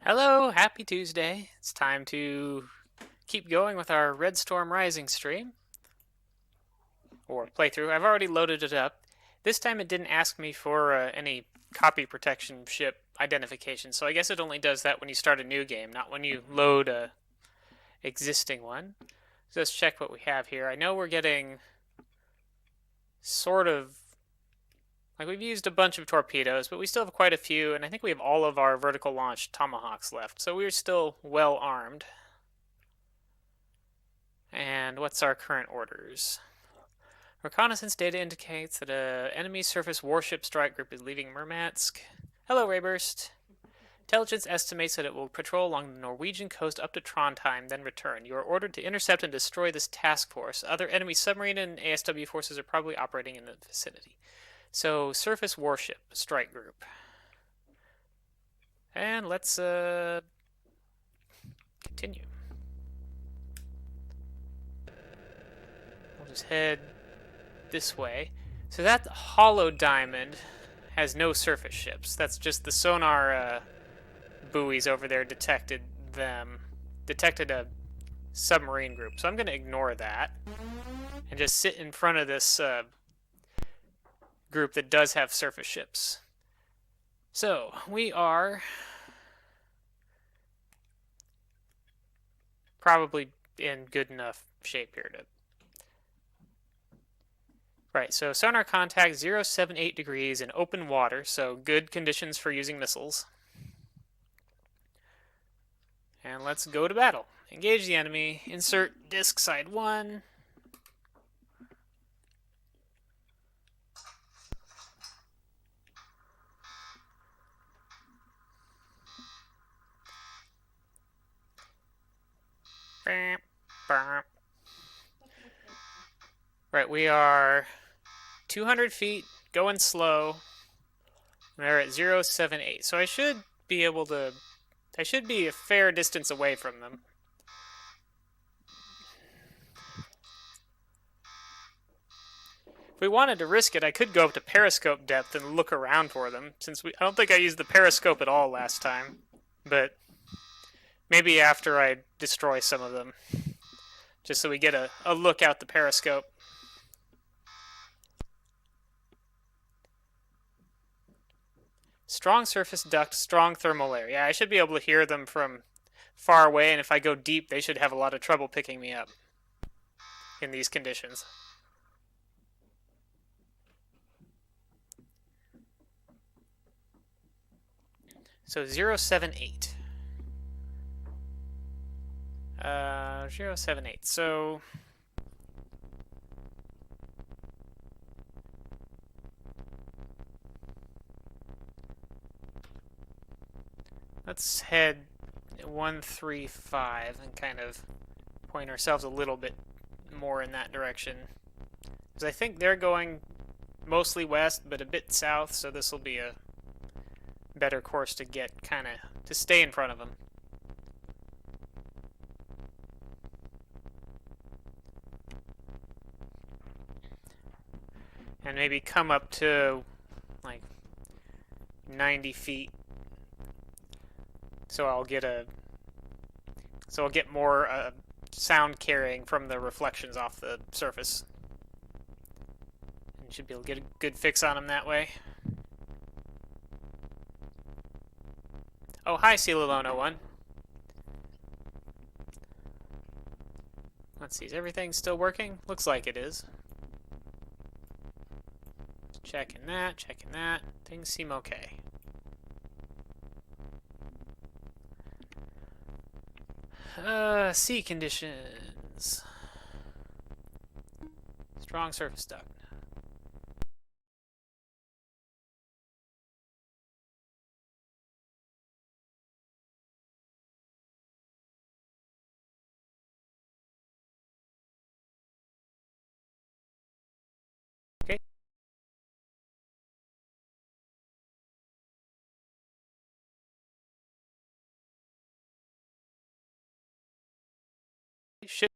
Hello, happy Tuesday. It's time to keep going with our Red Storm Rising stream, or playthrough. I've already loaded it up. This time it didn't ask me for any copy protection ship identification, so I guess it only does that when you start a new game, not when you load a existing one. So let's check what we have here. I know we're getting sort of like we've used a bunch of torpedoes, but we still have quite a few, and I think we have all of our vertical launch tomahawks left, so we're still well armed. And what's our current orders? Reconnaissance data indicates that a enemy surface warship strike group is leaving Murmansk. Hello, Rayburst. Intelligence estimates that it will patrol along the Norwegian coast up to Trondheim, then return. You are ordered to intercept and destroy this task force. Other enemy submarine and ASW forces are probably operating in the vicinity. So, surface warship strike group. And let's continue. We'll just head this way. So that hollow diamond has no surface ships. That's just the sonar buoys over there detected a submarine group. So I'm going to ignore that and just sit in front of this group that does have surface ships. So we are probably in good enough shape here to. Right, so sonar contact 078 degrees in open water, so good conditions for using missiles. And let's go to battle. Engage the enemy. Insert disc side 1. Right, we are 200 feet, going slow. They're at 078, so I should be able to. I should be a fair distance away from them. If we wanted to risk it, I could go up to periscope depth and look around for them, since I don't think I used the periscope at all last time. But maybe after I destroy some of them, just so we get a look out the periscope. Strong surface duct, strong thermal layer. Yeah, I should be able to hear them from far away, and if I go deep, they should have a lot of trouble picking me up in these conditions. So 078. 078. So let's head 135 and kind of point ourselves a little bit more in that direction. Because I think they're going mostly west, but a bit south, so this will be a better course to get, kind of, to stay in front of them. And maybe come up to, like, 90 feet. So I'll get more sound carrying from the reflections off the surface. And should be able to get a good fix on them that way. Oh, hi, Celalone 01. Let's see, is everything still working? Looks like it is. Checking that, checking that. Things seem okay. Sea conditions. Strong surface duct. Okay. Ship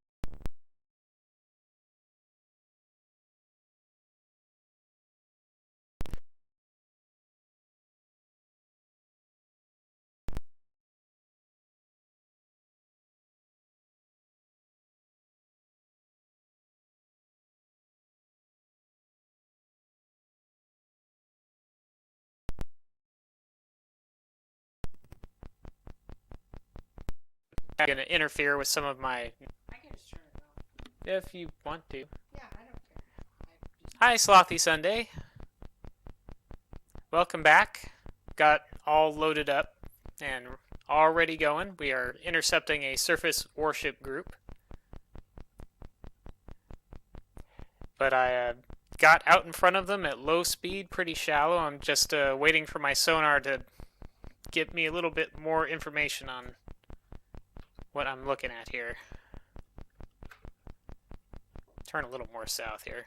going to interfere with some of my... I can just turn it off. If you want to. Yeah, I don't care. Hi, Slothy Sunday. Welcome back. Got all loaded up and already going. We are intercepting a surface warship group. But I got out in front of them at low speed, pretty shallow. I'm just waiting for my sonar to get me a little bit more information on what I'm looking at here. Turn a little more south here.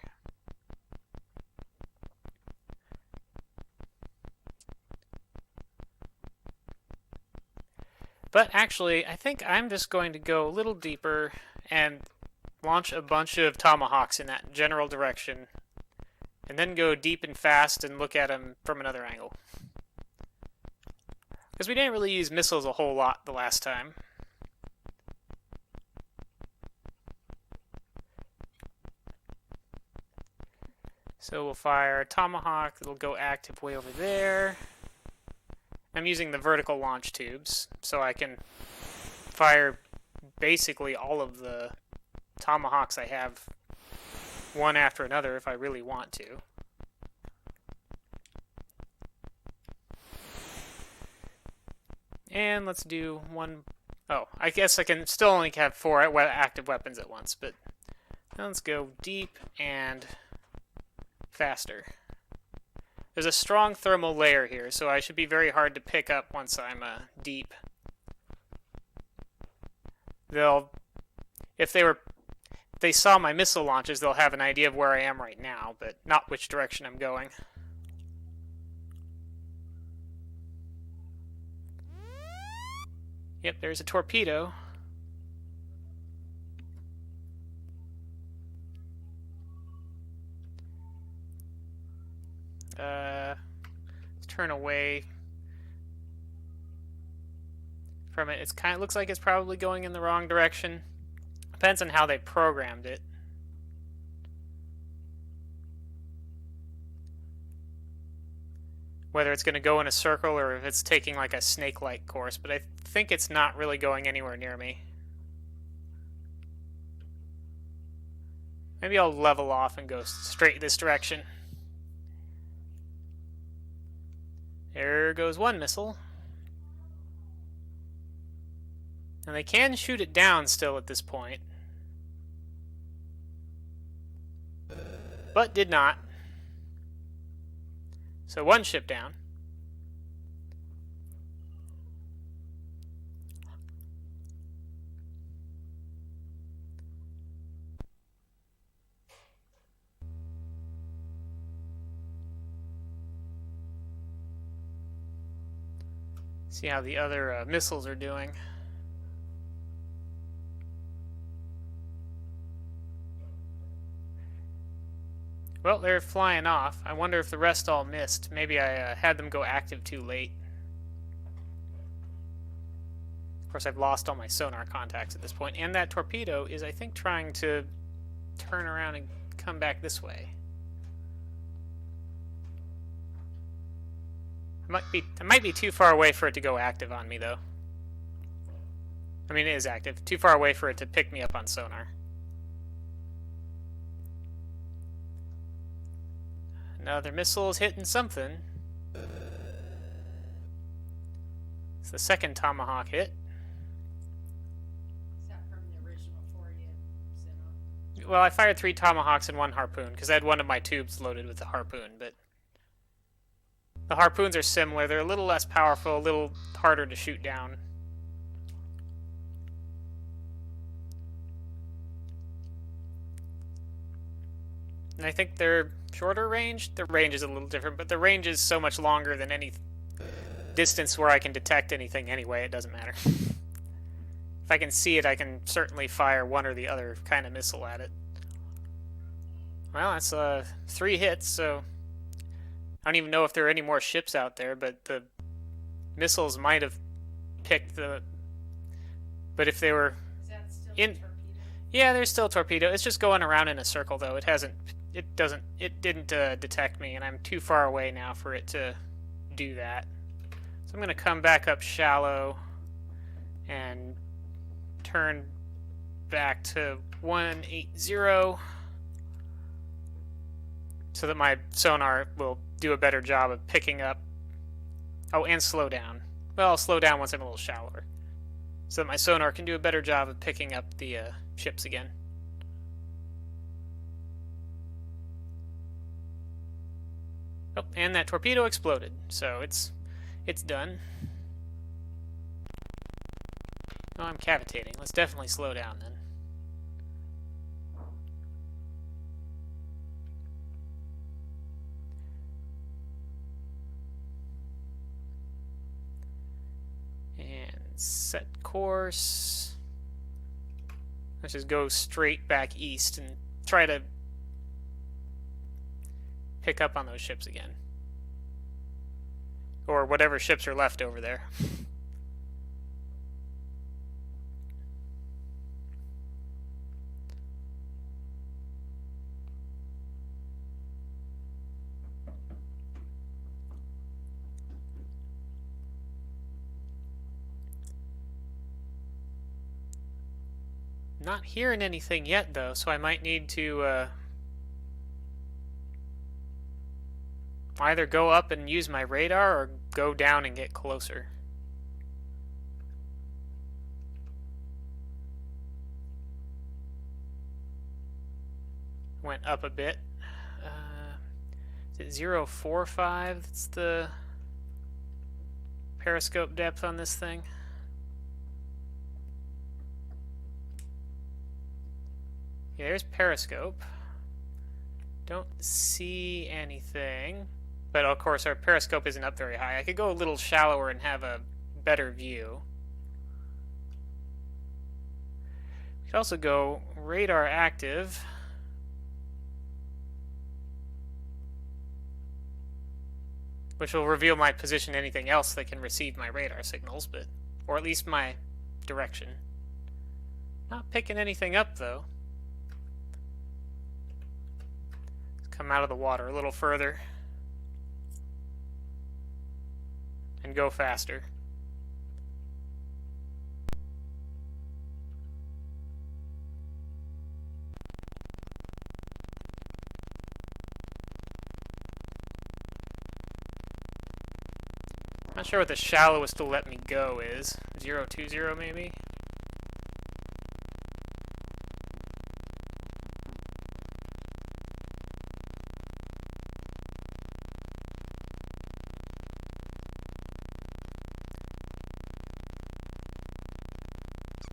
But actually, I think I'm just going to go a little deeper and launch a bunch of tomahawks in that general direction, and then go deep and fast and look at them from another angle. Because we didn't really use missiles a whole lot the last time. So we'll fire a tomahawk, it'll go active way over there. I'm using the vertical launch tubes, so I can fire basically all of the tomahawks I have one after another if I really want to. And let's do one... Oh, I guess I can still only have 4 active weapons at once, but let's go deep and faster. There's a strong thermal layer here, so I should be very hard to pick up once I'm deep. If they saw my missile launches, they'll have an idea of where I am right now, but not which direction I'm going. Yep, there's a torpedo. Let's turn away from it. It looks like it's probably going in the wrong direction. Depends on how they programmed it. Whether it's going to go in a circle or if it's taking like a snake-like course, but I think it's not really going anywhere near me. Maybe I'll level off and go straight this direction. There goes one missile. And they can shoot it down still at this point. But did not. So one ship down. See how the other missiles are doing. Well, they're flying off. I wonder if the rest all missed. Maybe I had them go active too late. Of course, I've lost all my sonar contacts at this point. And that torpedo is, I think, trying to turn around and come back this way. It might be too far away for it to go active on me, though. I mean, it is active. Too far away for it to pick me up on sonar. Another missile is hitting something. It's the second tomahawk hit. Is that from the original 4 you sent off? Well, I fired 3 tomahawks and 1 harpoon, because I had one of my tubes loaded with the harpoon, but... The harpoons are similar. They're a little less powerful, a little harder to shoot down. And I think they're shorter range. The range is a little different, but the range is so much longer than any distance where I can detect anything anyway. It doesn't matter. If I can see it, I can certainly fire one or the other kind of missile at it. Well, that's 3 hits, so... I don't even know if there are any more ships out there, but the missiles might have picked the... But if they were... Is that still in... a torpedo? Yeah, there's still a torpedo. It's just going around in a circle, though. It didn't detect me, and I'm too far away now for it to do that. So I'm going to come back up shallow and turn back to 180 so that my sonar will do a better job of picking up. Oh, and slow down. Well, I'll slow down once I'm a little shallower, so that my sonar can do a better job of picking up the ships again. Oh, and that torpedo exploded, so it's done. Oh, I'm cavitating. Let's definitely slow down then. And set course. Let's just go straight back east and try to pick up on those ships again. Or whatever ships are left over there. Not hearing anything yet, though, so I might need to either go up and use my radar or go down and get closer. Went up a bit. Is it 045? That's the periscope depth on this thing. Yeah, there's periscope. Don't see anything. But of course our periscope isn't up very high. I could go a little shallower and have a better view. We could also go radar active. Which will reveal my position to anything else that can receive my radar signals, but or at least my direction. Not picking anything up though. Come out of the water a little further and go faster. Not sure what the shallowest to let me go is. 020 maybe?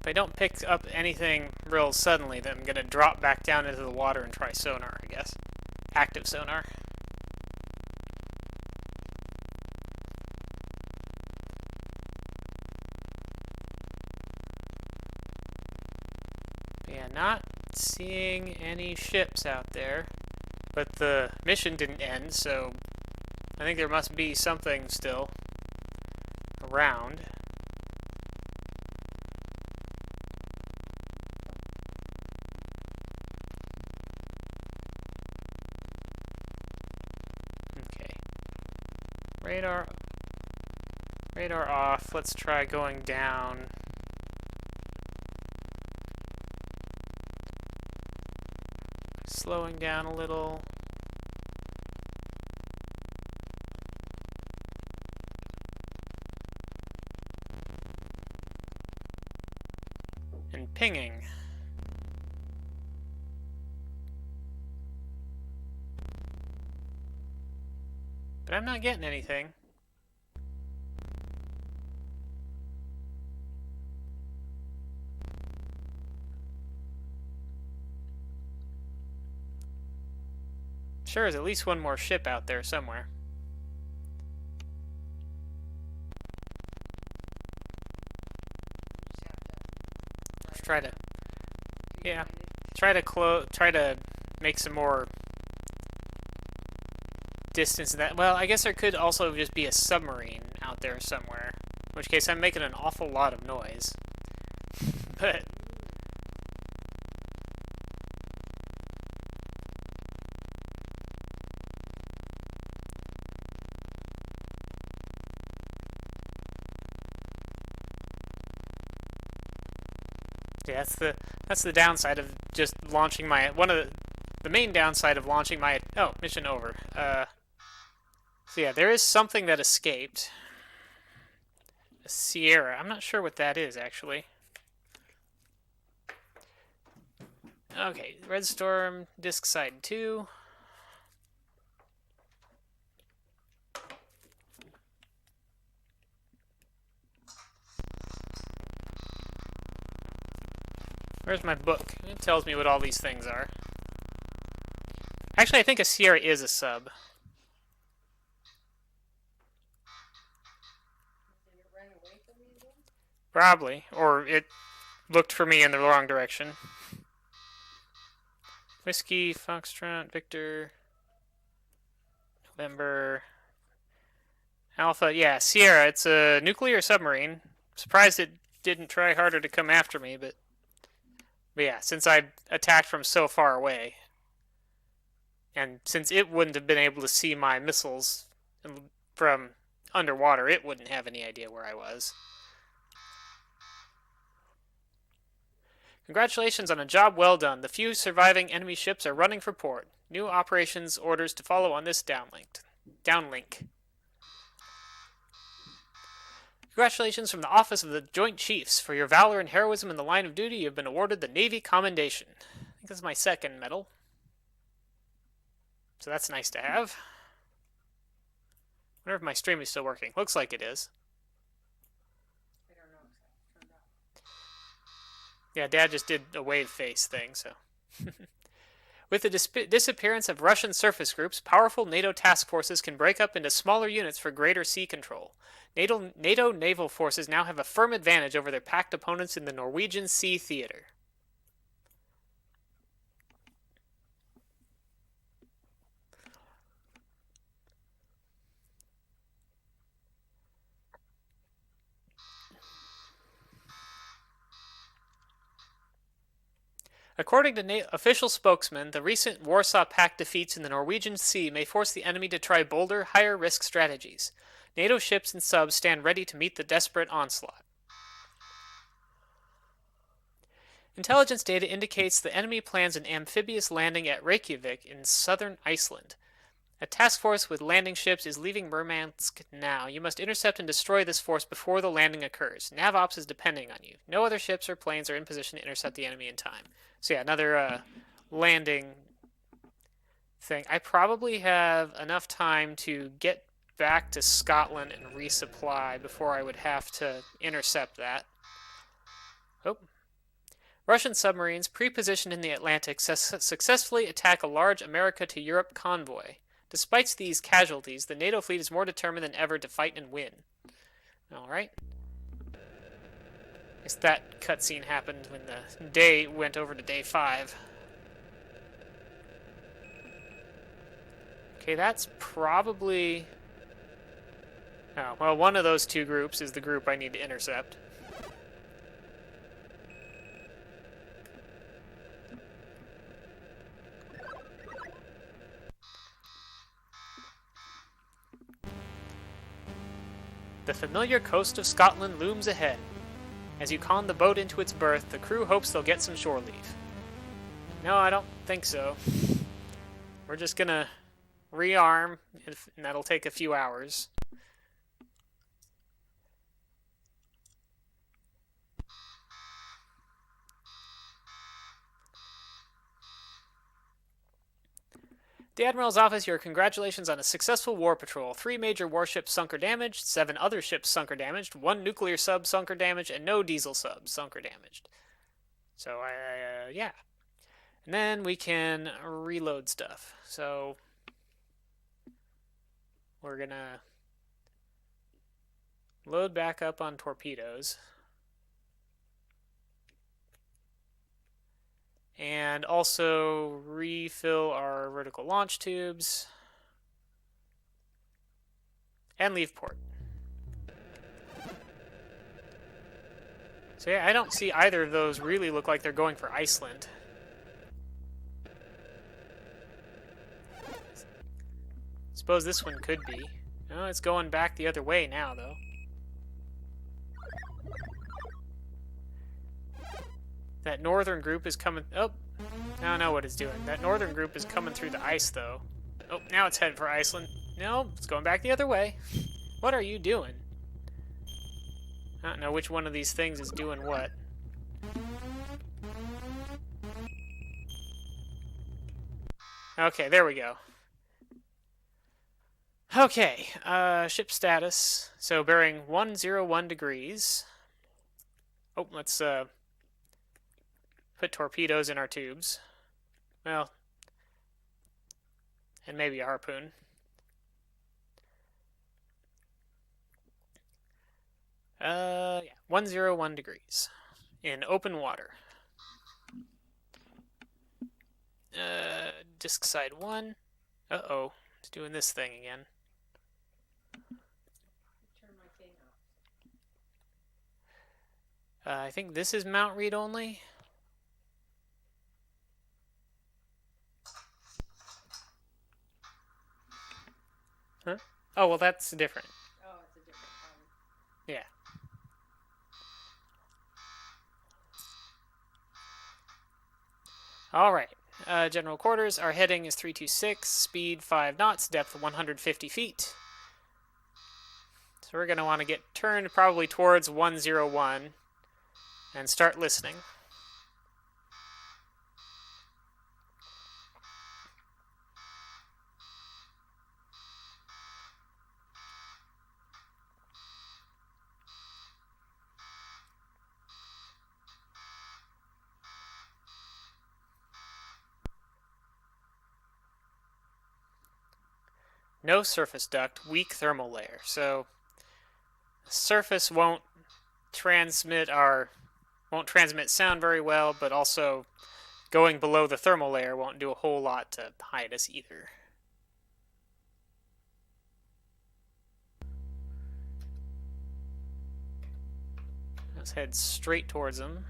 If I don't pick up anything real suddenly, then I'm going to drop back down into the water and try sonar, I guess. Active sonar. Yeah, not seeing any ships out there. But the mission didn't end, so I think there must be something still around. Okay. Radar off. Let's try going down. Slowing down a little. And pinging. But I'm not getting anything. Sure, there's at least one more ship out there somewhere. Try to, yeah, try to make some more distance in that. Well, I guess there could also just be a submarine out there somewhere, in which case I'm making an awful lot of noise. But Yeah, that's the downside of just launching my one of the main downside of launching my mission over. So yeah, there is something that escaped. A Sierra. I'm not sure what that is actually. Okay, Red Storm Disc Side 2. Where's my book? It tells me what all these things are. Actually, I think a Sierra is a sub. Did it run away from you again? Probably. Or it looked for me in the wrong direction. Whiskey, Foxtrot, Victor, November, Alpha. Yeah, Sierra. It's a nuclear submarine. Surprised it didn't try harder to come after me, but yeah, since I attacked from so far away, and since it wouldn't have been able to see my missiles from underwater, it wouldn't have any idea where I was. Congratulations on a job well done. The few surviving enemy ships are running for port. New operations orders to follow on this downlink. Congratulations from the Office of the Joint Chiefs. For your valor and heroism in the line of duty, you have been awarded the Navy Commendation. I think this is my second medal. So that's nice to have. I wonder if my stream is still working. Looks like it is. I don't know because I turned off. Yeah, Dad just did a wave face thing, so. With the disappearance of Russian surface groups, powerful NATO task forces can break up into smaller units for greater sea control. NATO naval forces now have a firm advantage over their packed opponents in the Norwegian Sea Theater. According to official spokesman, the recent Warsaw Pact defeats in the Norwegian Sea may force the enemy to try bolder, higher-risk strategies. NATO ships and subs stand ready to meet the desperate onslaught. Intelligence data indicates the enemy plans an amphibious landing at Reykjavik in southern Iceland. A task force with landing ships is leaving Murmansk now. You must intercept and destroy this force before the landing occurs. NavOps is depending on you. No other ships or planes are in position to intercept the enemy in time. So yeah, another landing thing. I probably have enough time to get back to Scotland and resupply before I would have to intercept that. Oh. Russian submarines pre-positioned in the Atlantic successfully attack a large America to Europe convoy. Despite these casualties, the NATO fleet is more determined than ever to fight and win. Alright. I guess that cutscene happened when the day went over to day 5. Okay, that's probably... Oh, well, one of those two groups is the group I need to intercept. The familiar coast of Scotland looms ahead. As you con the boat into its berth, the crew hopes they'll get some shore leave. No, I don't think so. We're just gonna rearm, and that'll take a few hours. The Admiral's office, your congratulations on a successful war patrol. 3 major warships sunk or damaged, 7 other ships sunk or damaged, 1 nuclear sub sunk or damaged, and no diesel subs sunk or damaged. So, yeah. And then we can reload stuff. So, we're gonna load back up on torpedoes. And also refill our vertical launch tubes. And leave port. So yeah, I don't see either of those really look like they're going for Iceland. Suppose this one could be. No, it's going back the other way now, though. That northern group is coming. Oh, I don't know what it's doing. That northern group is coming through the ice, though. Oh, now it's headed for Iceland. No, it's going back the other way. What are you doing? I don't know which one of these things is doing what. Okay, there we go. Okay, ship status. So bearing 101 degrees. Oh, let's put torpedoes in our tubes. Well, and maybe a harpoon. Yeah, 101 degrees in open water. Disk side 1. Uh-oh, it's doing this thing again. Turn my thing off. I think this is mount read only. Huh? Oh, well, that's different. Oh, it's a different one. Yeah. All right. General quarters. Our heading is 326, speed 5 knots, depth 150 feet. So we're going to want to get turned probably towards 101 and start listening. No surface duct, weak thermal layer. So the surface won't transmit sound very well, but also going below the thermal layer won't do a whole lot to hide us either. Let's head straight towards them.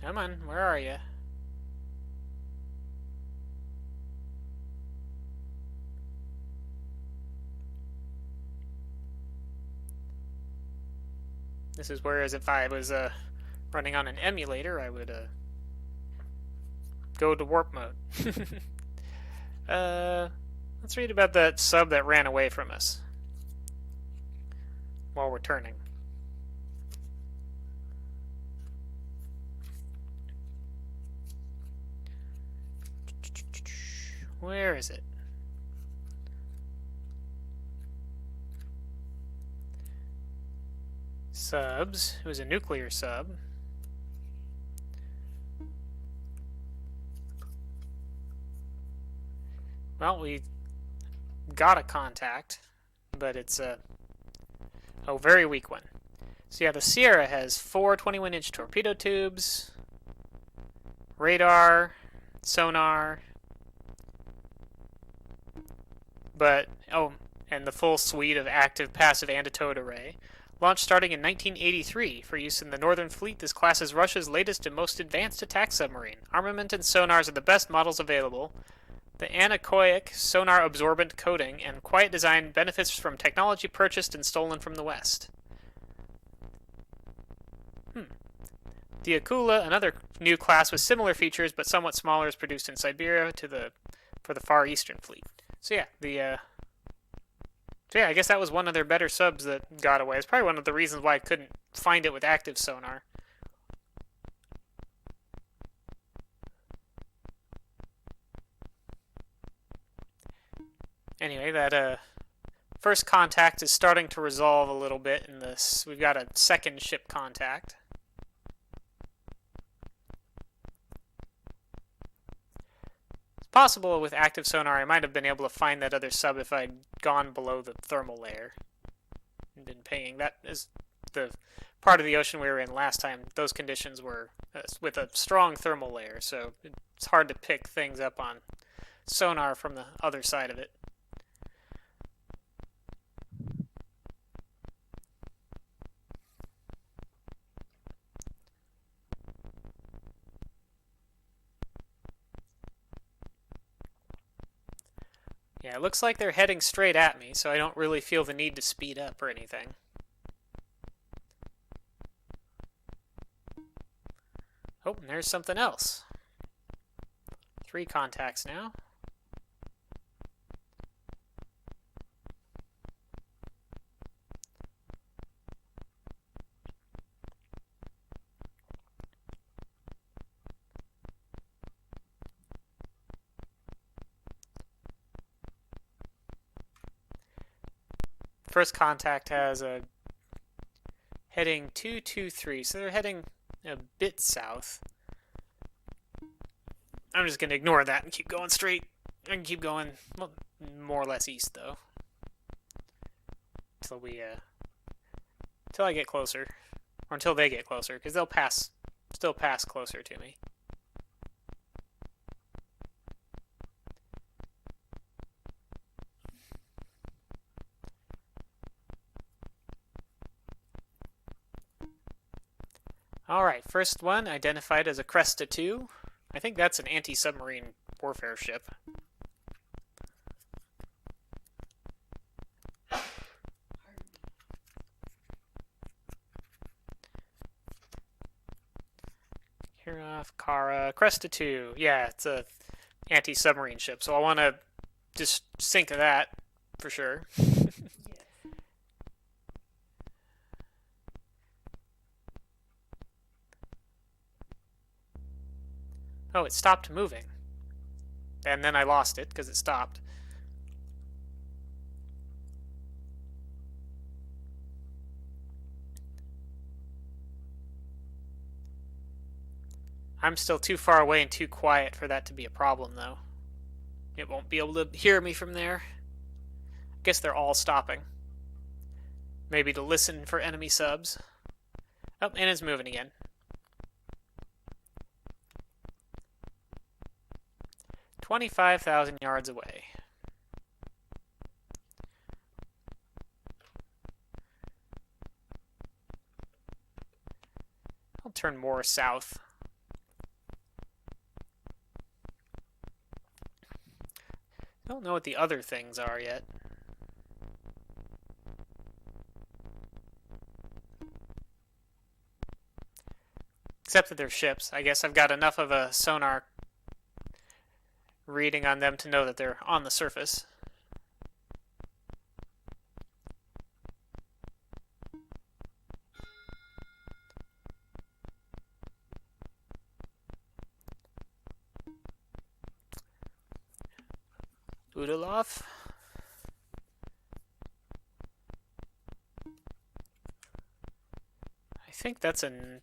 Come on, where are you? This is whereas if I was running on an emulator, I would go to warp mode. Let's read about that sub that ran away from us while we're turning. Where is it? Subs. It was a nuclear sub. Well, we got a contact, but it's a very weak one. So yeah, the Sierra has 4 21-inch torpedo tubes, radar, sonar, and the full suite of active, passive, and a towed array. Launched starting in 1983 for use in the Northern Fleet, this class is Russia's latest and most advanced attack submarine. Armament and sonars are the best models available. The anechoic sonar absorbent coating and quiet design benefits from technology purchased and stolen from the West. The Akula, another new class with similar features but somewhat smaller, is produced in Siberia for the Far Eastern Fleet. So yeah, I guess that was one of their better subs that got away. It's probably one of the reasons why I couldn't find it with active sonar. Anyway, that first contact is starting to resolve a little bit in this. We've got a second ship contact. It's possible with active sonar I might have been able to find that other sub if I'd gone below the thermal layer and been pinging. That is the part of the ocean we were in last time. Those conditions were with a strong thermal layer, so it's hard to pick things up on sonar from the other side of it. Yeah, it looks like they're heading straight at me, so I don't really feel the need to speed up or anything. Oh, and there's something else. 3 contacts now. First contact has a heading 223, so they're heading a bit south. I'm just going to ignore that and keep going straight. I can keep going, well, more or less east, though. Until I get closer. Or until they get closer, because they'll still pass closer to me. Alright, first one identified as a Cresta 2. I think that's an anti-submarine warfare ship. Kirov, Kara, Cresta 2. Yeah, it's a anti-submarine ship, so I want to just sink that for sure. Yes. Oh, it stopped moving. And then I lost it because it stopped. I'm still too far away and too quiet for that to be a problem, though. It won't be able to hear me from there. I guess they're all stopping. Maybe to listen for enemy subs. Oh, and it's moving again. 25,000 yards away. I'll turn more south. I don't know what the other things are yet. Except that they're ships. I guess I've got enough of a sonar reading on them to know that they're on the surface. Udalov. I think that's an...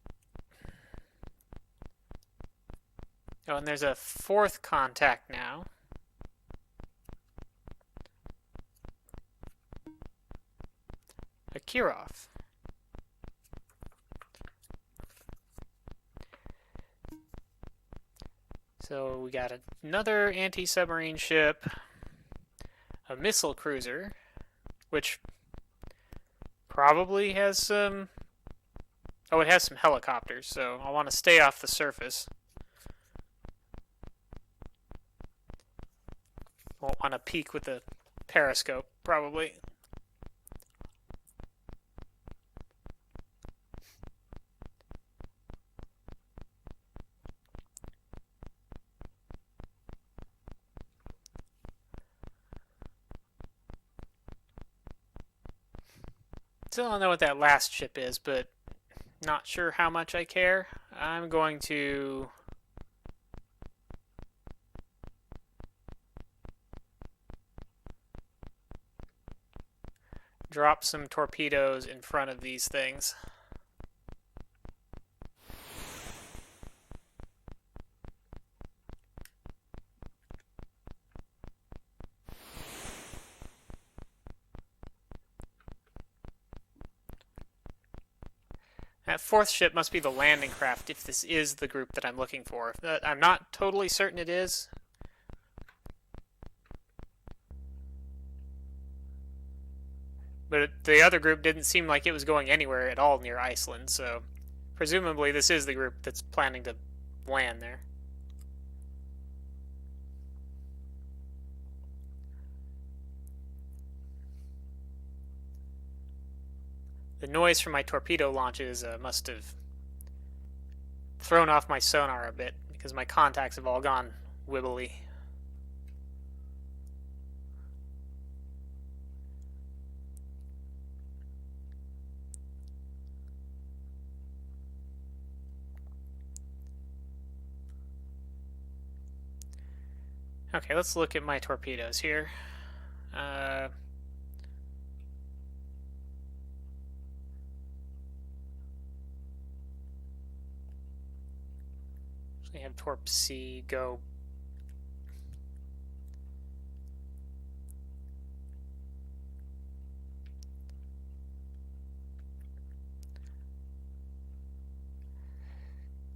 Oh, and there's a 4th contact now. A Kirov. So we got another anti-submarine ship, a missile cruiser, which probably has some... Oh, it has some helicopters, so I want to stay off the surface. Won't want to peek with the periscope, probably. Still don't know what that last ship is, but not sure how much I care. I'm going to drop some torpedoes in front of these things. That 4th ship must be the landing craft if this is the group that I'm looking for. I'm not totally certain it is. But the other group didn't seem like it was going anywhere at all near Iceland, so presumably this is the group that's planning to land there. The noise from my torpedo launches must have thrown off my sonar a bit because my contacts have all gone wibbly. Okay, let's look at my torpedoes here. We have Torp C go.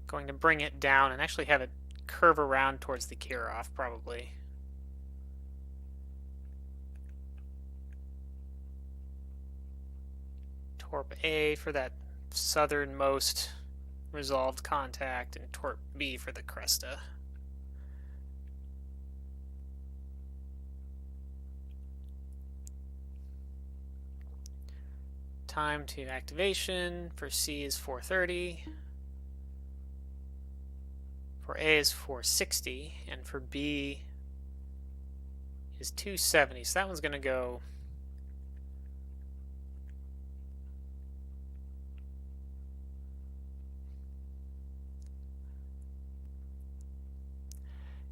Going to bring it down and actually have it curve around towards the Kirov, probably. Torp A for that southernmost resolved contact, and Torp B for the Cresta. Time to activation for C is 430. For A is 460, and for B is 270. So that one's going to go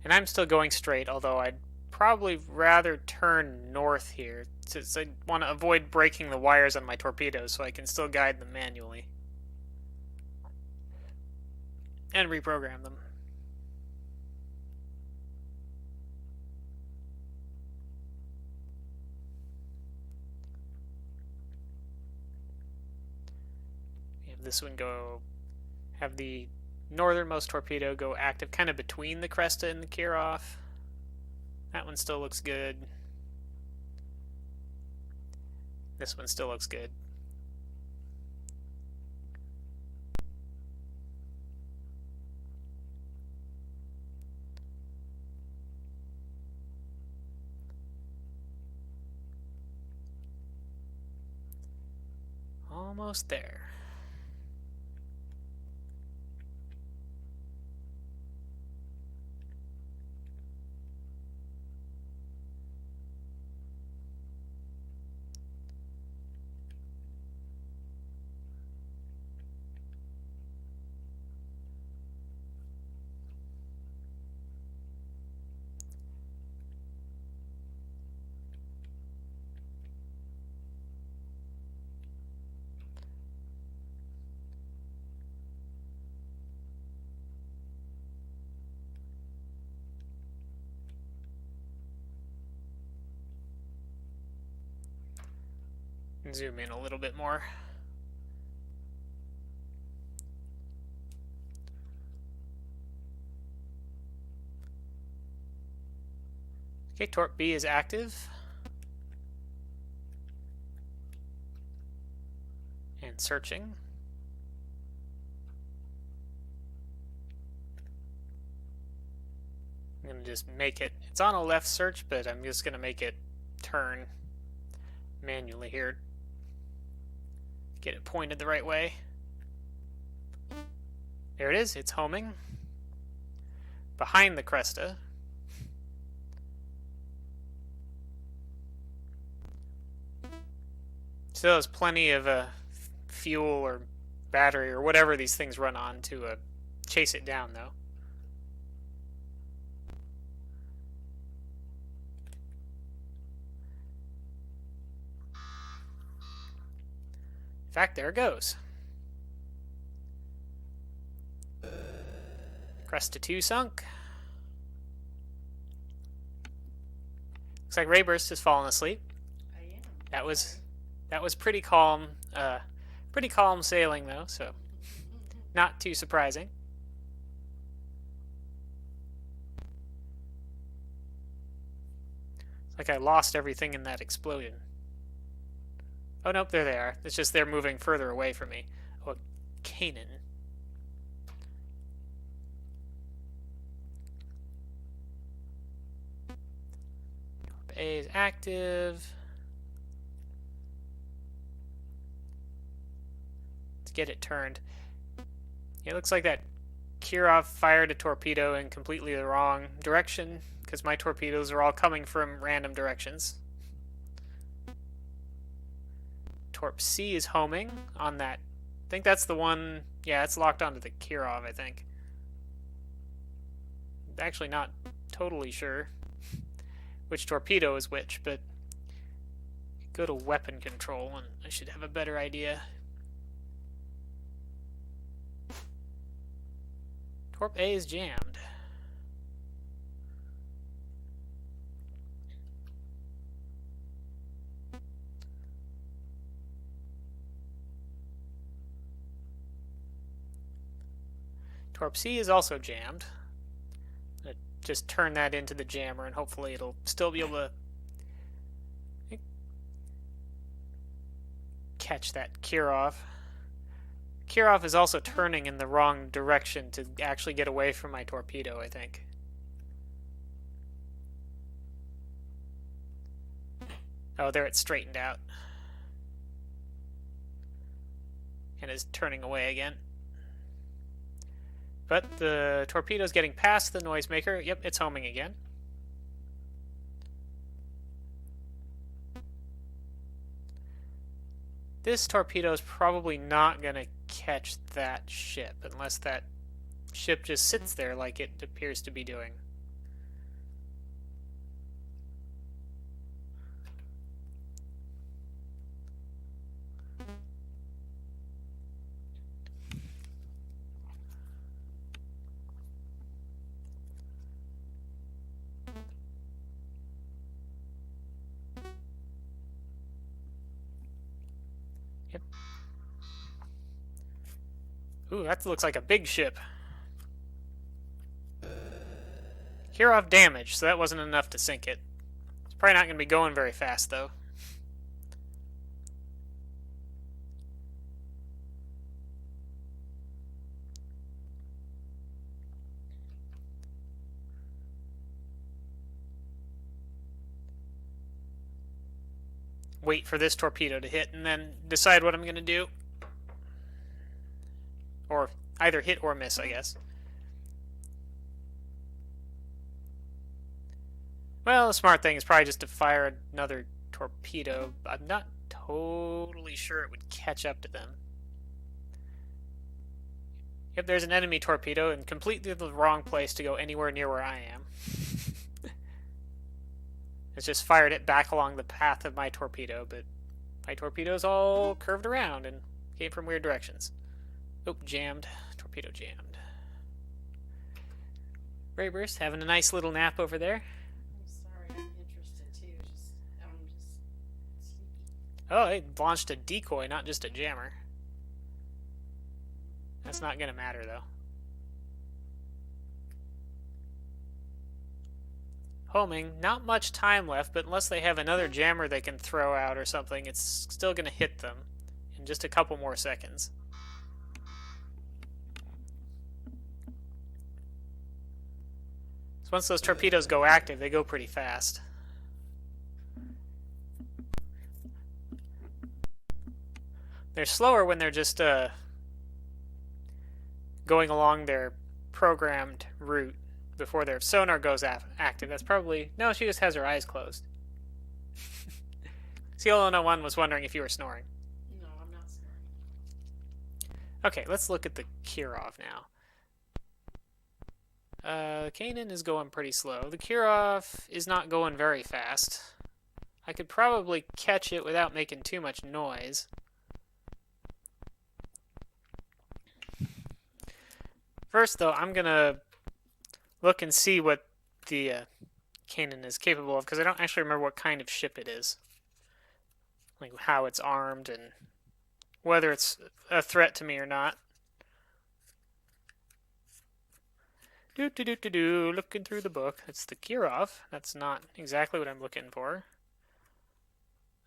and I'm still going straight, although I'd probably rather turn north here since I want to avoid breaking the wires on my torpedoes so I can still guide them manually and reprogram them. We have this one go, have the northernmost torpedo go active kind of between the Cresta and the Kirov. That one still looks good. This one still looks good. Almost there. Zoom in a little bit more. Okay, Torp B is active. And searching. I'm going to just make it, it's on a left search, but I'm just going to make it turn manually here. Get it pointed the right way. There it is, it's homing. Behind the Cresta. Still has plenty of fuel or battery or whatever these things run on to chase it down, though. In fact, there it goes. Cresta 2 sunk. Looks like Rayburst has fallen asleep. I am. That was pretty calm sailing though, so not too surprising. It's like I lost everything in that explosion. Oh nope, there they are. It's just they're moving further away from me. Oh, Canaan. A is active. to get it turned. It looks like that Kirov fired a torpedo in completely the wrong direction because my torpedoes are all coming from random directions. Torp C is homing on that. I think that's the one. Yeah, it's locked onto the Kirov, I think. Actually, not totally sure which torpedo is which, but go to weapon control and I should have a better idea. Torp A is jammed. Torp C is also jammed. Just turn that into the jammer and hopefully it'll still be able to catch that Kirov. Kirov is also turning in the wrong direction to actually get away from my torpedo, I think. Oh, there it's straightened out. And is turning away again. But the torpedo's getting past the noisemaker. Yep, it's homing again. This torpedo is probably not going to catch that ship unless that ship just sits there like it appears to be doing. Yep. Ooh, that looks like a big ship. Kirov damaged, so that wasn't enough to sink it. It's probably not going to be going very fast, though. Wait for this torpedo to hit and then decide what I'm going to do. Or either hit or miss, I guess. Well, the smart thing is probably just to fire another torpedo. I'm not totally sure it would catch up to them. Yep, there's an enemy torpedo in completely the wrong place to go anywhere near where I am. It's just fired it back along the path of my torpedo, but my torpedo's all curved around and came from weird directions. Oh, jammed. Torpedo jammed. Rayburst having a nice little nap over there. I'm sorry, I'm interested too. I'm just sleepy. Oh, they launched a decoy, not just a jammer. That's not going to matter, though. Homing, not much time left, but unless they have another jammer they can throw out or something, it's still going to hit them in just a couple more seconds. So once those torpedoes go active, they go pretty fast. They're slower when they're just going along their programmed route before their sonar goes active. That's probably... No, she just has her eyes closed. CL101 was wondering if you were snoring. No, I'm not snoring. Okay, let's look at the Kirov now. Kanan is going pretty slow. The Kirov is not going very fast. I could probably catch it without making too much noise. First, though, I'm going to look and see what the Kanan is capable of, because I don't actually remember what kind of ship it is. Like how it's armed and whether it's a threat to me or not. Looking through the book. It's the Kirov. That's not exactly what I'm looking for.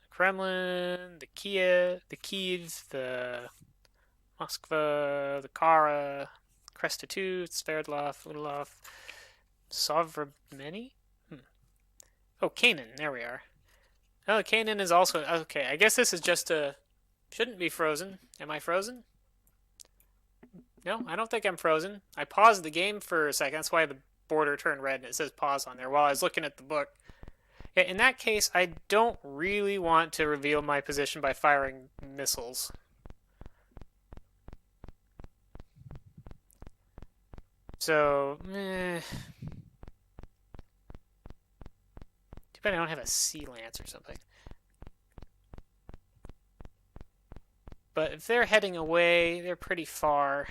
The Kremlin, the Kiev, the Moskva, the Kara, Krestatut, Sverdlov, Udalov, Sovremeni? Oh, Kanan. There we are. Oh, Kanan is also... Okay, I guess this is just a... Shouldn't be frozen. Am I frozen? No, I don't think I'm frozen. I paused the game for a second. That's why the border turned red and it says pause on there while I was looking at the book. Yeah, in that case, I don't really want to reveal my position by firing missiles. So, too bad I don't have a sea lance or something. But if they're heading away, they're pretty far.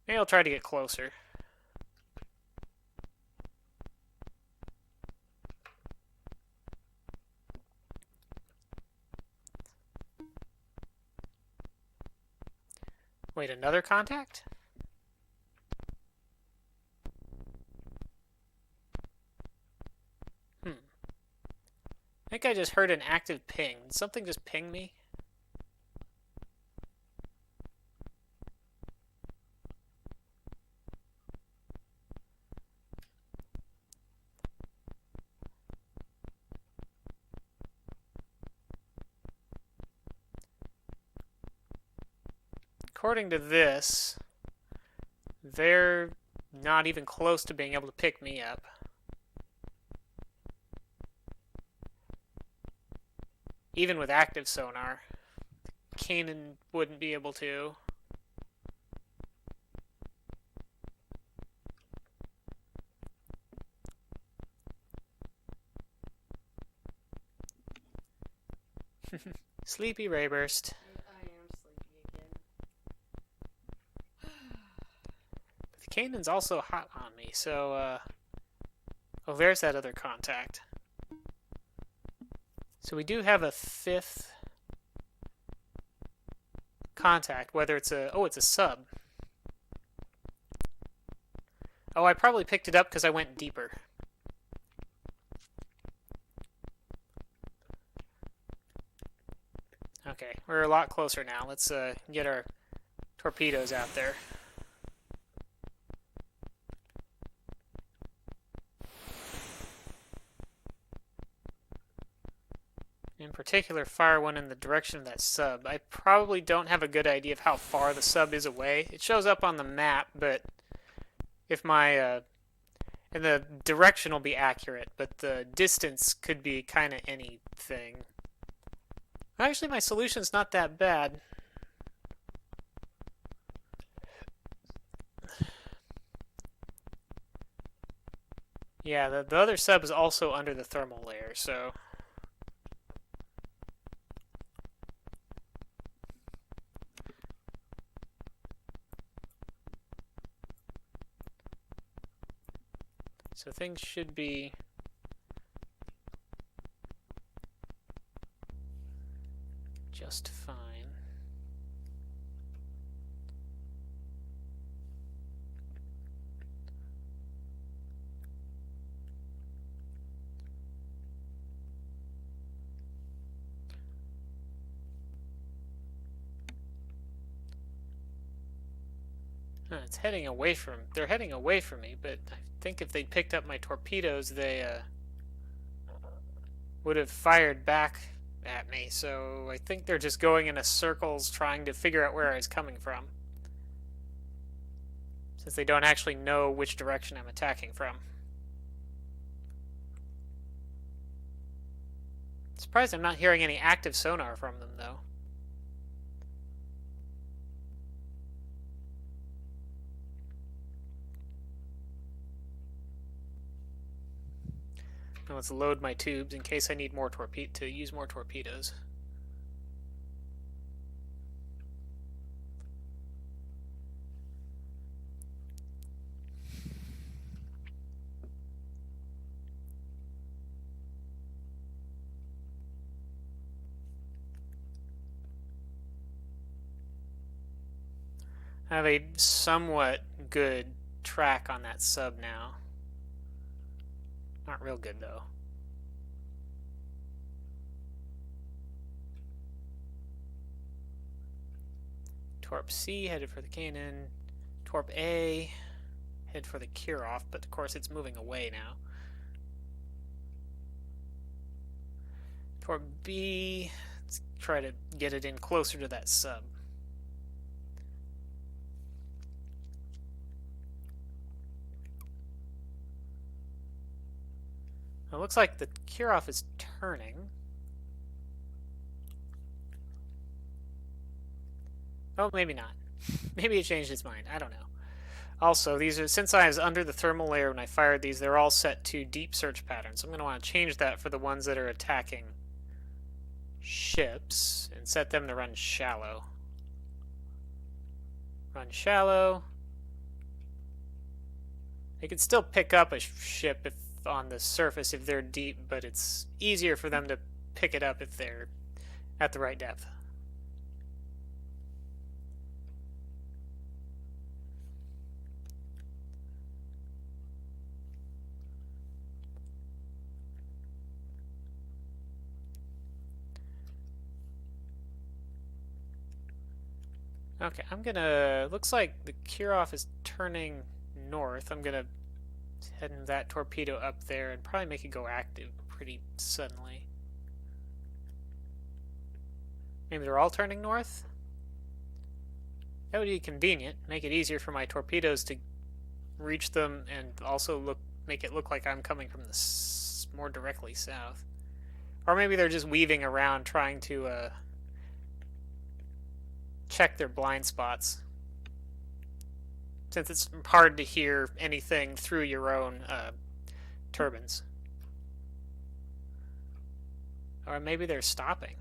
Maybe I'll try to get closer. Wait, another contact? Hmm. I think I just heard an active ping. Did something just ping me? According to this, they're not even close to being able to pick me up. Even with active sonar, Kanan wouldn't be able to. Sleepy Rayburst. I am sleepy again. The Kanan's also hot on me, so, oh, there's that other contact. So we do have a fifth contact, whether it's a... Oh, it's a sub. Oh, I probably picked it up because I went deeper. Okay, we're a lot closer now. Let's get our torpedoes out there. In particular, fire one in the direction of that sub. I probably don't have a good idea of how far the sub is away. It shows up on the map, but if my and the direction will be accurate, but the distance could be kind of anything. Actually, my solution's not that bad. Yeah, the other sub is also under the thermal layer, so... So things should be just fine. It's heading away from... They're heading away from me, but I think if they'd picked up my torpedoes, they would have fired back at me. So I think they're just going in a circles trying to figure out where I was coming from, since they don't actually know which direction I'm attacking from. Surprised I'm not hearing any active sonar from them, though. Now let's load my tubes in case I need more to use more torpedoes. I have a somewhat good track on that sub now. Not real good, though. Torp C headed for the Kanan. Torp A head for the Kirov, but of course it's moving away now. Torp B, let's try to get it in closer to that sub. It looks like the Kirov is turning. Oh, maybe not. Maybe it changed its mind. I don't know. Also, these are, since I was under the thermal layer when I fired these, they're all set to deep search patterns. So I'm going to want to change that for the ones that are attacking ships and set them to run shallow. Run shallow. They can still pick up a ship if on the surface if they're deep, but it's easier for them to pick it up if they're at the right depth. Okay, I'm gonna, looks like the Kirov is turning north. I'm gonna head that torpedo up there and probably make it go active pretty suddenly. Maybe they're all turning north? That would be convenient. Make it easier for my torpedoes to reach them and also make it look like I'm coming from the more directly south. Or maybe they're just weaving around trying to check their blind spots. Since it's hard to hear anything through your own turbines. Or maybe they're stopping.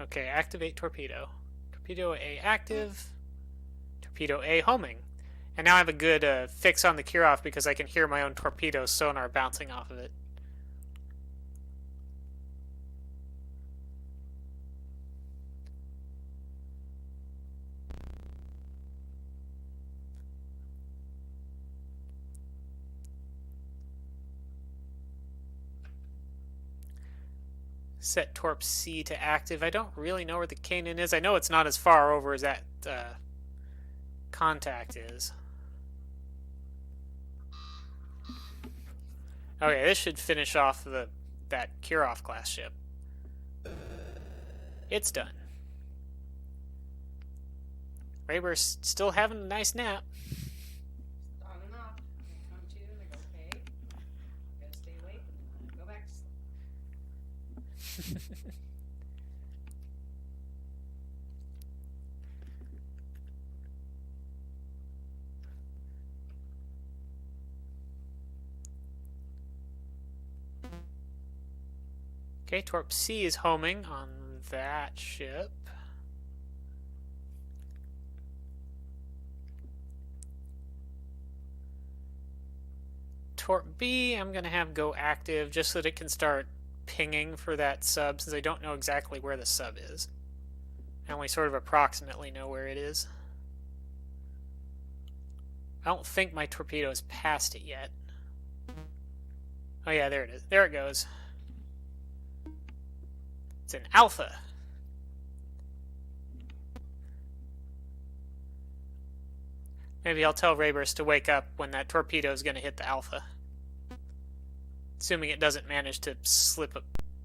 Okay, activate torpedo. Torpedo A active. Torpedo A homing. And now I have a good fix on the Kirov because I can hear my own torpedo sonar bouncing off of it. Set Torp C to active. I don't really know where the Canaan is. I know it's not as far over as that contact is. Okay, this should finish off that Kirov class ship. It's done. Raybur's still having a nice nap. On and off. I come to and I go, okay, I gotta stay awake, and then I go back to sleep. Okay, Torp C is homing on that ship. Torp B, I'm going to have go active just so that it can start pinging for that sub, since I don't know exactly where the sub is. I only sort of approximately know where it is. I don't think my torpedo has passed it yet. Oh yeah, there it is. There it goes. It's an alpha. Maybe I'll tell Rayburs to wake up when that torpedo is going to hit the alpha. Assuming it doesn't manage to slip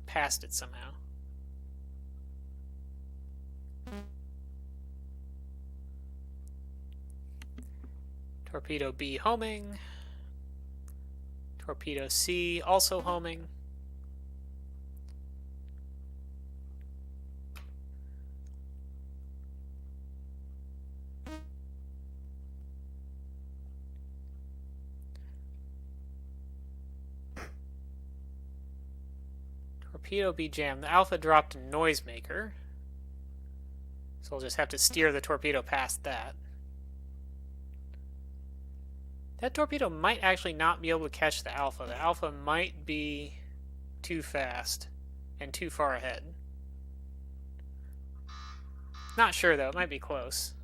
past it somehow. Torpedo B homing. Torpedo C also homing. Torpedo B jammed. The alpha dropped a noisemaker. So we'll just have to steer the torpedo past that. That torpedo might actually not be able to catch the alpha. The alpha might be too fast and too far ahead. Not sure though, it might be close.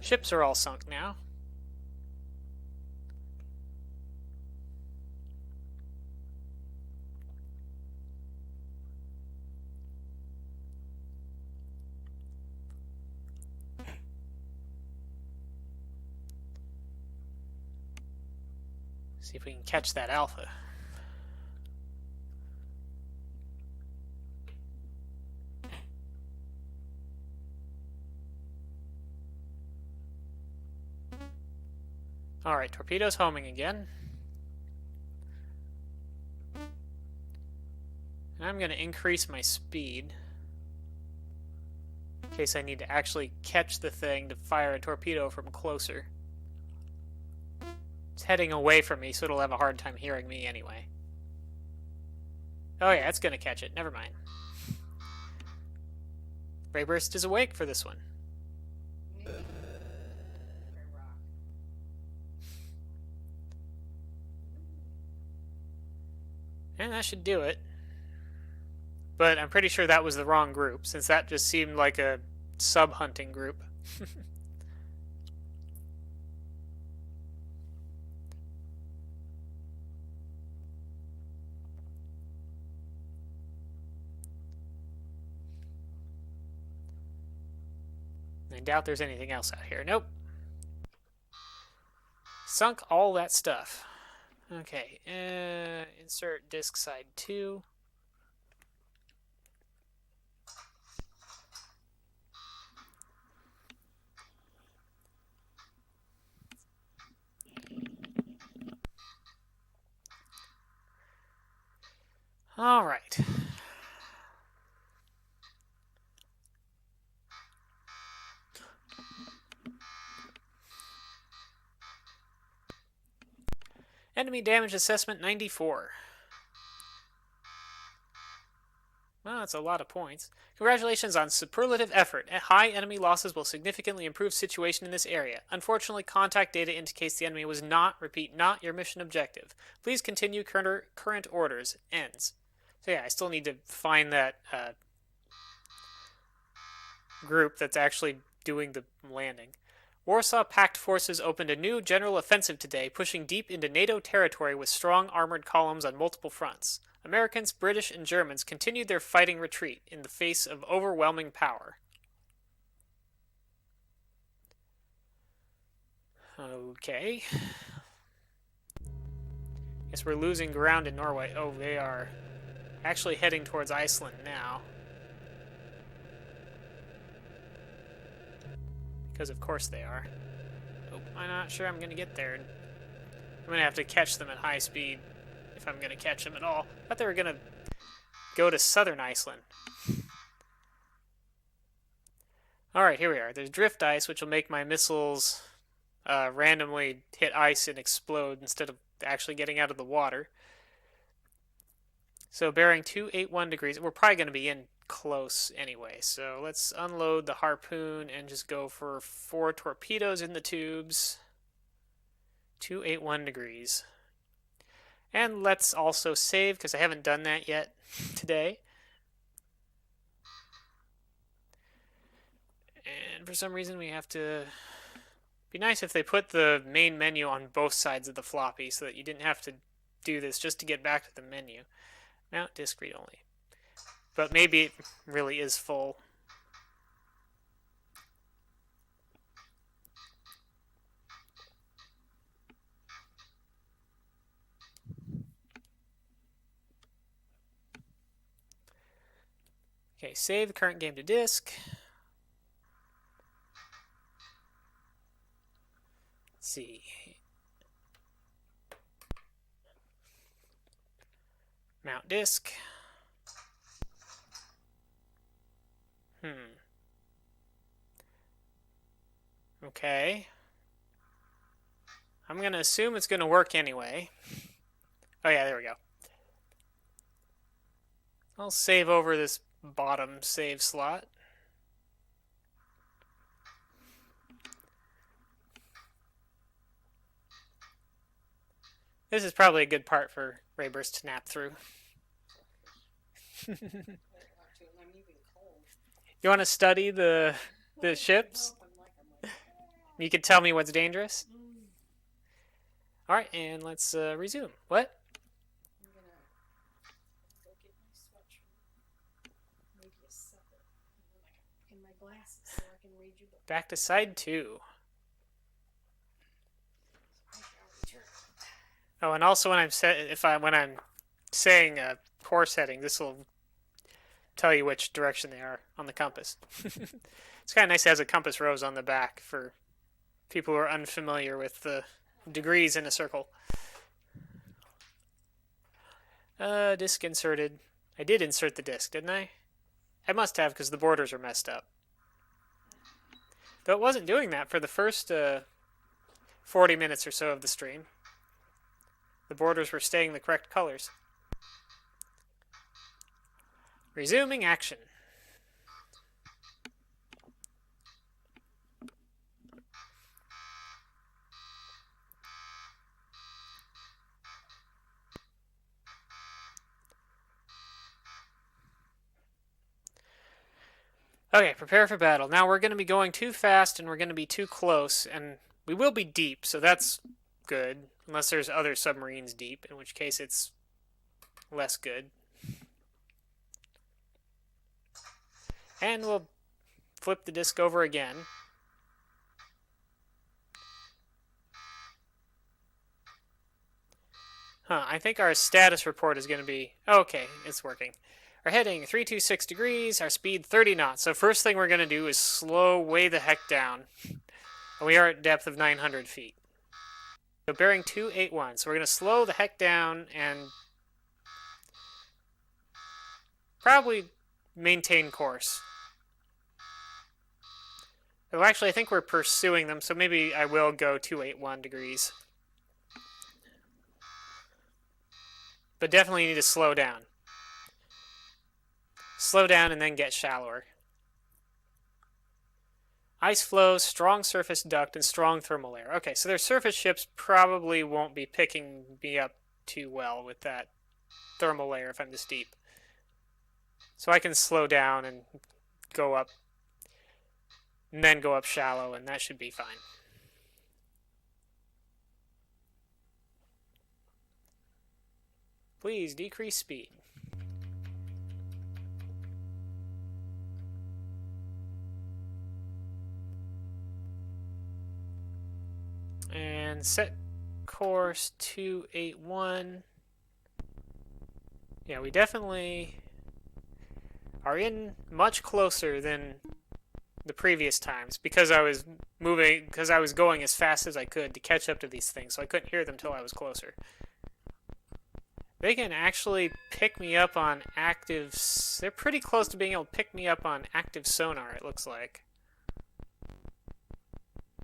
Ships are all sunk now. See if we can catch that alpha. Alright, torpedoes homing again. And I'm going to increase my speed in case I need to actually catch the thing to fire a torpedo from closer. It's heading away from me, so it'll have a hard time hearing me anyway. Oh yeah, it's going to catch it. Never mind. Rayburst is awake for this one. And that should do it. But I'm pretty sure that was the wrong group, since that just seemed like a sub-hunting group. I doubt there's anything else out here. Nope. Sunk all that stuff. Okay, insert disk side 2. All right. Enemy damage assessment 94. Well, that's a lot of points. Congratulations on superlative effort. High enemy losses will significantly improve situation in this area. Unfortunately, contact data indicates the enemy was not, repeat, not your mission objective. Please continue current orders. Ends. So yeah, I still need to find that group that's actually doing the landing. Warsaw Pact forces opened a new general offensive today, pushing deep into NATO territory with strong armored columns on multiple fronts. Americans, British, and Germans continued their fighting retreat in the face of overwhelming power. Okay. Guess we're losing ground in Norway. Oh, they are actually heading towards Iceland now. Because of course they are. Oh, I'm not sure I'm going to get there. I'm going to have to catch them at high speed if I'm going to catch them at all. I thought they were going to go to southern Iceland. Alright, here we are. There's drift ice, which will make my missiles randomly hit ice and explode instead of actually getting out of the water. So bearing 281 degrees. We're probably going to be in close anyway. So let's unload the harpoon and just go for 4 torpedoes in the tubes. 281 degrees. And let's also save, because I haven't done that yet today. And for some reason we have to... Be nice if they put the main menu on both sides of the floppy so that you didn't have to do this just to get back to the menu. Mount disk read only. But maybe it really is full. Okay, save the current game to disk. Let's see. Mount disk. Okay. I'm going to assume it's going to work anyway. Oh yeah, there we go. I'll save over this bottom save slot. This is probably a good part for Rayburst to nap through. You want to study the ships? You can tell me what's dangerous? Alright, and let's resume. What? I'm gonna go get my sweatshirt. Maybe a supper. And my glasses so I can read your book. Back to side 2. Oh, and also when I'm saying course heading, this will tell you which direction they are on the compass. It's kind of nice it has a compass rose on the back for people who are unfamiliar with the degrees in a circle. Disc inserted. I did insert the disc, didn't I? I must have, because the borders are messed up. Though it wasn't doing that for the first 40 minutes or so of the stream. The borders were staying the correct colors. Resuming action. Okay, prepare for battle. Now we're going to be going too fast and we're going to be too close, and we will be deep, so that's good. Unless there's other submarines deep, in which case it's less good. And we'll flip the disc over again. I think our status report is going to be... Okay, it's working. Our heading 326 degrees, our speed 30 knots. So first thing we're going to do is slow way the heck down. And we are at depth of 900 feet. So bearing 281. So we're going to slow the heck down and probably maintain course. Well, actually, I think we're pursuing them, so maybe I will go 281 degrees. But definitely need to slow down. Slow down and then get shallower. Ice flows, strong surface duct, and strong thermal air. Okay, so their surface ships probably won't be picking me up too well with that thermal layer if I'm this deep. So I can slow down and go up, and then go up shallow, and that should be fine. Please decrease speed. And set course 281. Yeah, we definitely are in much closer than the previous times because I was going as fast as I could to catch up to these things, so I couldn't hear them till I was closer. They can actually pick me up on active... They're pretty close to being able to pick me up on active sonar, it looks like.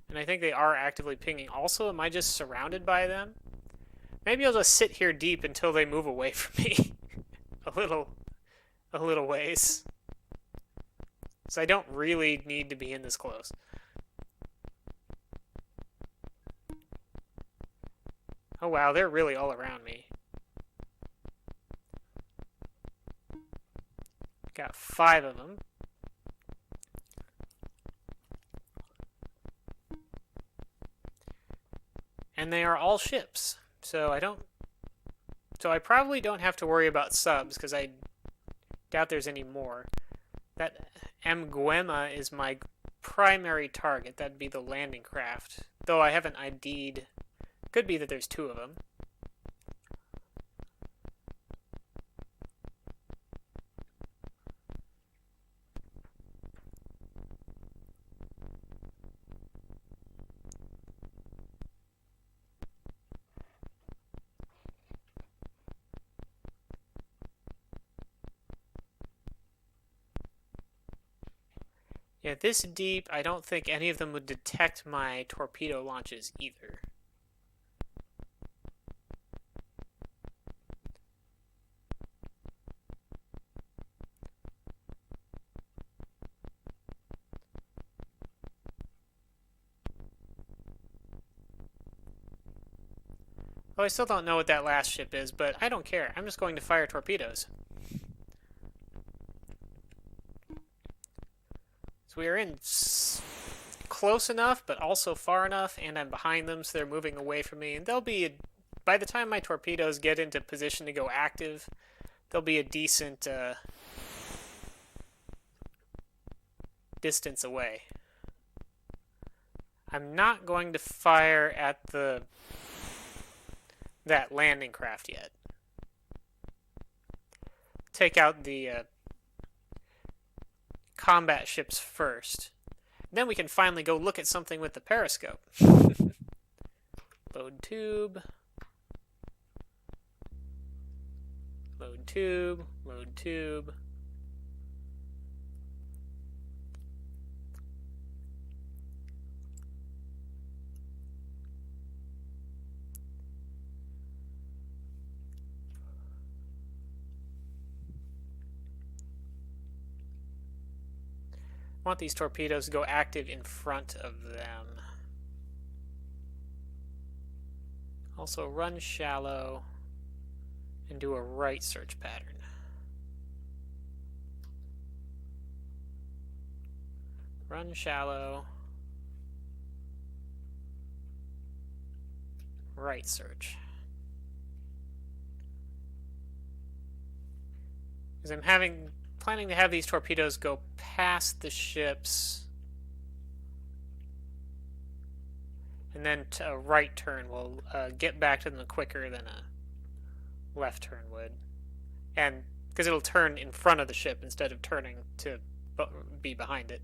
And I think they are actively pinging. Also, am I just surrounded by them? Maybe I'll just sit here deep until they move away from me. a little ways. So I don't really need to be in this close. Oh wow, they're really all around me. Got 5 of them. And they are all ships. So I probably don't have to worry about subs because I doubt there's any more. That Mguema is my primary target. That'd be the landing craft. Though I haven't ID'd. Could be that there's 2 of them. Yeah, this deep, I don't think any of them would detect my torpedo launches either. Oh, I still don't know what that last ship is, but I don't care. I'm just going to fire torpedoes. We are in close enough, but also far enough, and I'm behind them, so they're moving away from me. And they'll be, by the time my torpedoes get into position to go active, they'll be a decent distance away. I'm not going to fire at that landing craft yet. Take out the combat ships first. Then we can finally go look at something with the periscope. Load tube. Load tube. Load tube. I want these torpedoes to go active in front of them. Also run shallow and do a right search pattern. Run shallow. Right search. Because I'm planning to have these torpedoes go past the ships, and then a right turn will get back to them quicker than a left turn would, and because it'll turn in front of the ship instead of turning to be behind it.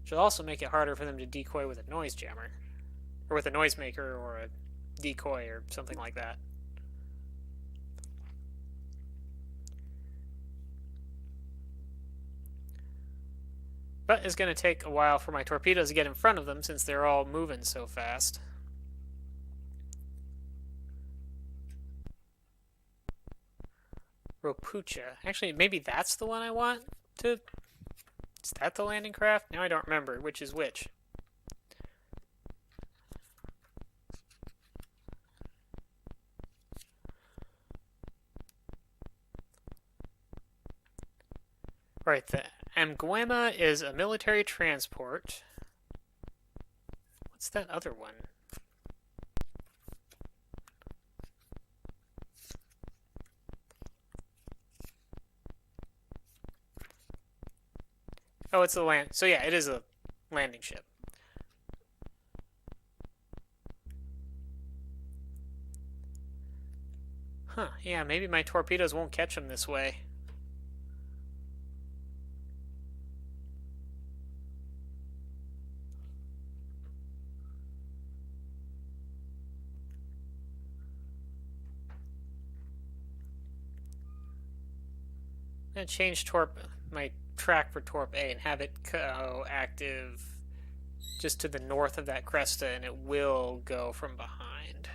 Which will also make it harder for them to decoy with a noise jammer, or with a noisemaker, or a decoy, or something like that. But it's going to take a while for my torpedoes to get in front of them since they're all moving so fast. Ropucha. Actually, maybe that's the one I want to... Is that the landing craft? Now I don't remember which is which. Right, the Amguema is a military transport. What's that other one? Oh, it's a land. So yeah, it is a landing ship. Huh, yeah, maybe my torpedoes won't catch them this way. I'm going to change my track for Torp A and have it go active just to the north of that Cresta, and it will go from behind.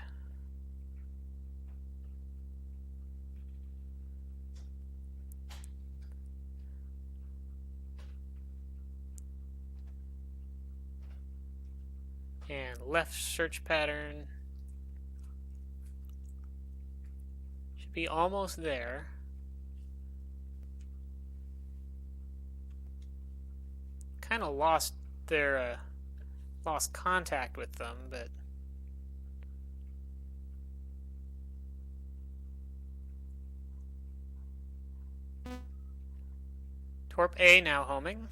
And left search pattern should be almost there. Kind of lost contact with them, but Torp A now homing.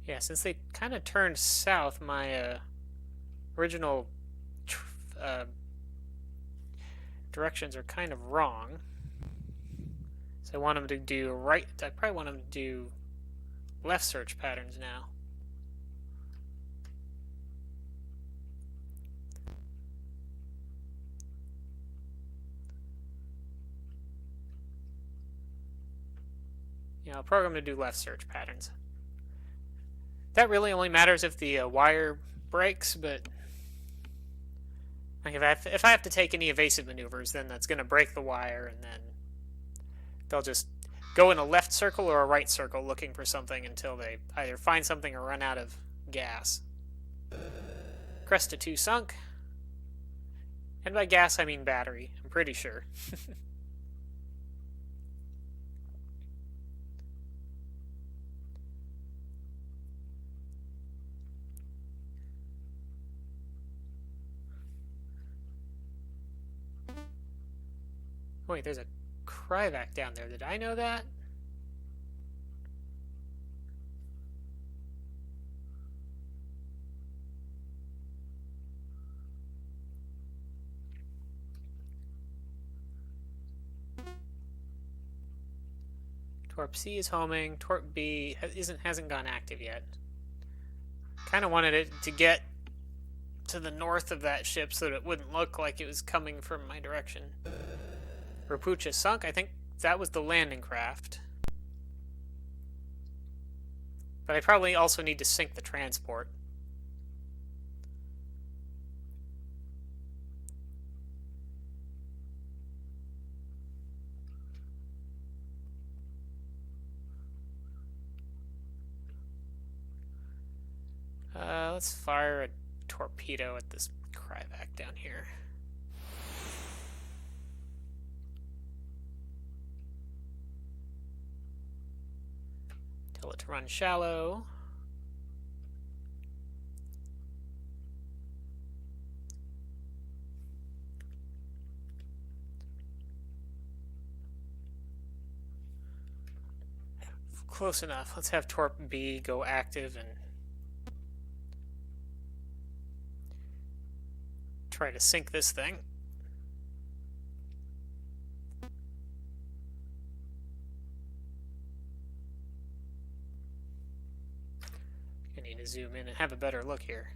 Yeah, since they kind of turned south, my original directions are kind of wrong. So I want them to do right. I probably want them to do left search patterns now. Yeah, I'll program to do left search patterns. That really only matters if the wire breaks, but like if I have to take any evasive maneuvers, then that's going to break the wire, and then they'll just go in a left circle or a right circle looking for something until they either find something or run out of gas. Cresta 2 sunk. And by gas, I mean battery, I'm pretty sure. Wait, there's a Kryvac down there. Did I know that? Torp C is homing. Torp B hasn't gone active yet. Kind of wanted it to get to the north of that ship so that it wouldn't look like it was coming from my direction. Rapucha sunk. I think that was the landing craft. But I probably also need to sink the transport. Let's fire a torpedo at this Kryvac down here. Tell it to run shallow. Close enough. Let's have Torp B go active and try to sink this thing. I need to zoom in and have a better look here.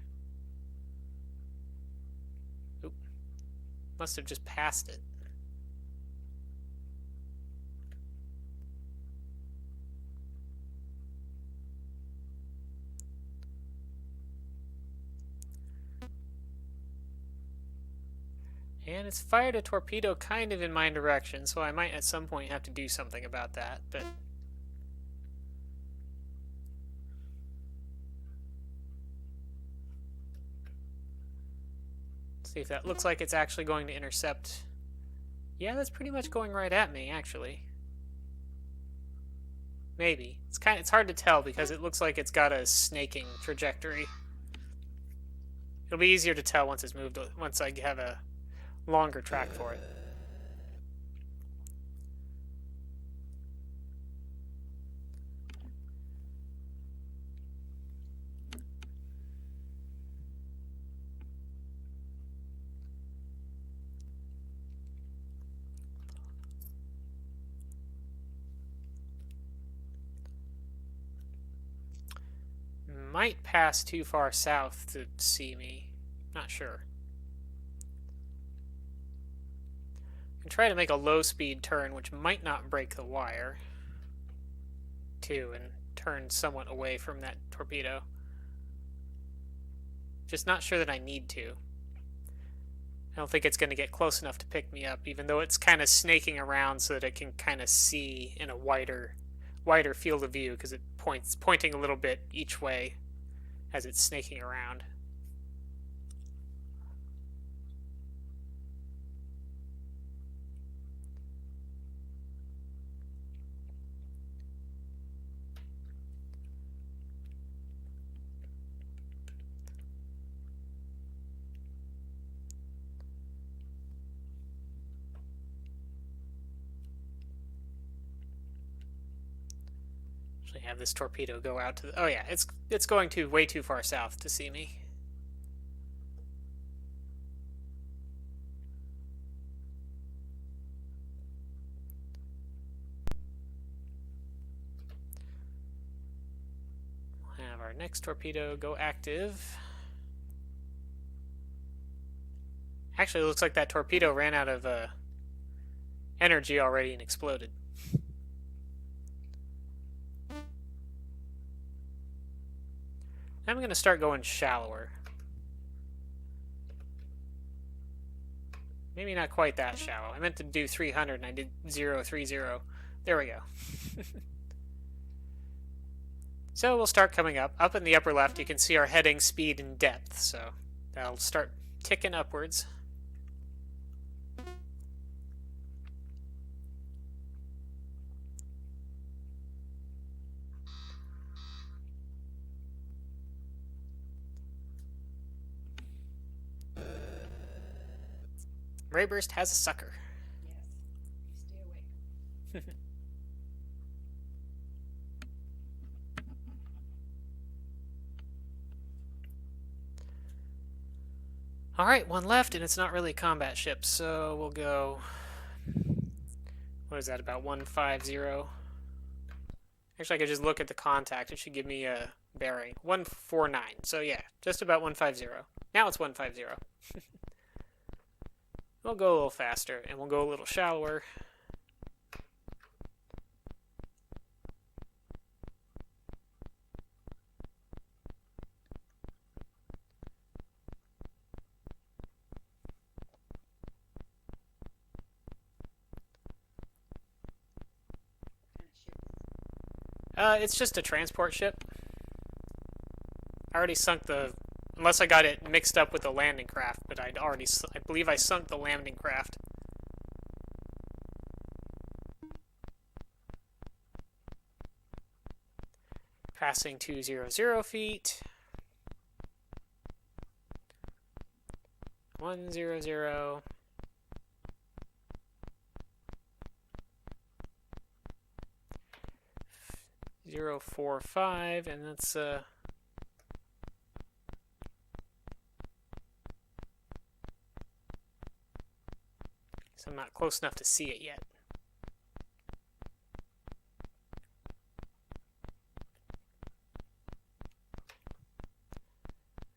Oop. Must have just passed it. And it's fired a torpedo kind of in my direction, so I might at some point have to do something about that, but... see if that looks like it's actually going to intercept. Yeah, that's pretty much going right at me, actually. Maybe. It's hard to tell because it looks like it's got a snaking trajectory. It'll be easier to tell once it's moved, once I have a longer track for it. Might pass too far south to see me. Not sure. I can try to make a low-speed turn, which might not break the wire, too, and turn somewhat away from that torpedo. Just not sure that I need to. I don't think it's going to get close enough to pick me up, even though it's kind of snaking around so that it can kind of see in a wider field of view, because it's pointing a little bit each way as it's snaking around. Have this torpedo go out to the, oh yeah, it's going way too far south to see me. We'll have our next torpedo go active. Actually, it looks like that torpedo ran out of energy already and exploded. I'm going to start going shallower. Maybe not quite that shallow. I meant to do 300 and I did 030. There we go. So we'll start coming up. Up in the upper left, you can see our heading, speed, and depth. So that'll start ticking upwards. Rayburst has a sucker. Yes. Stay awake. Alright, one left, and it's not really a combat ship, so we'll go... what is that, about 150? Actually, I could just look at the contact. It should give me a bearing. 149. So yeah, just about 150. Now it's 150. We'll go a little faster, and we'll go a little shallower. Kind of ship It's just a transport ship. I already sunk the, unless I got it mixed up with the landing craft, but I believe I sunk the landing craft. Passing 200 feet. 100. 045, and that's so I'm not close enough to see it yet.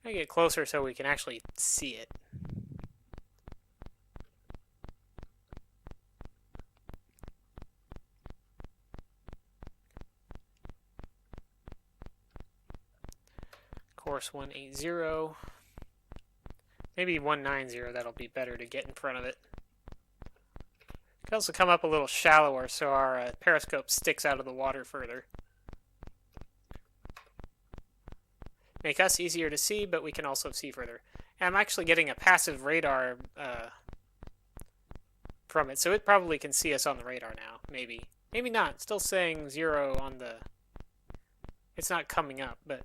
I get closer so we can actually see it. Course 180. Maybe 190, that'll be better to get in front of it. Could also come up a little shallower so our periscope sticks out of the water further. Make us easier to see, but we can also see further. And I'm actually getting a passive radar from it, so it probably can see us on the radar now. Maybe. Maybe not. It's still saying 0 on the... It's not coming up, but...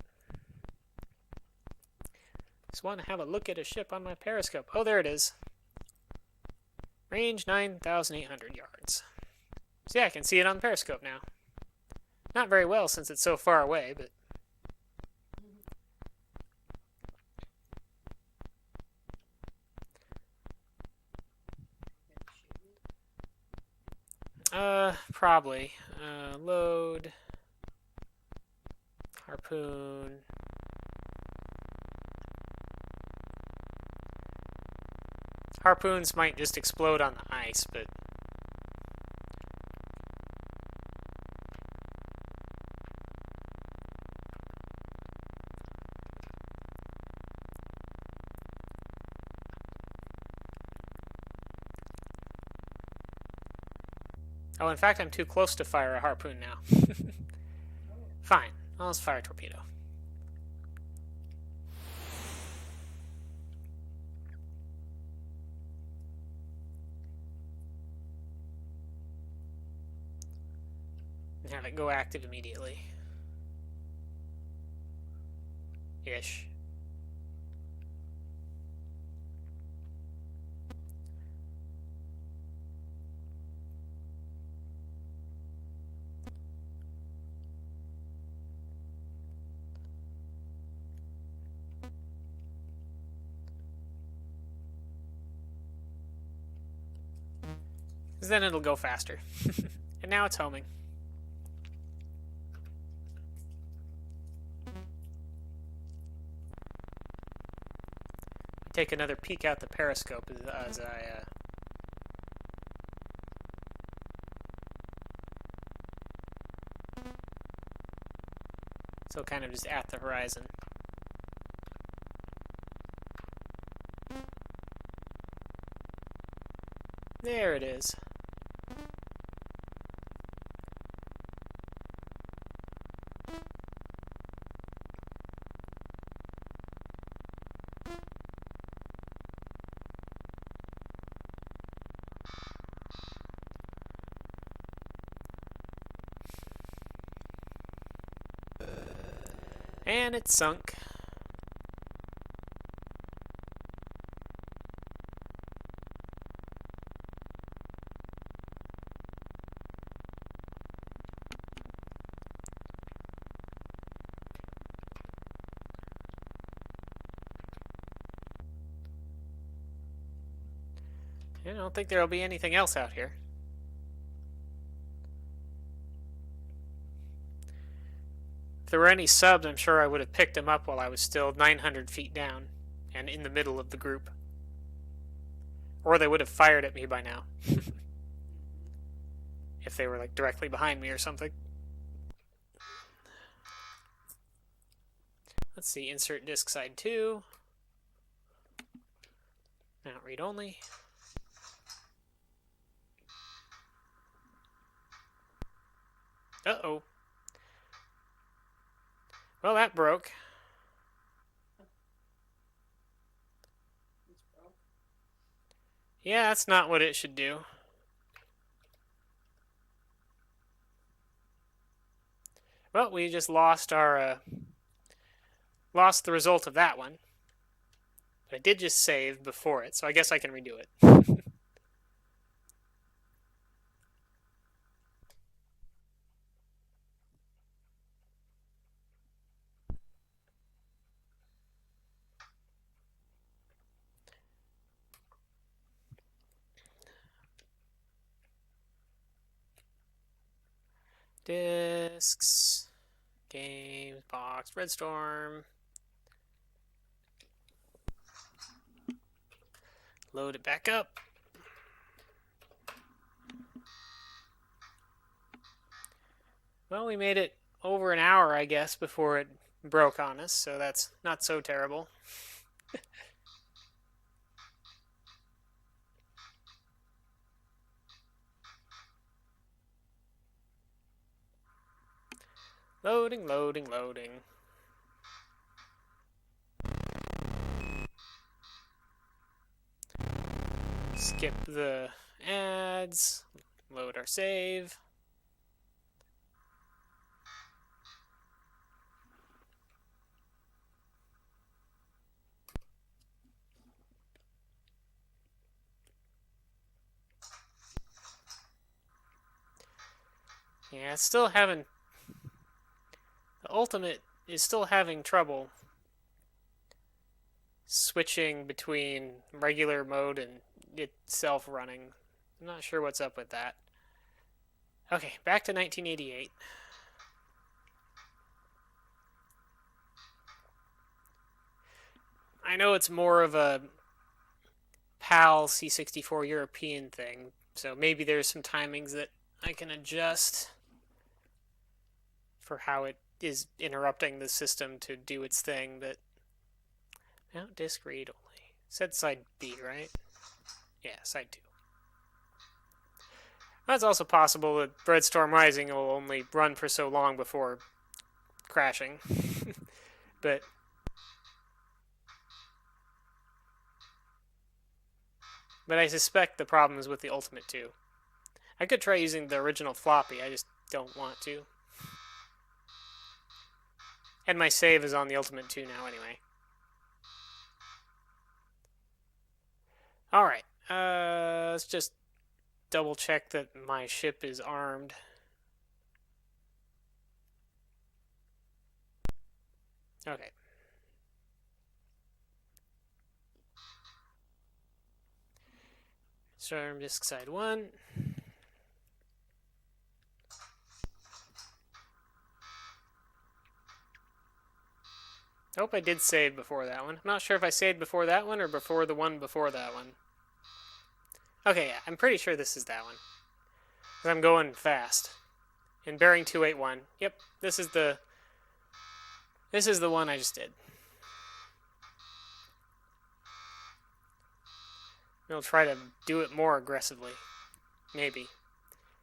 Just want to have a look at a ship on my periscope. Oh, there it is. Range 9,800 yards. So yeah, I can see it on the periscope now. Not very well since it's so far away, but... Probably. Load. Harpoon. Harpoons might just explode on the ice, but... Oh, in fact, I'm too close to fire a harpoon now. Fine. I'll just fire a torpedo. And have it go active immediately. Ish. Because then it'll go faster. And now it's homing. Take another peek out the periscope as I so kind of just at the horizon. There it is. And it's sunk. I don't think there'll be anything else out here. If there were any subs, I'm sure I would have picked them up while I was still 900 feet down and in the middle of the group. Or they would have fired at me by now. If they were like directly behind me or something. Let's see, insert disk side 2. Not read only. Uh-oh. Well, that broke. It's broke. Yeah, that's not what it should do. Well, we just lost our lost the result of that one. But I did just save before it, so I guess I can redo it. Disks, games, box, Redstorm. Load it back up. Well, we made it over an hour, I guess, before it broke on us, so that's not so terrible. Loading, loading, loading. Skip the ads. Load our save. Yeah, it's still having... The Ultimate is still having trouble switching between regular mode and itself running. I'm not sure what's up with that. Okay, back to 1988. I know it's more of a PAL C64 European thing, so maybe there's some timings that I can adjust for how it is interrupting the system to do its thing, but now disk read only. Said side B, right? Yeah, side 2. That's also possible that Breadstorm Rising will only run for so long before crashing. but but I suspect the problem is with the Ultimate too. I could try using the original floppy, I just don't want to. And my save is on the Ultimate 2 now anyway. Alright, let's just double check that my ship is armed. Okay. Storm disk side 1. I hope I did save before that one. I'm not sure if I saved before that one or before the one before that one. Okay, yeah, I'm pretty sure this is that one. Because I'm going fast. In bearing 281. Yep, this is the one I just did. We'll try to do it more aggressively. Maybe.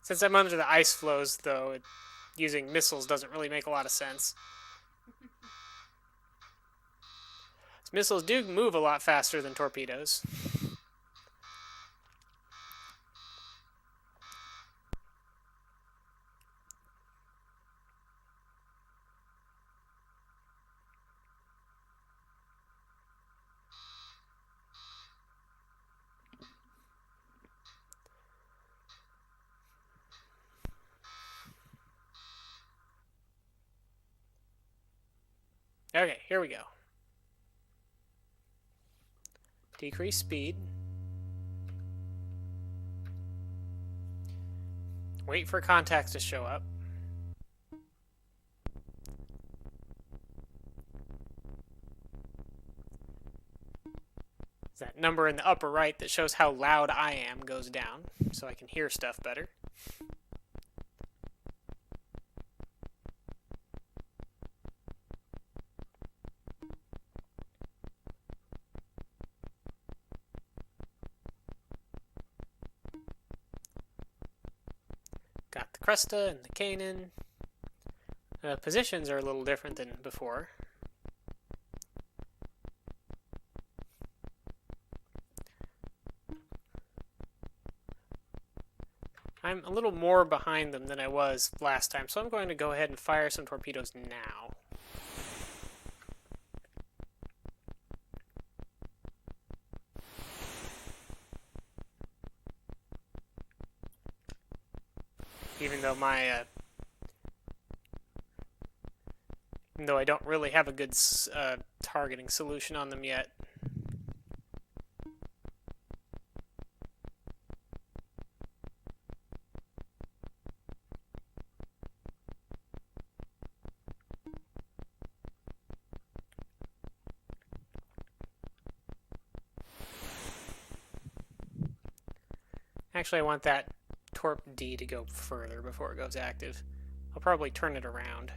Since I'm under the ice floes, though, using missiles doesn't really make a lot of sense. Missiles do move a lot faster than torpedoes. Okay, here we go. Decrease speed. Wait for contacts to show up. That number in the upper right that shows how loud I am goes down, so I can hear stuff better. Got the Crusta and the Kanan. Positions are a little different than before. I'm a little more behind them than I was last time, so I'm going to go ahead and fire some torpedoes now. Even though I don't really have a good targeting solution on them yet. Actually, I want that Torp D to go further before it goes active. I'll probably turn it around.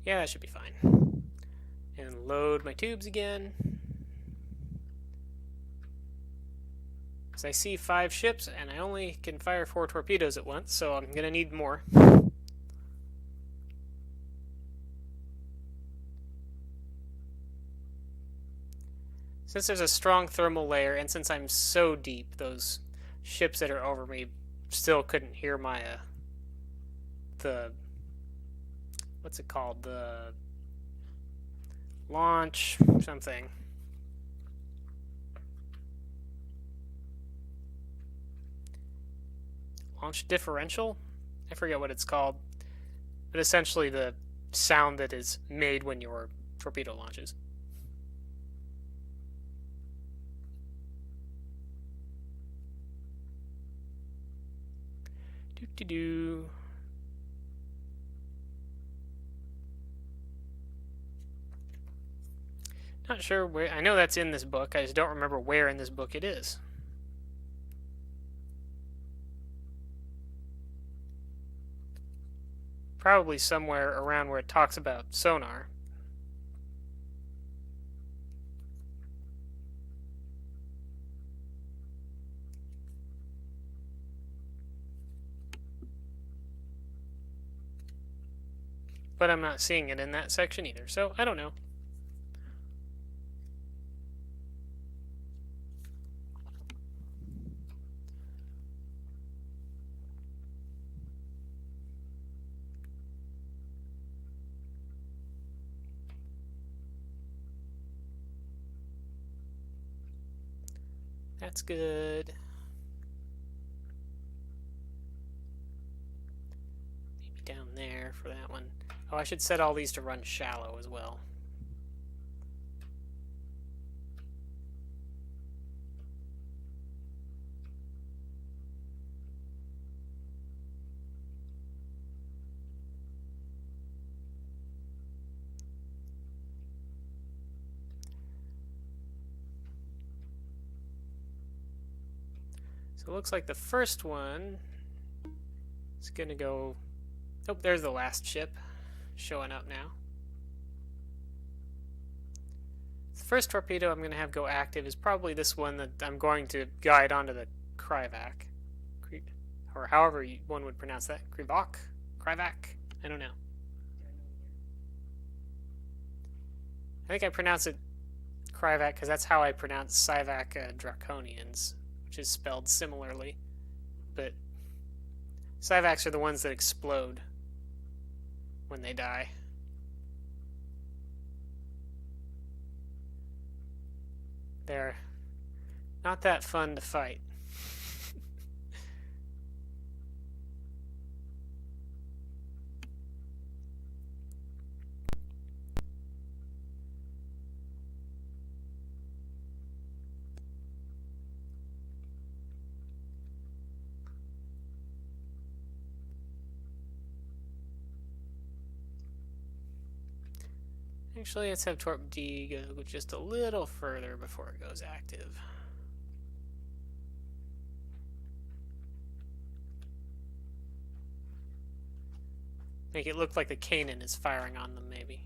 Yeah, that should be fine. And load my tubes again. Because I see 5 ships, and I only can fire 4 torpedoes at once, so I'm going to need more. Since there's a strong thermal layer, and since I'm so deep, those ships that are over me still couldn't hear my, what's it called? The launch something. Launch differential? I forget what it's called. But essentially the sound that is made when your torpedo launches. Doo-doo-doo. Not sure where. I know that's in this book. I just don't remember where in this book it is. Probably somewhere around where it talks about sonar. But I'm not seeing it in that section either, so I don't know. That's good. Maybe down there for that one. Oh, I should set all these to run shallow as well. So it looks like the first one is going to go... Oh, there's the last ship showing up now. The first torpedo I'm going to have go active is probably this one that I'm going to guide onto the Kryvak. Or however one would pronounce that. Kryvak? I don't know. I think I pronounce it Kryvak because that's how I pronounce Sivak Draconians, which is spelled similarly. But Sivaks are the ones that explode when they die. They're not that fun to fight. Actually, let's have Torp D go just a little further before it goes active. Make it look like the cannon is firing on them, maybe.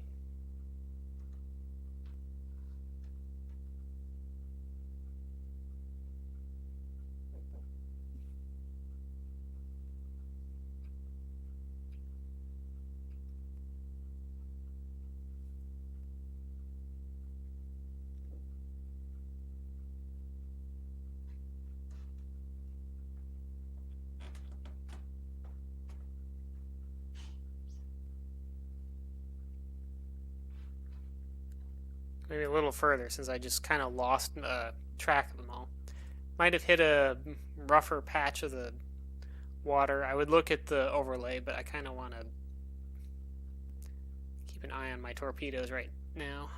Maybe a little further, since I just kind of lost track of them all. Might have hit a rougher patch of the water. I would look at the overlay, but I kind of want to keep an eye on my torpedoes right now.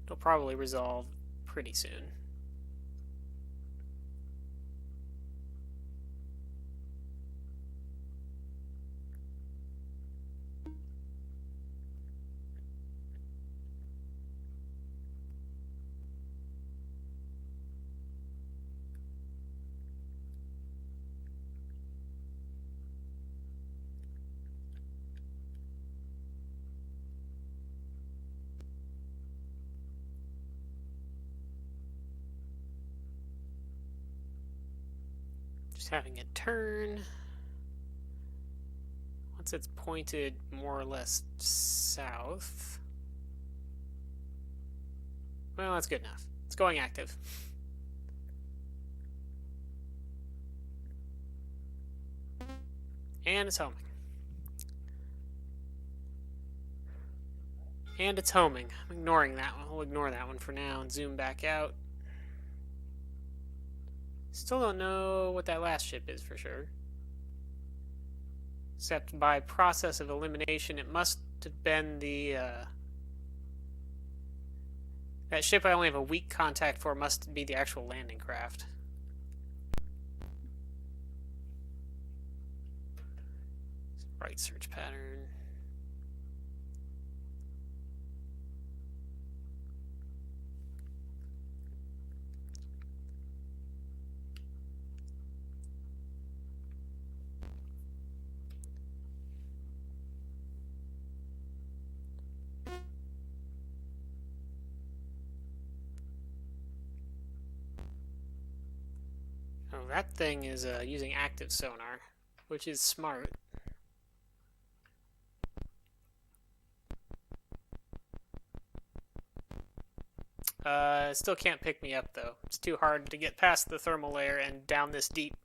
It'll probably resolve pretty soon. Just having it turn. Once it's pointed more or less south. Well, that's good enough. It's going active. And it's homing. And it's homing. I'm ignoring that one. We'll ignore that one for now and zoom back out. Still don't know what that last ship is for sure. Except by process of elimination, it must have been the... that ship I only have a weak contact for must be the actual landing craft. Right search pattern. Oh, that thing is using active sonar, which is smart. Still can't pick me up though. It's too hard to get past the thermal layer and down this deep.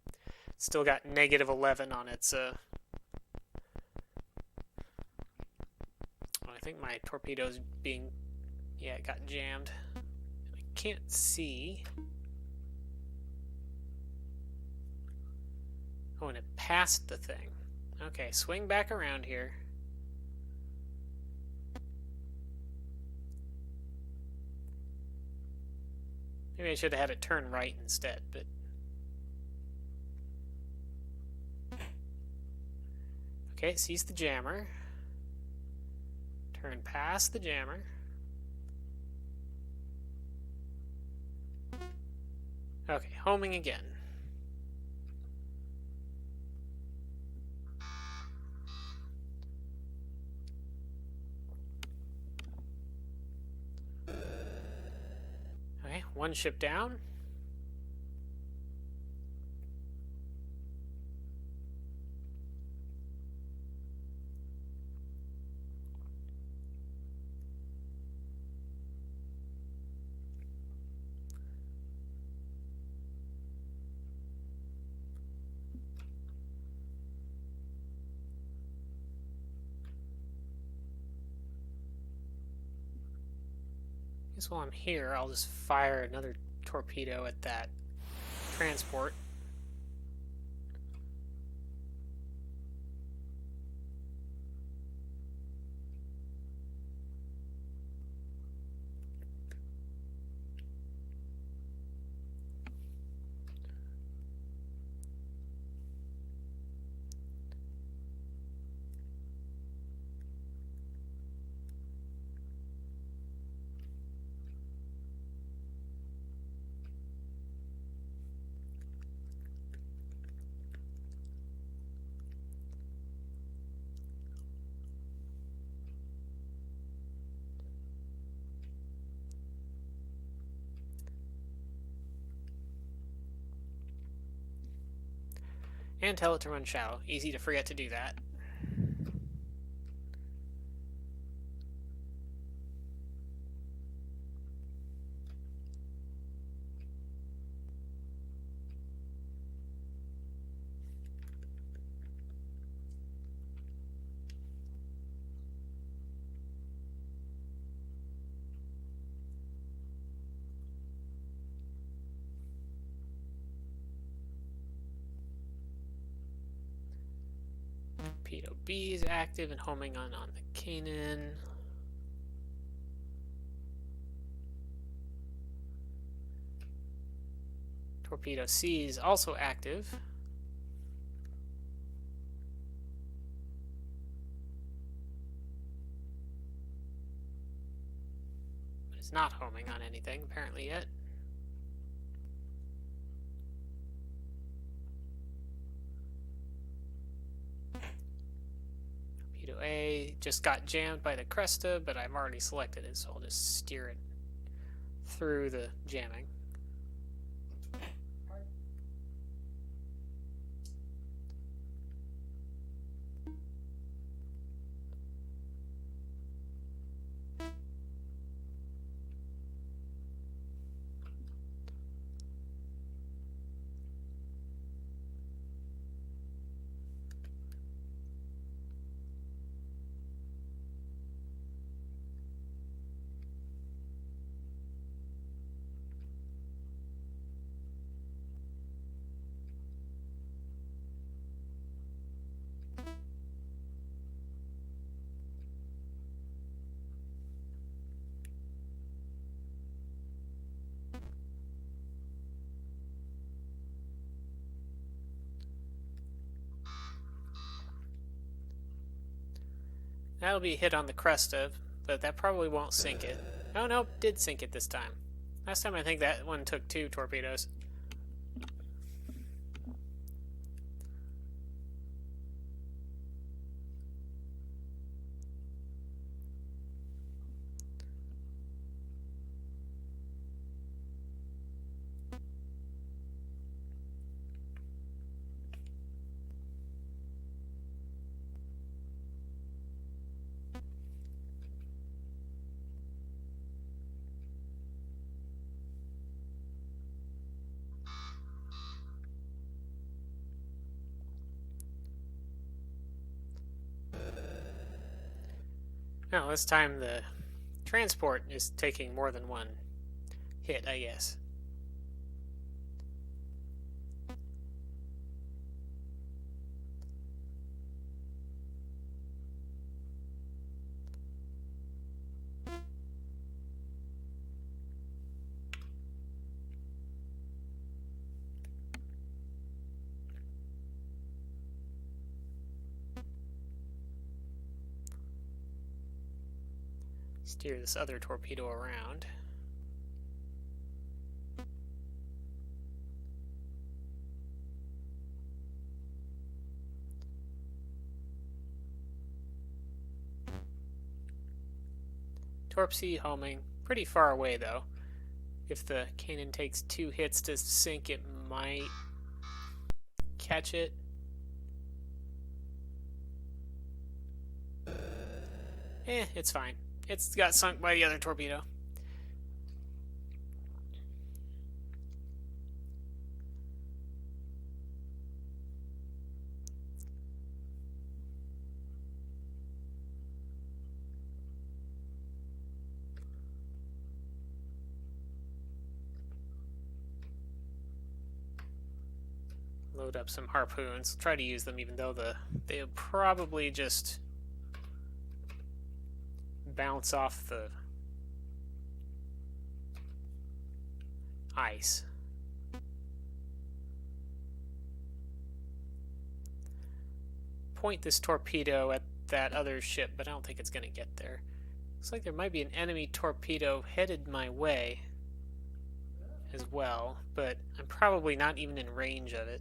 Still got negative 11 on its. I think my torpedo's being. Yeah, it got jammed. I can't see. Oh, and it passed the thing. Okay, swing back around here. Maybe I should have had it turn right instead, but... Okay, it sees the jammer. Turn past the jammer. Okay, homing again. Okay, one ship down. I guess while I'm here, I'll just fire another torpedo at that transport. And tell it to run shallow. Easy to forget to do that. Torpedo B is active and homing on the Canaan. Torpedo C is also active. But it's not homing on anything apparently yet. Torpedo A just got jammed by the Cresta, but I've already selected it, so I'll just steer it through the jamming. That'll be a hit on the Cresta, but that probably won't sink it. Oh, no, did sink it this time. Last time I think that one took 2 torpedoes. No, this time the transport is taking more than one hit, I guess. Steer this other torpedo around. Torp C homing. Pretty far away, though. If the cannon takes 2 hits to sink, it might catch it. It's fine. It's got sunk by the other torpedo. Load up some harpoons. Try to use them, even though they'll probably just bounce off the ice. Point this torpedo at that other ship, but I don't think it's going to get there. Looks like there might be an enemy torpedo headed my way as well, but I'm probably not even in range of it.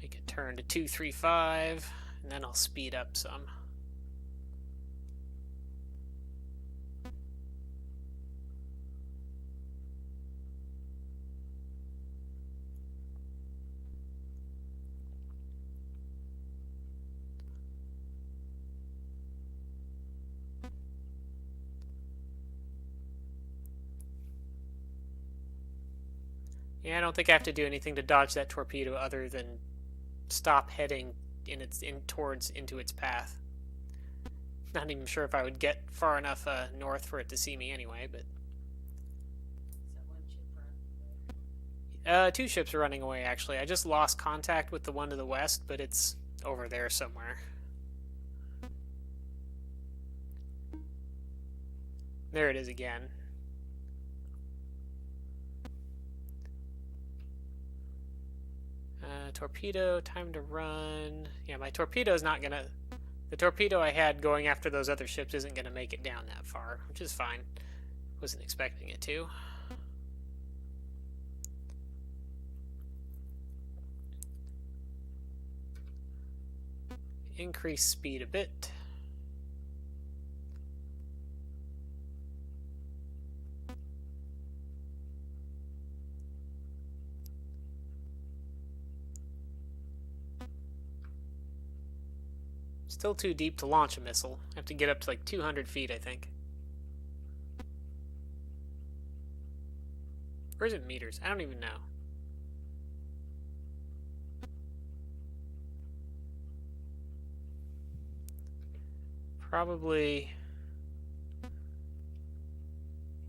Make it turn to 235, and then I'll speed up some. Yeah, I don't think I have to do anything to dodge that torpedo other than stop heading into its path. Not even sure if I would get far enough north for it to see me anyway, but Is that one ship run? two ships are running away actually. I just lost contact with the one to the west, but it's over there somewhere. There it is again. Torpedo, time to run. Yeah, my torpedo's not gonna. The torpedo I had going after those other ships isn't gonna make it down that far, which is fine. Wasn't expecting it to. Increase speed a bit. Still too deep to launch a missile. I have to get up to like 200 feet, I think. Or is it meters? I don't even know. Probably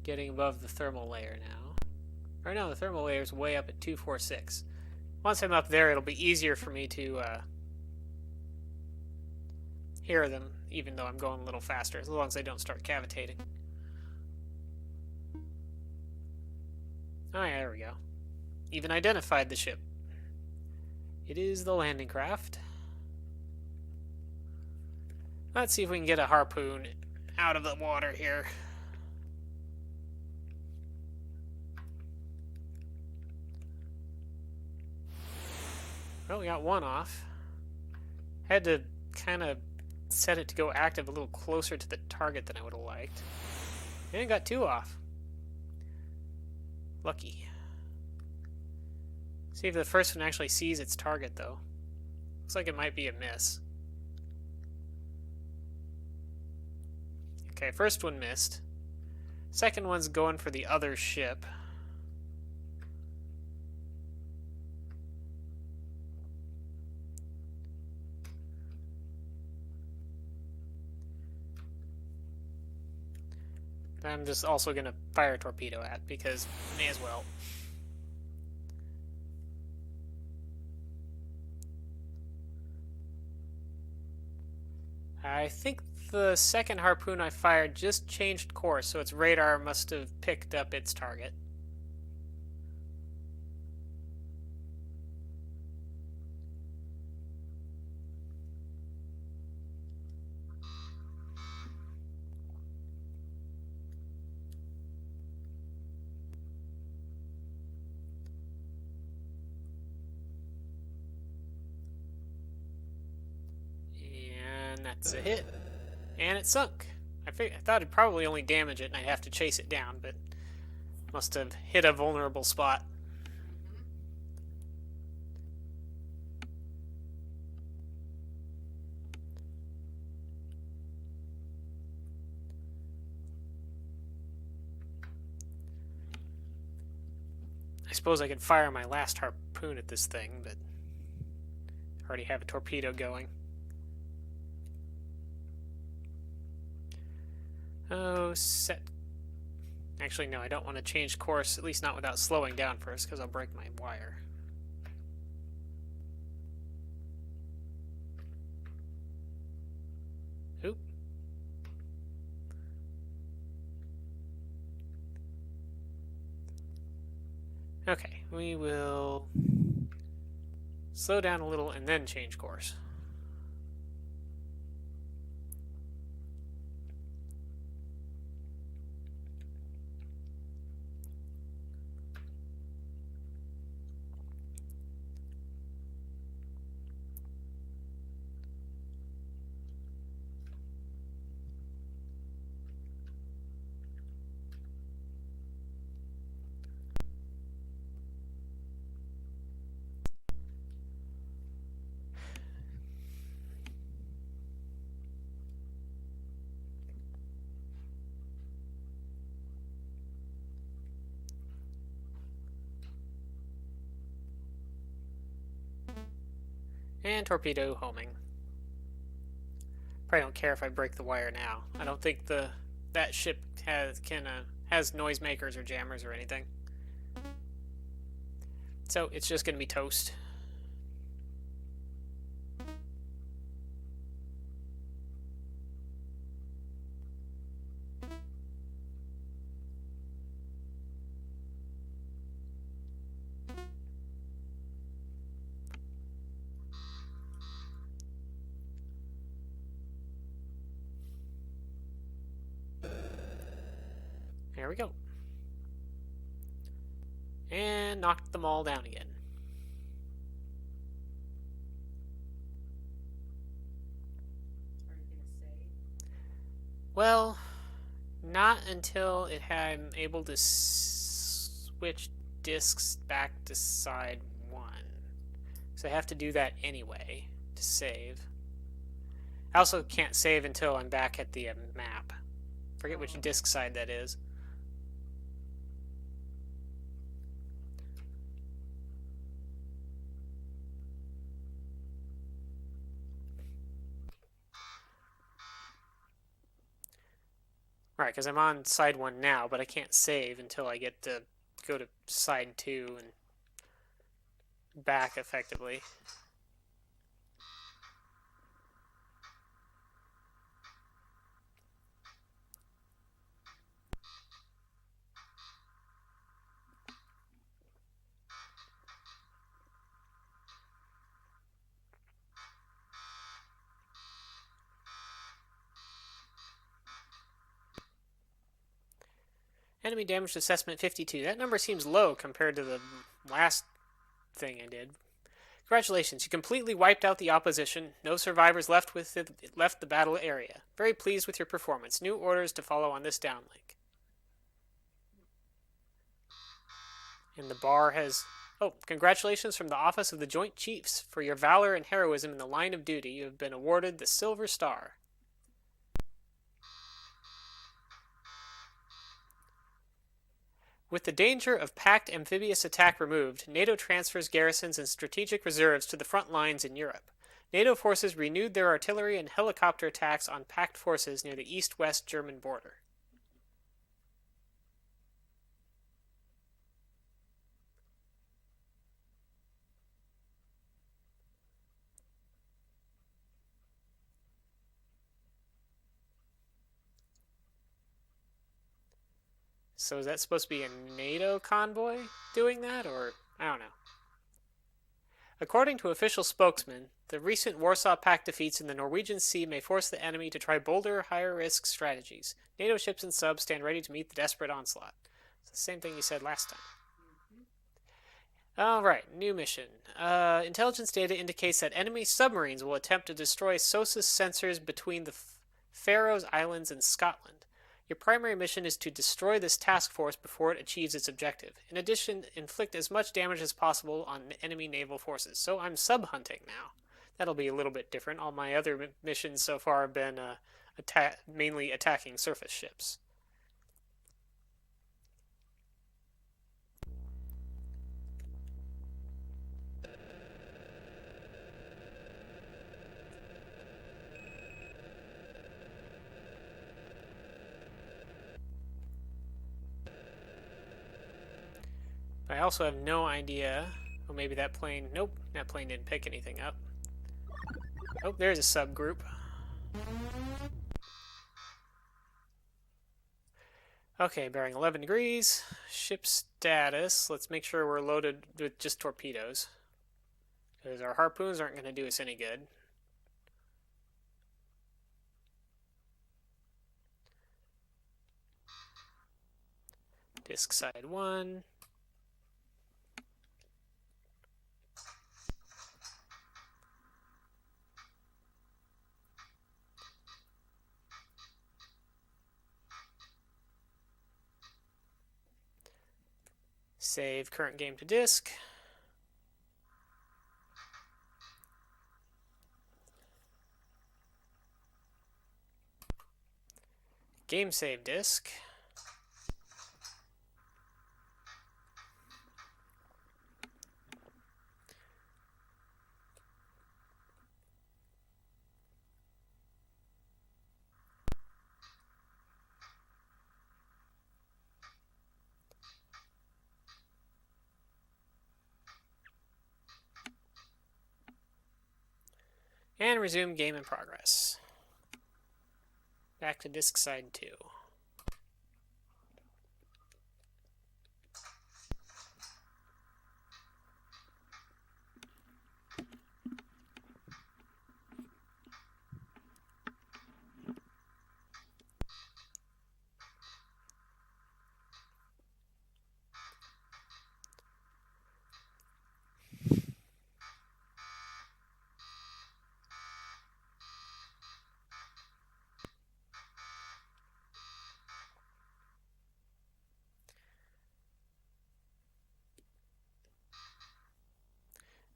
getting above the thermal layer now. Right now, the thermal layer is way up at 246. Once I'm up there, it'll be easier for me to hear them, even though I'm going a little faster, as long as I don't start cavitating. Oh yeah, there we go. Even identified the ship. It is the landing craft. Let's see if we can get a harpoon out of the water here. Well, we got one off. Had to kind of set it to go active a little closer to the target than I would have liked. And got two off. Lucky. See if the first one actually sees its target, though. Looks like it might be a miss. Okay, first one missed. Second one's going for the other ship. I'm just also going to fire a torpedo at, because may as well. I think the second harpoon I fired just changed course, so its radar must have picked up its target. And that's a hit. And it sunk. I thought it'd probably only damage it and I'd have to chase it down, but must have hit a vulnerable spot. I suppose I could fire my last harpoon at this thing, but I already have a torpedo going. Oh, set. Actually, no, I don't want to change course, at least not without slowing down first, because I'll break my wire. Oop. Okay, we will slow down a little and then change course. And torpedo homing. Probably don't care if I break the wire now. I don't think that ship has noisemakers or jammers or anything. So it's just gonna be toast. There we go. And knocked them all down again. Are you gonna save? Well, not until I'm able to switch discs back to side 1. So I have to do that anyway to save. I also can't save until I'm back at the map. Forget which disc side that is. Right, because I'm on side 1 now, but I can't save until I get to go to side 2 and back effectively. Enemy damage assessment 52. That number seems low compared to the last thing I did. Congratulations, you completely wiped out the opposition. No survivors left the battle area. Very pleased with your performance. New orders to follow on this downlink. And the bar has... Oh, congratulations from the Office of the Joint Chiefs. For your valor and heroism in the line of duty, you have been awarded the Silver Star. With the danger of packed amphibious attack removed, NATO transfers garrisons and strategic reserves to the front lines in Europe. NATO forces renewed their artillery and helicopter attacks on packed forces near the east-west German border. So is that supposed to be a NATO convoy doing that, or I don't know. According to official spokesman, the recent Warsaw Pact defeats in the Norwegian Sea may force the enemy to try bolder, higher-risk strategies. NATO ships and subs stand ready to meet the desperate onslaught. It's the same thing you said last time. Alright, new mission. Intelligence data indicates that enemy submarines will attempt to destroy SOSUS sensors between the Faroe Islands and Scotland. Your primary mission is to destroy this task force before it achieves its objective. In addition, inflict as much damage as possible on enemy naval forces. So I'm sub-hunting now. That'll be a little bit different. All my other missions so far have been mainly attacking surface ships. I also have no idea. Oh, maybe that plane... Nope, that plane didn't pick anything up. Oh, there's a subgroup. Okay, bearing 11 degrees. Ship status. Let's make sure we're loaded with just torpedoes, because our harpoons aren't going to do us any good. Disc side 1. Save current game to disk. Game save disk. And resume game in progress. Back to disk side 2.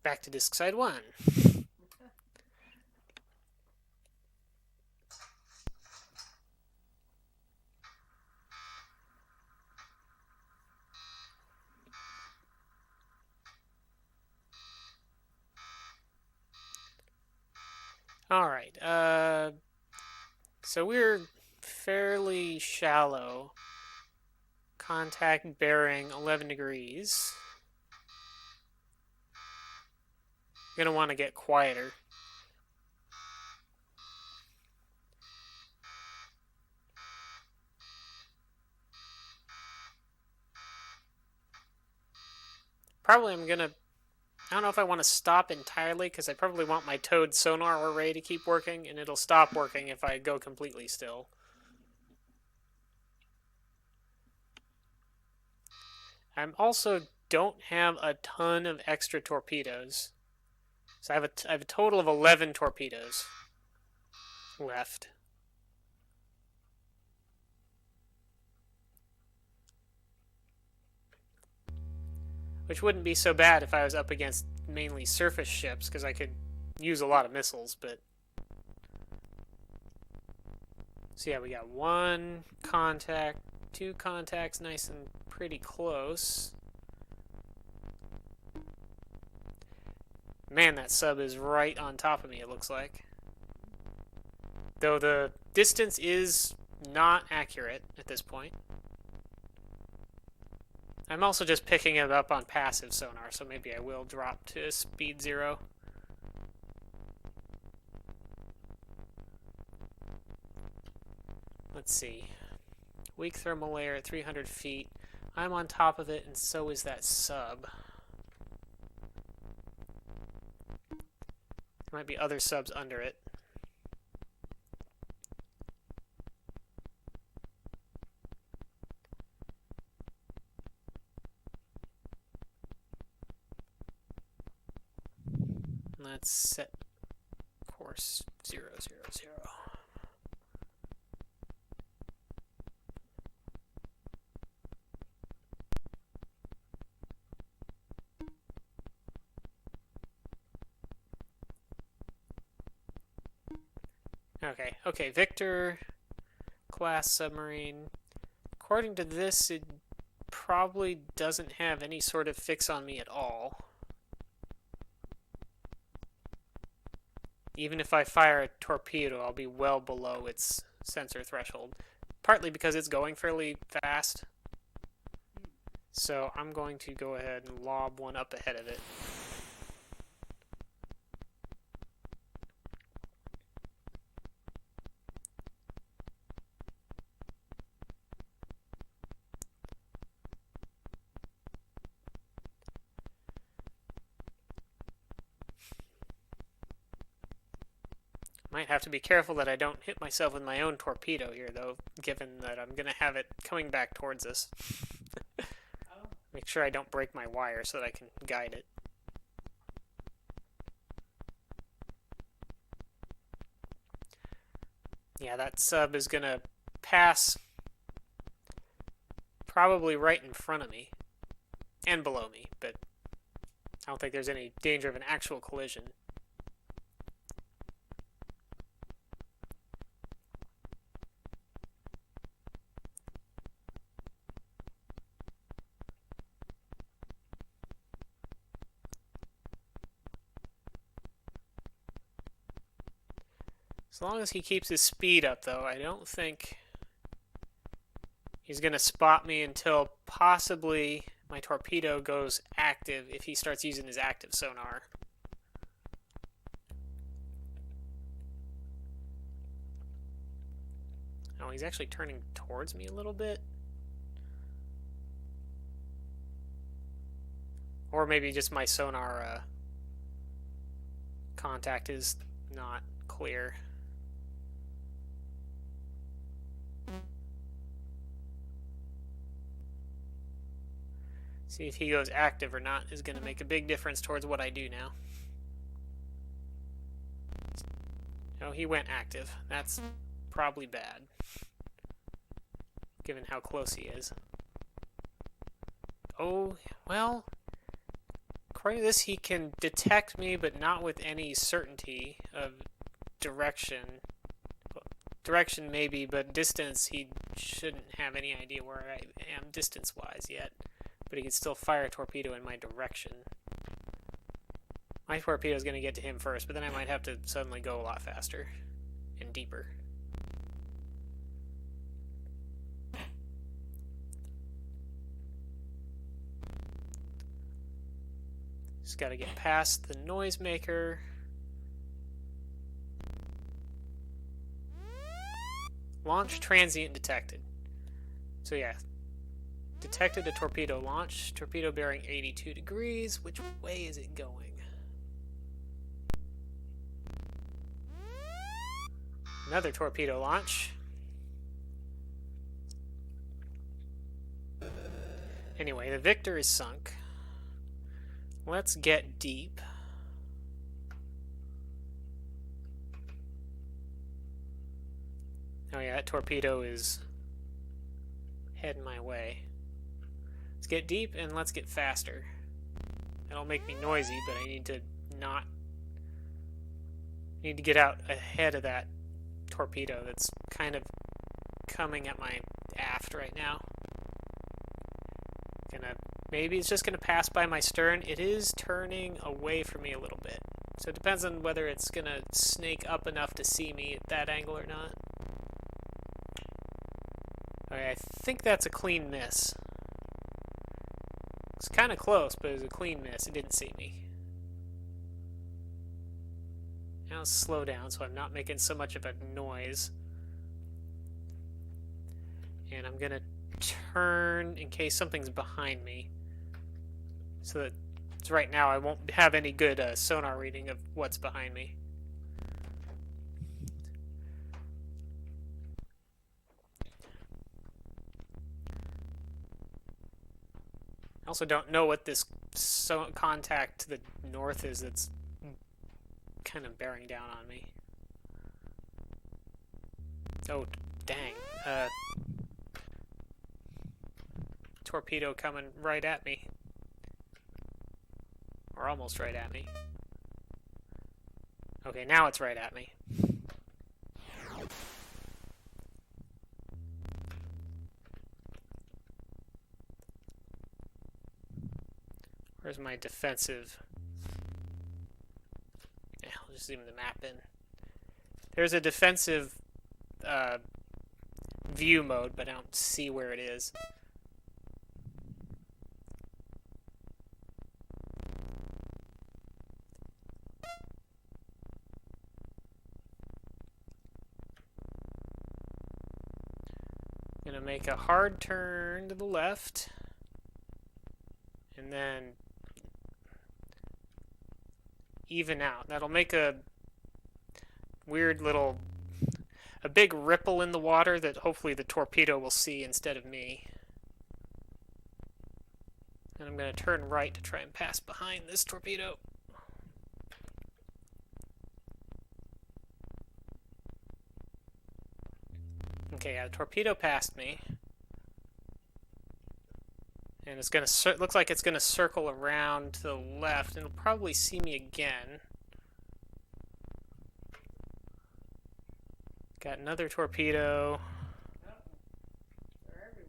Back to disk side 1. Alright, so we're fairly shallow. Contact bearing 11 degrees. You're going to want to get quieter. Probably I'm going to... I don't know if I want to stop entirely, because I probably want my towed sonar array to keep working, and it'll stop working if I go completely still. I also don't have a ton of extra torpedoes. So I have a total of 11 torpedoes left. Which wouldn't be so bad if I was up against mainly surface ships, because I could use a lot of missiles, but... So yeah, we got 1 contact, 2 contacts nice and pretty close. Man, that sub is right on top of me, it looks like. Though the distance is not accurate at this point. I'm also just picking it up on passive sonar, so maybe I will drop to speed 0. Let's see. Weak thermal layer at 300 feet. I'm on top of it, and so is that sub. There might be other subs under it. Let's set course 000. Okay, Victor class submarine. According to this, it probably doesn't have any sort of fix on me at all. Even if I fire a torpedo, I'll be well below its sensor threshold. Partly because it's going fairly fast. So I'm going to go ahead and lob one up ahead of it. Might have to be careful that I don't hit myself with my own torpedo here, though, given that I'm going to have it coming back towards us. Make sure I don't break my wire so that I can guide it. Yeah, that sub is going to pass probably right in front of me and below me, but I don't think there's any danger of an actual collision. As long as he keeps his speed up, though, I don't think he's going to spot me until possibly my torpedo goes active if he starts using his active sonar. he's actually turning towards me a little bit. Or maybe just my sonar contact is not clear. See if he goes active or not is going to make a big difference towards what I do now. Oh, he went active. That's probably bad, given how close he is. Oh, well, according to this, he can detect me, but not with any certainty of direction. Direction maybe, but distance, he shouldn't have any idea where I am distance-wise yet. But he can still fire a torpedo in my direction. My torpedo is going to get to him first, but then I might have to suddenly go a lot faster and deeper. Just got to get past the noisemaker. Launch transient detected. So yeah, detected a torpedo launch. Torpedo bearing 82 degrees. Which way is it going? Another torpedo launch. Anyway, the Victor is sunk. Let's get deep. Oh yeah, that torpedo is heading my way. Let's get deep and let's get faster. That'll make me noisy, but I need to get out ahead of that torpedo that's kind of coming at my aft right now. Maybe it's just gonna pass by my stern. It is turning away from me a little bit. So it depends on whether it's gonna snake up enough to see me at that angle or not. Okay, I think that's a clean miss. It's kind of close, but it was a clean miss. It didn't see me. Now let's slow down so I'm not making so much of a noise. And I'm gonna turn in case something's behind me. So that right now I won't have any good sonar reading of what's behind me. I also don't know what this contact to the north is that's kind of bearing down on me. Oh, dang. Torpedo coming right at me. Or almost right at me. Okay, now it's right at me. Where's my defensive? Yeah, I'll just zoom the map in. There's a defensive view mode, but I don't see where it is. I'm gonna make a hard turn to the left, and then even out. That'll make a weird little, a big ripple in the water that hopefully the torpedo will see instead of me. And I'm going to turn right to try and pass behind this torpedo. Okay, yeah, the torpedo passed me. And it's going to looks like it's going to circle around to the left, and it'll probably see me again. Got another torpedo. They're everywhere.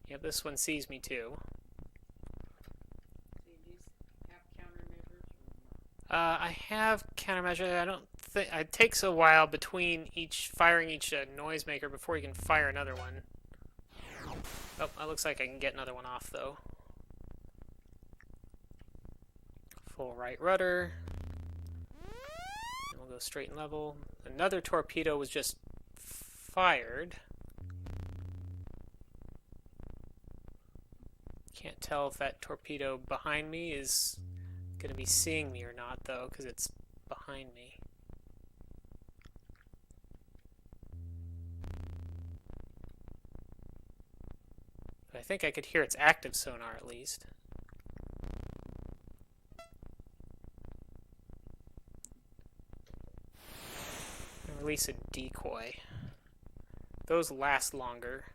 Yep, this one sees me too. So you have countermeasures? I have countermeasure. I don't it takes a while between firing each noisemaker before you can fire another one. Oh, it looks like I can get another one off though. Full right rudder. And we'll go straight and level. Another torpedo was just fired. Can't tell if that torpedo behind me is going to be seeing me or not though, because it's behind me. But I think I could hear its active sonar at least. And release a decoy. Those last longer.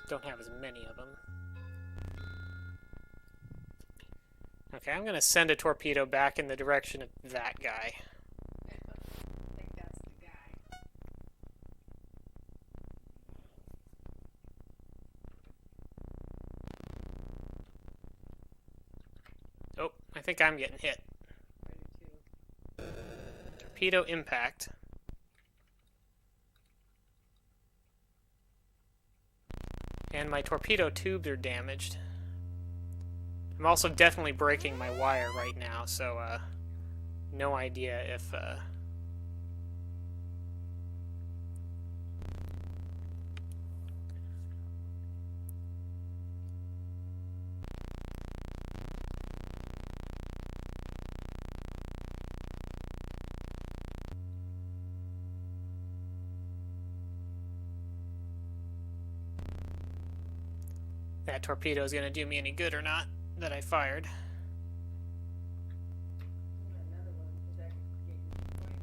Don't have as many of them. Okay, I'm going to send a torpedo back in the direction of that guy. I think that's the guy. Oh, I think I'm getting hit. I do too. Torpedo impact. And my torpedo tubes are damaged. I'm also definitely breaking my wire right now, so no idea if that torpedo is going to do me any good or not that I fired. Another one. Is that getting point?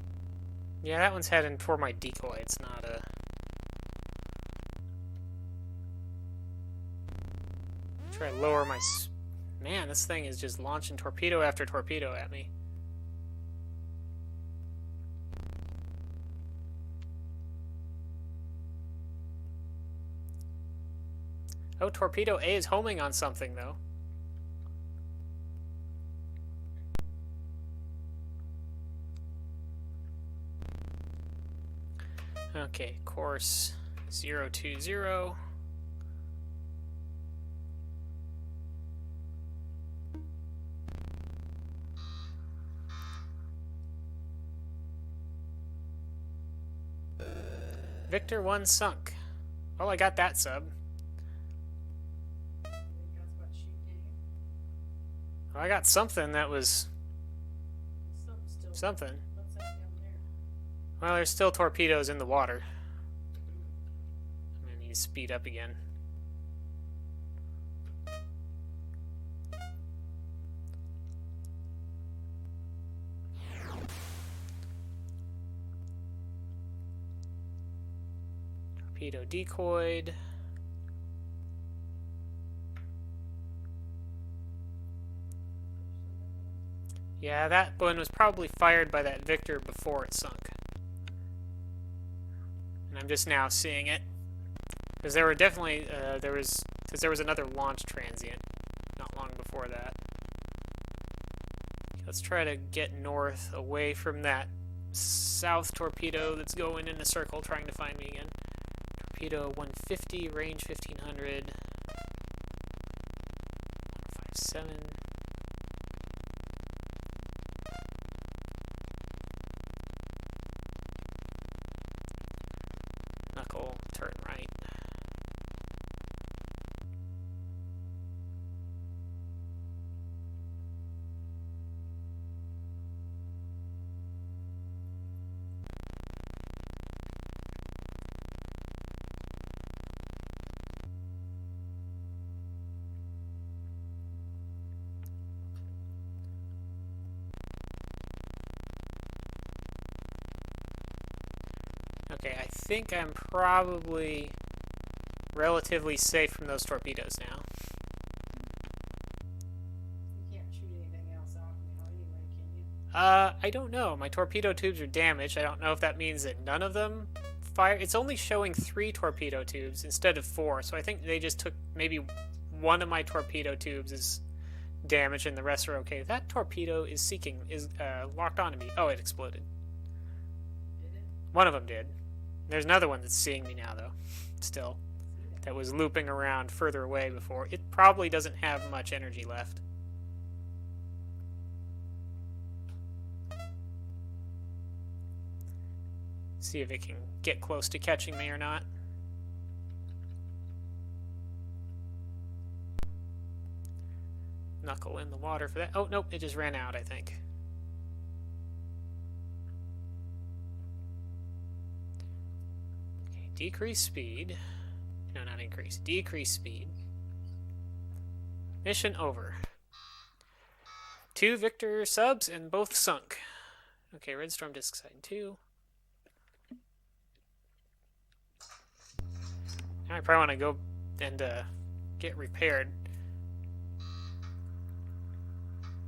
Yeah, that one's heading for my decoy. It's not a... Try to lower my... Man, this thing is just launching torpedo after torpedo at me. Oh, torpedo A is homing on something, though. Okay, course 020. Victor 1 sunk. Well, I got that sub. I think that's what shooting at you. Well, I got something that was Something still. something. What's that down there? Well, there's still torpedoes in the water. I'm gonna need to speed up again. Torpedo decoyed. Yeah, that one was probably fired by that Victor before it sunk. And I'm just now seeing it. Because there were definitely, there was another launch transient not long before that. Let's try to get north away from that south torpedo that's going in a circle trying to find me again. Torpedo 150, range 1500. 157. Knuckle, turn right. Okay, I think I'm probably relatively safe from those torpedoes now. You can't shoot anything else off now anyway, can you? I don't know. My torpedo tubes are damaged. I don't know if that means that none of them fire. It's only showing 3 torpedo tubes instead of 4, so I think they just took maybe one of my torpedo tubes is damage and the rest are okay. That torpedo is locked onto me. Oh, it exploded. Did it? One of them did. There's another one that's seeing me now, though. Still. That was looping around further away before. It probably doesn't have much energy left. See if it can get close to catching me or not. Knuckle in the water for that. Oh, nope, it just ran out, I think. Okay, decrease speed. No, not increase. Decrease speed. Mission over. 2 Victor subs and both sunk. Okay, Red Storm Disc Sighting 2. Now I probably want to go and get repaired.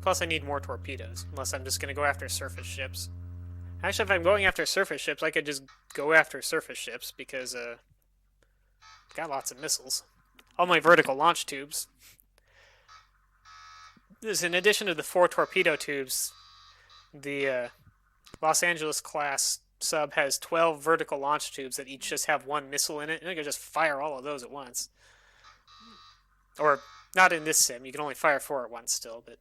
Plus, I need more torpedoes, unless I'm just going to go after surface ships. Actually, if I'm going after surface ships, I could just go after surface ships, because I've got lots of missiles. All my vertical launch tubes. This, in addition to the 4 torpedo tubes, the Los Angeles class sub has 12 vertical launch tubes that each just have 1 missile in it, and I could just fire all of those at once. Or, not in this sim, you can only fire 4 at once still, but...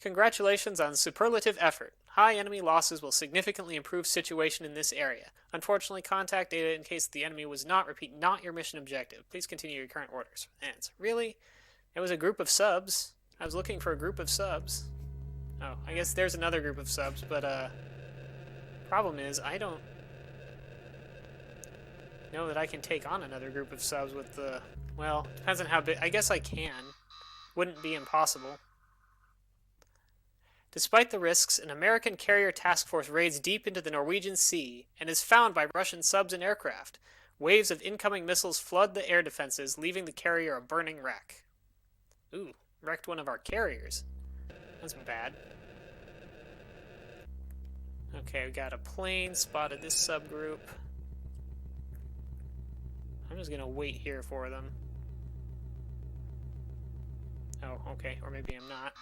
Congratulations on superlative effort. High enemy losses will significantly improve situation in this area. Unfortunately, contact data in case the enemy was not your mission objective. Please continue your current orders. Answer. Really? It was a group of subs. I was looking for a group of subs. Oh, I guess there's another group of subs, but problem is I don't know that I can take on another group of subs with the, well, depends on how big. I guess I can. Wouldn't be impossible. Despite the risks, an American carrier task force raids deep into the Norwegian Sea and is found by Russian subs and aircraft. Waves of incoming missiles flood the air defenses, leaving the carrier a burning wreck. Ooh, wrecked one of our carriers. That's bad. Okay, we got a plane, spotted this subgroup. I'm just gonna wait here for them. Oh, okay, or maybe I'm not.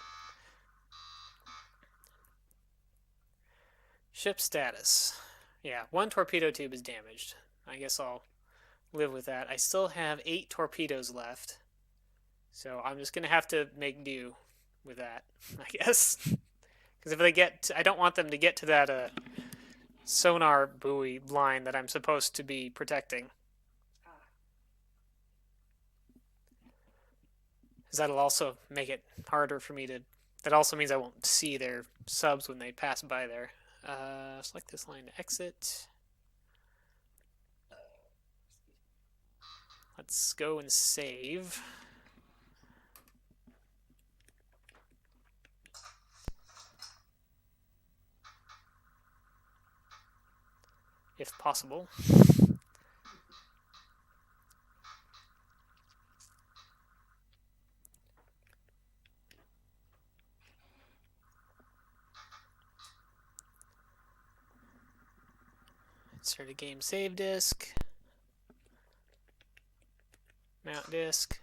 Ship status. Yeah, 1 torpedo tube is damaged. I guess I'll live with that. I still have 8 torpedoes left. So I'm just going to have to make do with that, I guess. Because if they get... I don't want them to get to that sonar buoy line that I'm supposed to be protecting. Because that'll also make it harder for me to... That also means I won't see their subs when they pass by there. Select this line to exit. Let's go and save. If possible. Insert a game save disk. Mount disk.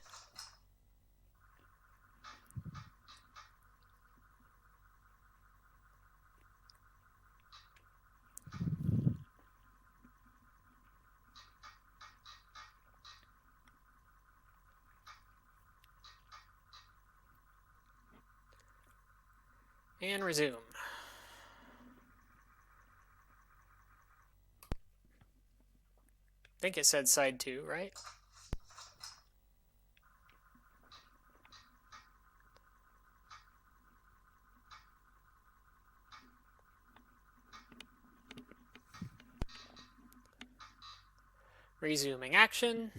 And resume. I think it said side 2, right? Resuming action.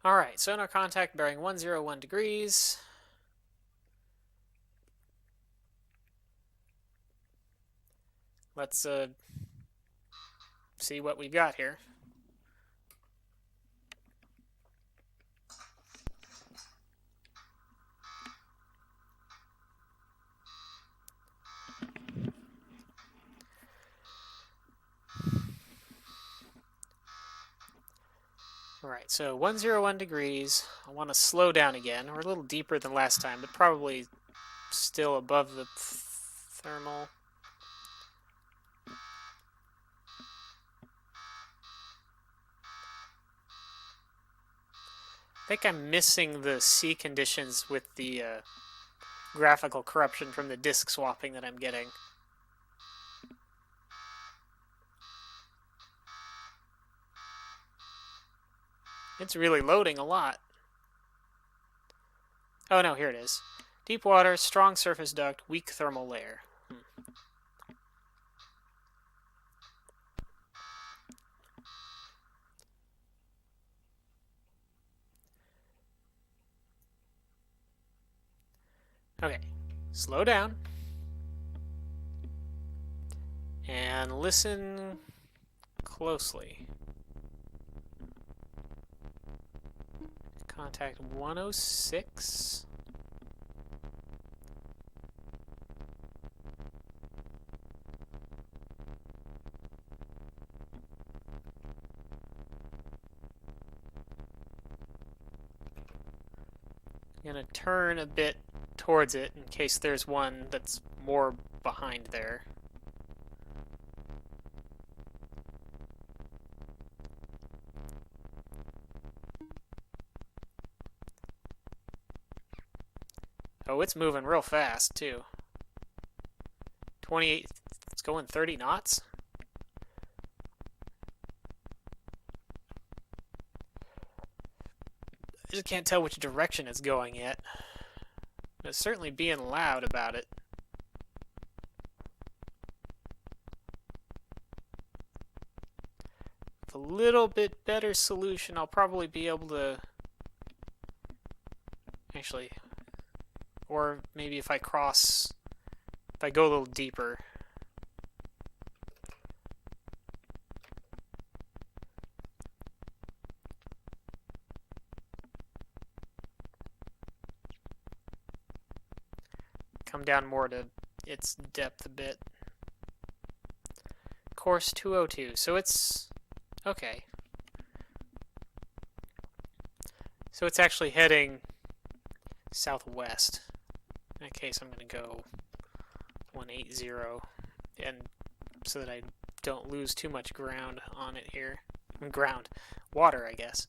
Alright, sonar contact bearing 101 degrees. Let's see what we've got here. Alright, so 101 degrees. I want to slow down again. We're a little deeper than last time, but probably still above the thermal. I think I'm missing the C conditions with the graphical corruption from the disk swapping that I'm getting. It's really loading a lot. Oh no, here it is. Deep water, strong surface duct, weak thermal layer. Okay, slow down. And listen closely. Contact 106. I'm going to turn a bit towards it in case there's one that's more behind there. Oh, it's moving real fast, too. 28, it's going 30 knots? I just can't tell which direction it's going yet. It's certainly being loud about it. With a little bit better solution, I'll probably be able to... Actually... Or maybe if I cross... If I go a little deeper... Come down more to its depth a bit. Course 202, so it's... Okay. So it's actually heading southwest. In that case, I'm going to go 180, and so that I don't lose too much ground on it here. Water, I guess.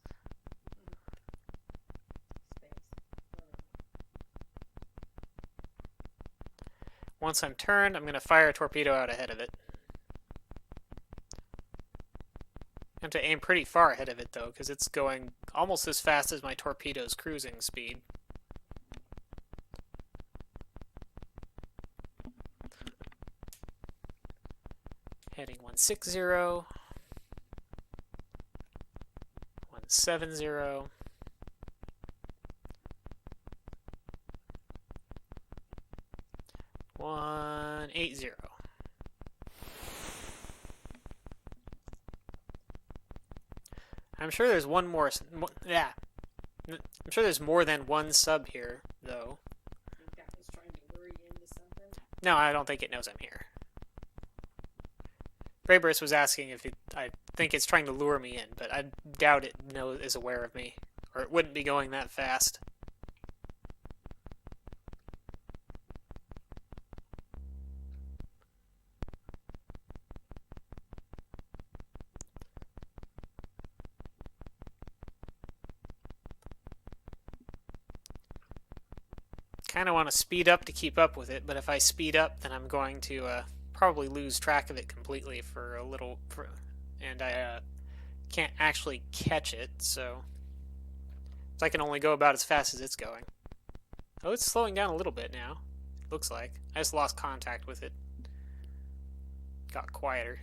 Once I'm turned, I'm going to fire a torpedo out ahead of it. I have to aim pretty far ahead of it, though, because it's going almost as fast as my torpedo's cruising speed. Heading 160, 170, 180. I'm sure there's one more. Yeah. I'm sure there's more than one sub here, though. You think that was trying to lure you into something? No, I don't think it knows I'm here. Brayburst was asking if I think it's trying to lure me in, but I doubt it is aware of me, or it wouldn't be going that fast. Kind of want to speed up to keep up with it, but if I speed up, then I'm going to probably lose track of it completely for a little, and I can't actually catch it, so I can only go about as fast as it's going. Oh, it's slowing down a little bit now. Looks like. I just lost contact with it. Got quieter.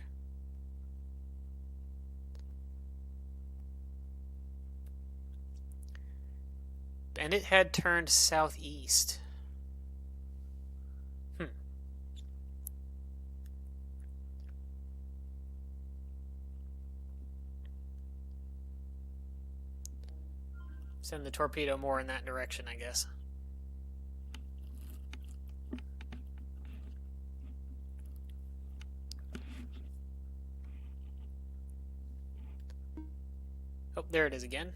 And it had turned southeast. Send the torpedo more in that direction, I guess. Oh, there it is again.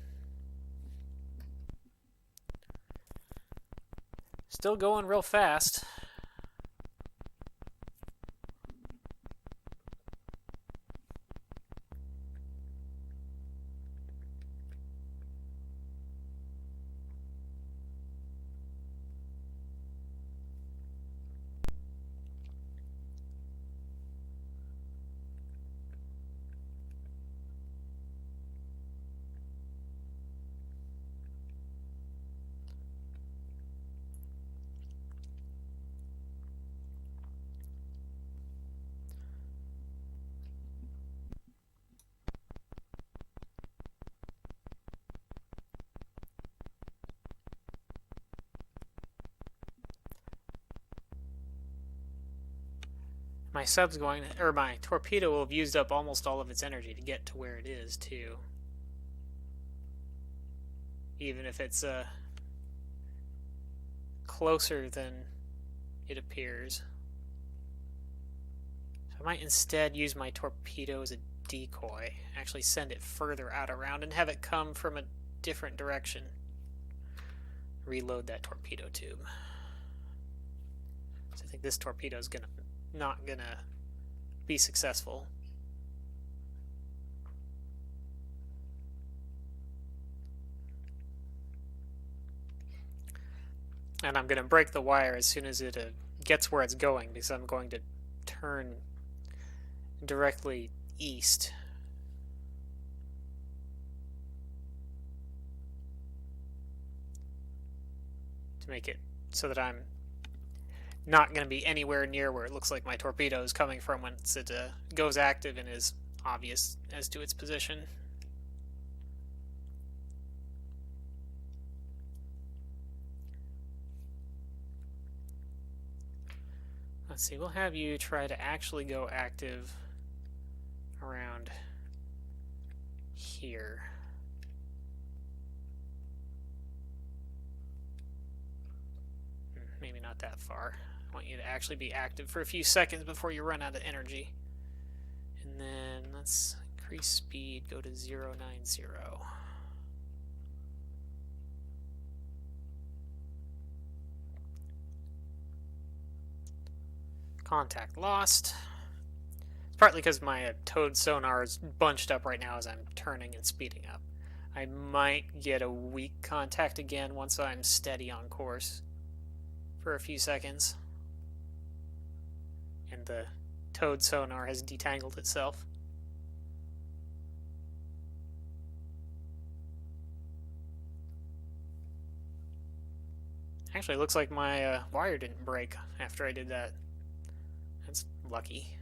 Still going real fast. My sub's going, or my torpedo will have used up almost all of its energy to get to where it is, too. Even if it's closer than it appears. So I might instead use my torpedo as a decoy. Actually send it further out around and have it come from a different direction. Reload that torpedo tube. So I think this torpedo is not gonna be successful. And I'm gonna break the wire as soon as it gets where it's going, because I'm going to turn directly east. To make it so that I'm not going to be anywhere near where it looks like my torpedo is coming from once it goes active and is obvious as to its position. Let's see, we'll have you try to actually go active around here. Maybe not that far. I want you to actually be active for a few seconds before you run out of energy. And then let's increase speed, go to 090. Contact lost. It's partly because my towed sonar is bunched up right now as I'm turning and speeding up. I might get a weak contact again once I'm steady on course for a few seconds. And the towed sonar has detangled itself. Actually, it looks like my wire didn't break after I did that. That's lucky.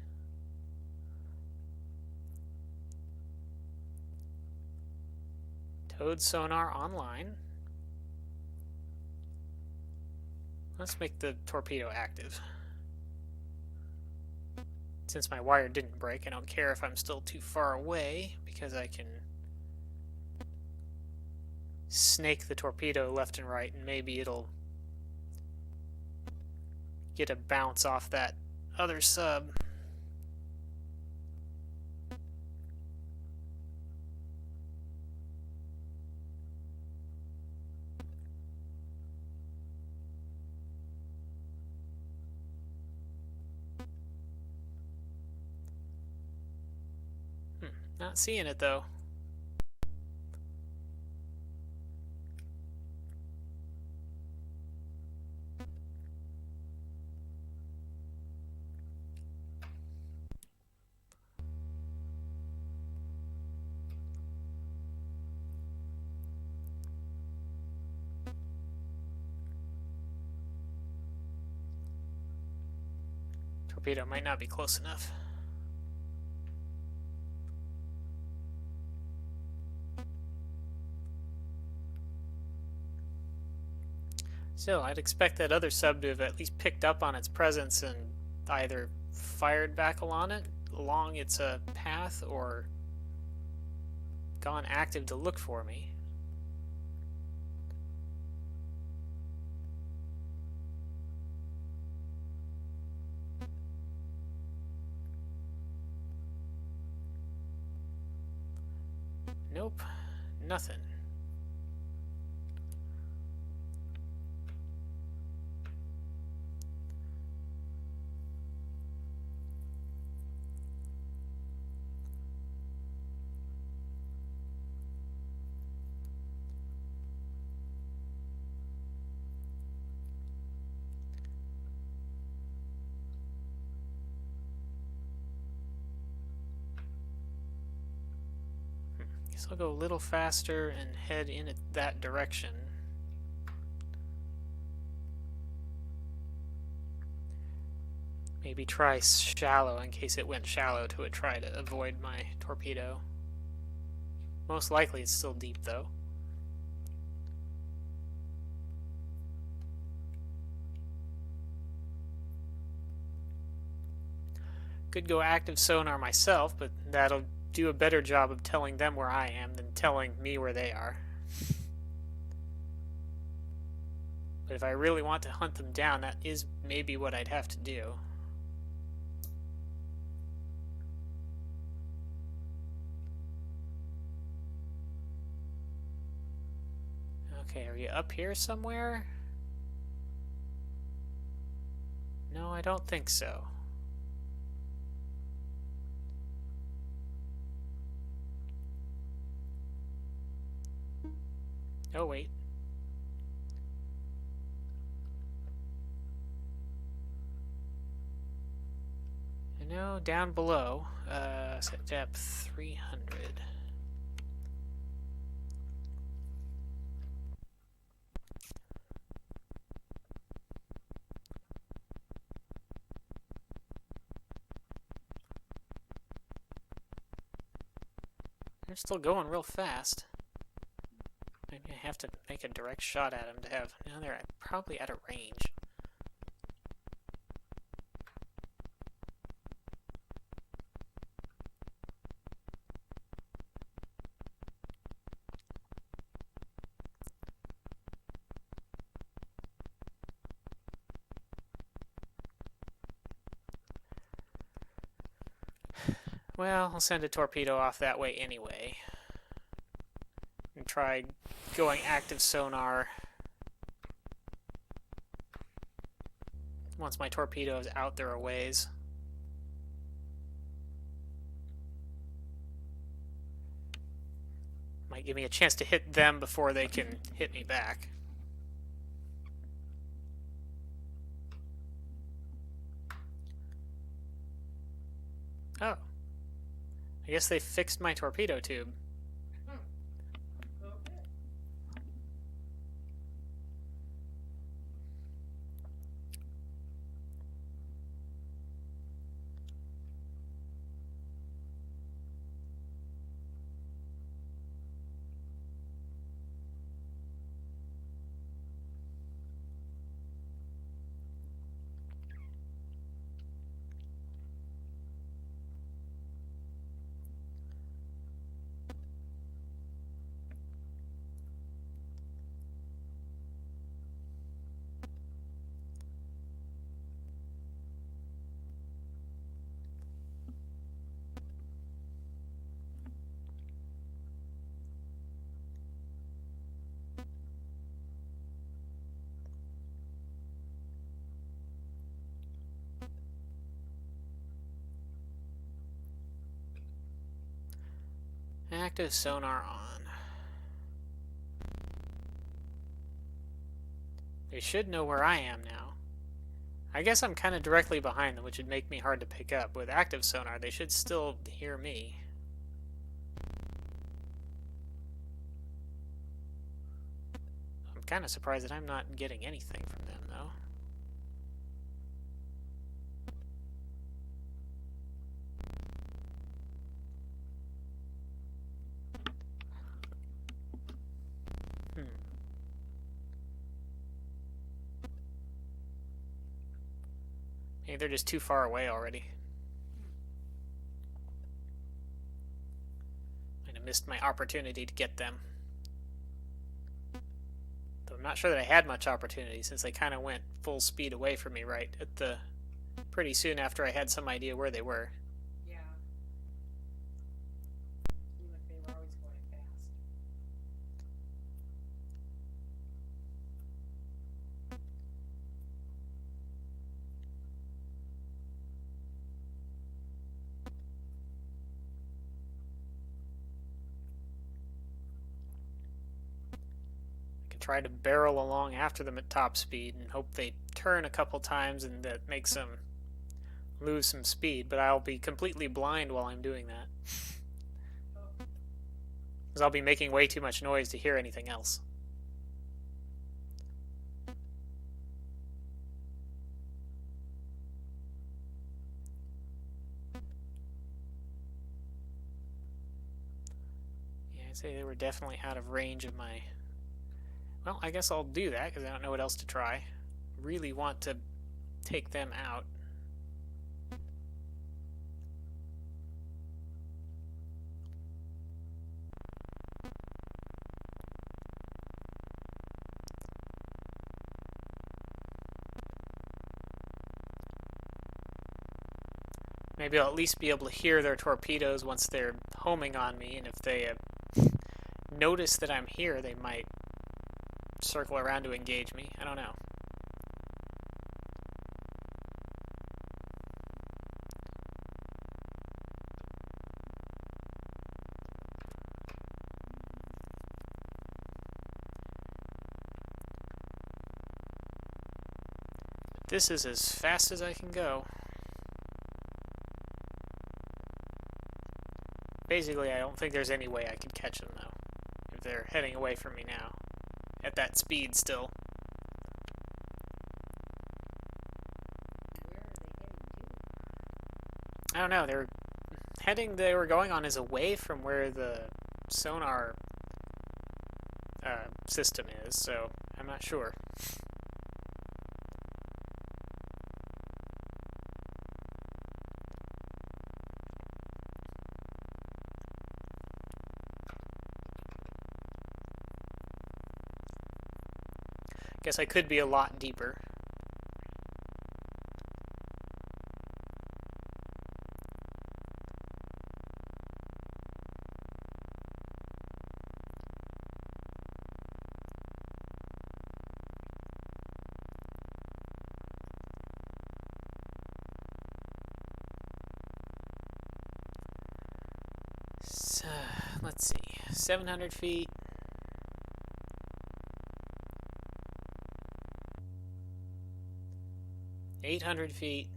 Towed sonar online. Let's make the torpedo active. Since my wire didn't break, I don't care if I'm still too far away because I can snake the torpedo left and right and maybe it'll get a bounce off that other sub. Not seeing it though. Torpedo might not be close enough. Still, I'd expect that other sub to have at least picked up on its presence and either fired back along its path, or gone active to look for me. Nope, Nothing. Guess I'll go a little faster and head in that direction. Maybe try shallow in case it went shallow to try to avoid my torpedo. Most likely it's still deep though. Could go active sonar myself, but that'll do a better job of telling them where I am than telling me where they are. But if I really want to hunt them down, that is maybe what I'd have to do. Okay, are you up here somewhere? No, I don't think so. Oh, wait. No, down below. Set depth 300. They're still going real fast. Maybe I have to make a direct shot at them to have... Now they're probably out of range. Well, I'll send a torpedo off that way anyway. And try going active sonar once my torpedo is out there a ways. Might give me a chance to hit them before they can hit me back. Oh. I guess they fixed my torpedo tube. Okay. Active sonar on. They should know where I am now. I guess I'm kind of directly behind them, which would make me hard to pick up. With active sonar, they should still hear me. I'm kind of surprised that I'm not getting anything from them, though. Maybe they're just too far away already. Might have missed my opportunity to get them. Though I'm not sure that I had much opportunity since they kind of went full speed away from me right at the pretty soon after I had some idea where they were. Yeah. Seemed like they were always going fast. can try to barrel along after them at top speed and hope they turn a couple times and that makes them lose some speed, but I'll be completely blind while I'm doing that. Because I'll be making way too much noise to hear anything else. Yeah, I'd say they were definitely out of range of my... Well, I guess I'll do that because I don't know what else to try. Really want to take them out. Maybe I'll at least be able to hear their torpedoes once they're homing on me, and if they notice that I'm here, they might circle around to engage me. I don't know. This is as fast as I can go. Basically, I don't think there's any way I could catch them, though, if they're heading away from me now, at that speed still. Where are they heading to? I don't know, they were going on is away from where the sonar system is, so I'm not sure. Guess I could be a lot deeper. So, let's see, 700 feet. 800 feet.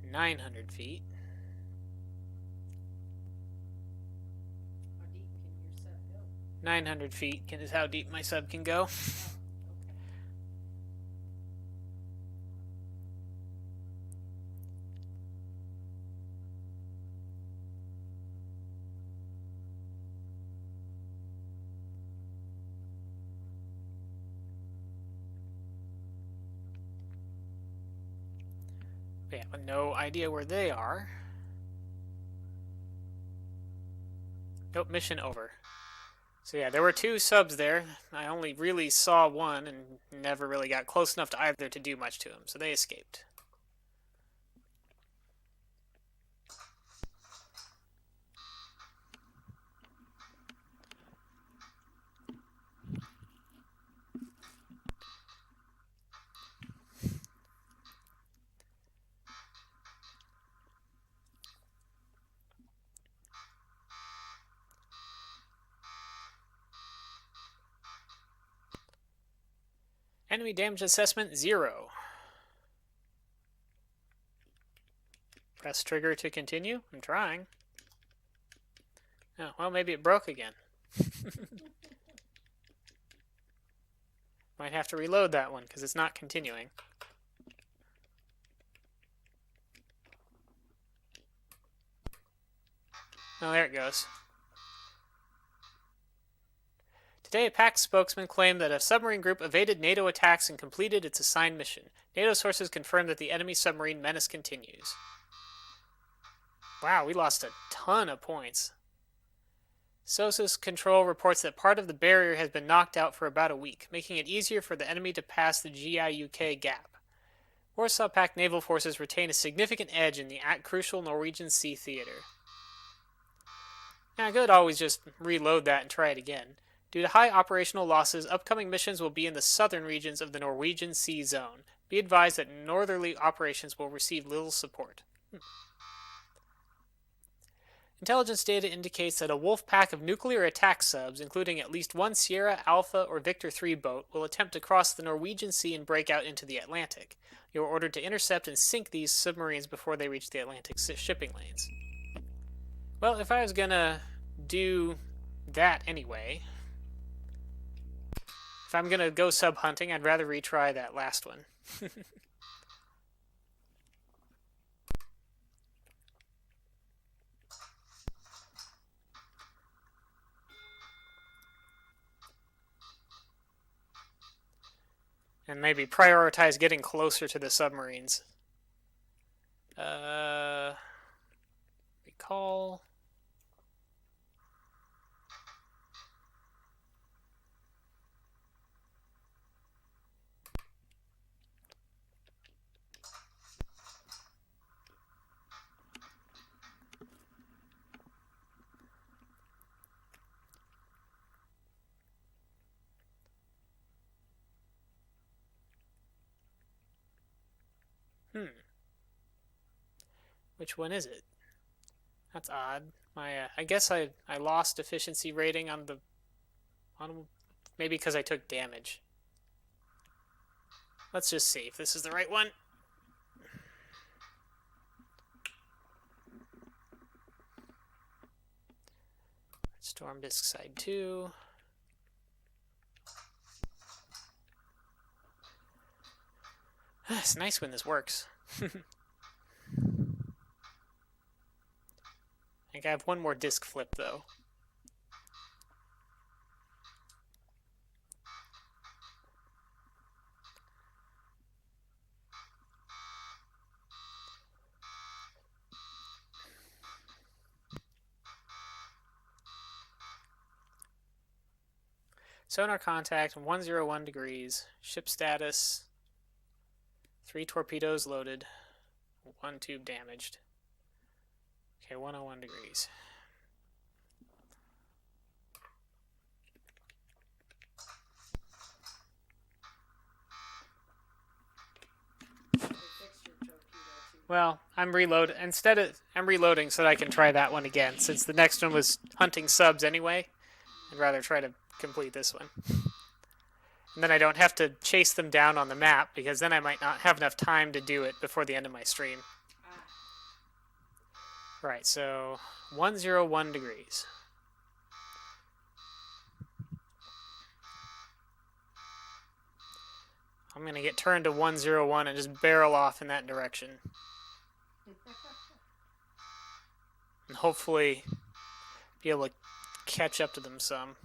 900 feet. How deep can your sub go? 900 feet is how deep my sub can go. Oh, okay. Yeah, but no idea where they are. Nope, mission over. So yeah, there were two subs there. I only really saw one and never really got close enough to either to do much to them, so they escaped. Enemy damage assessment 0. Press trigger to continue. I'm trying. Oh, well, maybe it broke again. Might have to reload that one because it's not continuing. Oh, there it goes. Today, a PAC spokesman claimed that a submarine group evaded NATO attacks and completed its assigned mission. NATO sources confirmed that the enemy submarine menace continues. Wow, we lost a ton of points. SOSUS Control reports that part of the barrier has been knocked out for about a week, making it easier for the enemy to pass the GIUK gap. Warsaw Pact naval forces retain a significant edge in the crucial Norwegian Sea Theater. Now, I could always just reload that and try it again. Due to high operational losses, upcoming missions will be in the southern regions of the Norwegian Sea Zone. Be advised that northerly operations will receive little support. Intelligence data indicates that a wolf pack of nuclear attack subs, including at least one Sierra, Alpha, or Victor 3 boat, will attempt to cross the Norwegian Sea and break out into the Atlantic. You are ordered to intercept and sink these submarines before they reach the Atlantic shipping lanes. Well, if I was gonna do that anyway, if I'm gonna go sub hunting, I'd rather retry that last one. And maybe prioritize getting closer to the submarines. Recall. Which one is it? That's odd. I guess I lost efficiency rating on maybe because I took damage. Let's just see if this is the right one. Storm Disk Side 2. It's nice when this works. I think I have one more disk flip, though. Sonar contact, 101 degrees. Ship status, 3 torpedoes loaded, 1 tube damaged. Okay, 101 degrees. Well, I'm reloading so that I can try that one again. Since the next one was hunting subs anyway, I'd rather try to complete this one. And then I don't have to chase them down on the map, because then I might not have enough time to do it before the end of my stream. Right, so 101 degrees. I'm going to get turned to 101 and just barrel off in that direction. And hopefully be able to catch up to them some.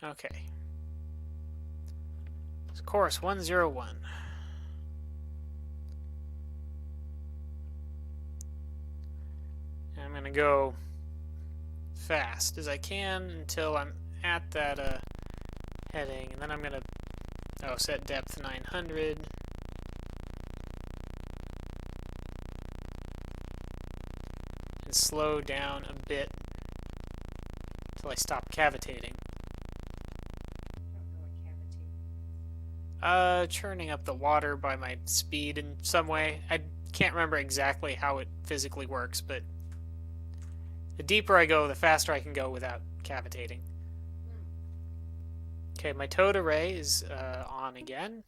Okay. It's course 101. And I'm going to go fast as I can until I'm at that heading. And then I'm going to set depth 900. And slow down a bit until I stop cavitating. Churning up the water by my speed in some way. I can't remember exactly how it physically works, but the deeper I go, the faster I can go without cavitating. Okay, my towed array is on again.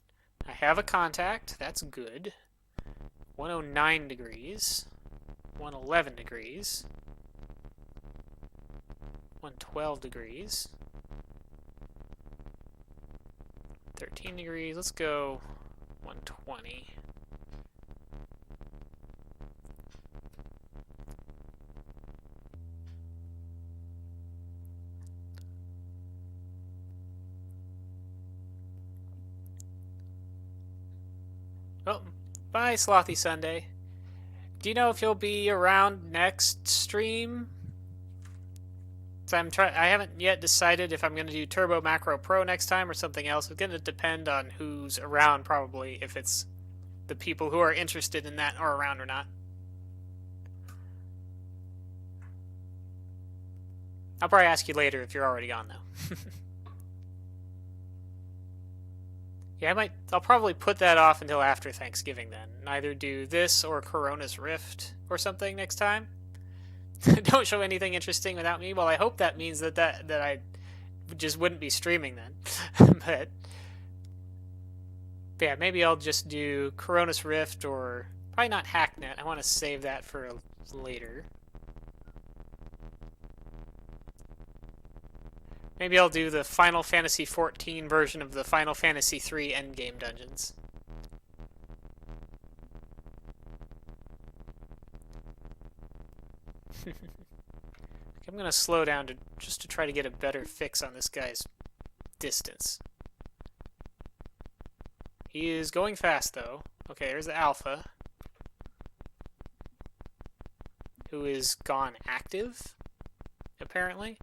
I have a contact. That's good. 109 degrees. 111 degrees. 112 degrees. 13 degrees. Let's go 120. Oh, bye, Slothy Sunday. Do you know if you'll be around next stream? So I haven't yet decided if I'm going to do Turbo Macro Pro next time or something else. It's going to depend on who's around, probably, if it's the people who are interested in that are around or not. I'll probably ask you later if you're already gone, though. Yeah, I'll probably put that off until after Thanksgiving then. Either do this or Corona's Rift or something next time. Don't show anything interesting without me. Well, I hope that means that I just wouldn't be streaming then. but yeah, maybe I'll just do Corona's Rift or probably not Hacknet. I want to save that for later. Maybe I'll do the Final Fantasy XIV version of the Final Fantasy III endgame dungeons. I'm going to slow down just to try to get a better fix on this guy's distance. He is going fast, though. Okay, there's the Alpha, who is gone active, apparently.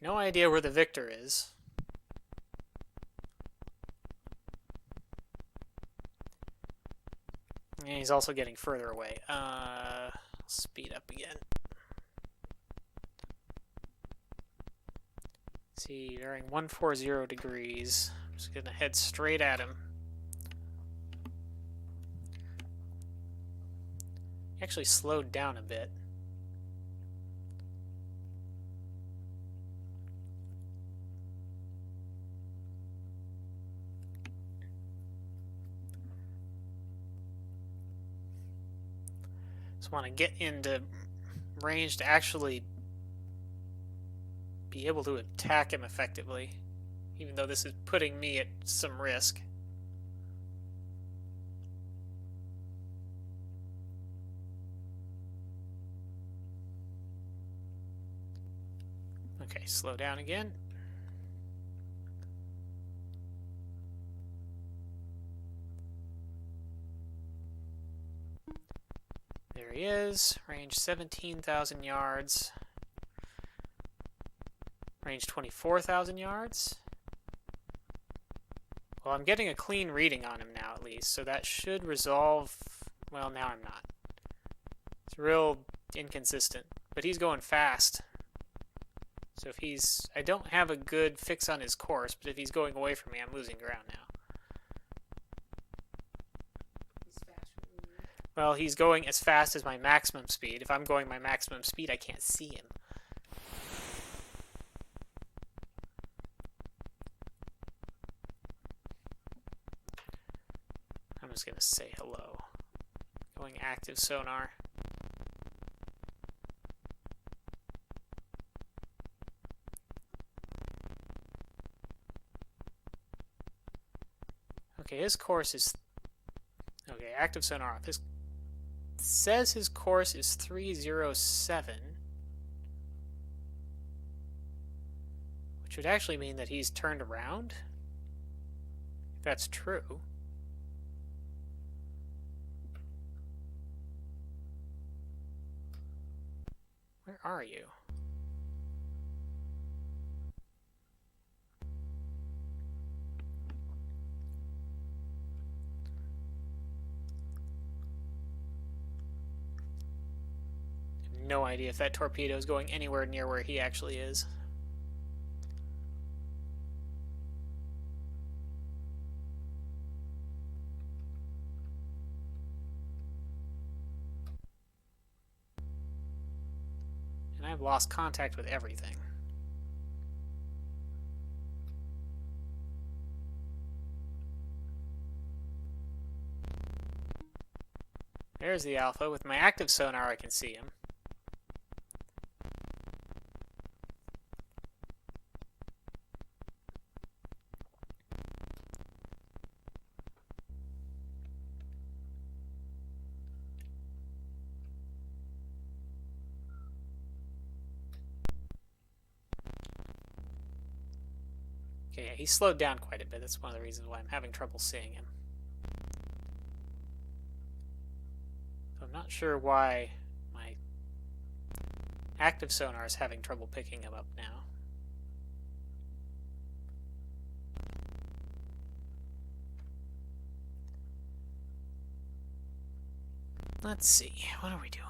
No idea where the Victor is. And he's also getting further away. Speed up again. Let's see, during 140 degrees. I'm just gonna head straight at him. He actually slowed down a bit. Just want to get into range to actually be able to attack him effectively, even though this is putting me at some risk. Okay, slow down again. There he is. Range 17,000 yards. Range 24,000 yards. Well, I'm getting a clean reading on him now, at least, so that should resolve. Well, now I'm not. It's real inconsistent, but he's going fast. So if he's... I don't have a good fix on his course, but if he's going away from me, I'm losing ground now. Well, he's going as fast as my maximum speed. If I'm going my maximum speed, I can't see him. I'm just going to say hello. Going active sonar. Okay, his course is... Okay, active sonar off. His says his course is 307, which would actually mean that he's turned around, if that's true. Where are you? No idea if that torpedo is going anywhere near where he actually is. And I've lost contact with everything. There's the Alpha. With my active sonar, I can see him. Okay, yeah, he slowed down quite a bit. That's one of the reasons why I'm having trouble seeing him. So I'm not sure why my active sonar is having trouble picking him up now. Let's see, what are we doing?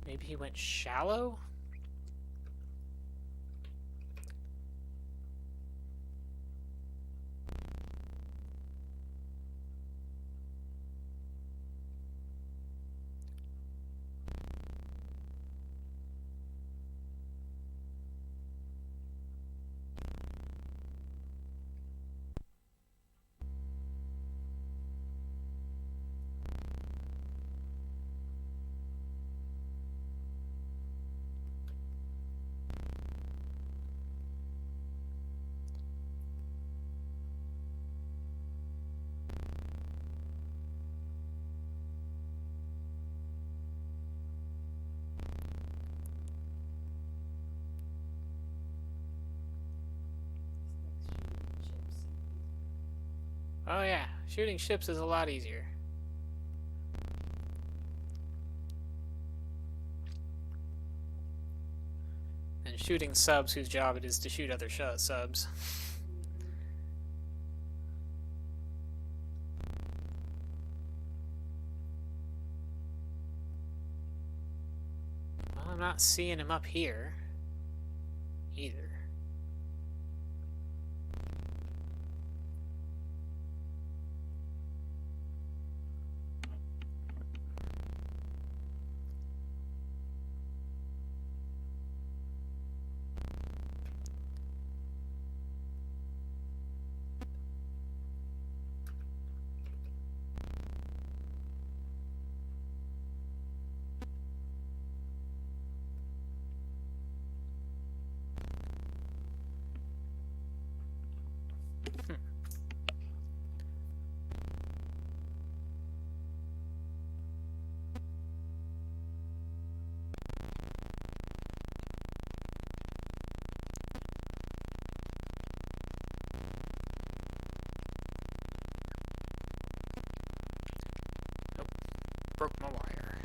Maybe he went shallow? Oh yeah, shooting ships is a lot easier. Than shooting subs whose job it is to shoot other subs. Well, I'm not seeing him up here either. Broke my wire.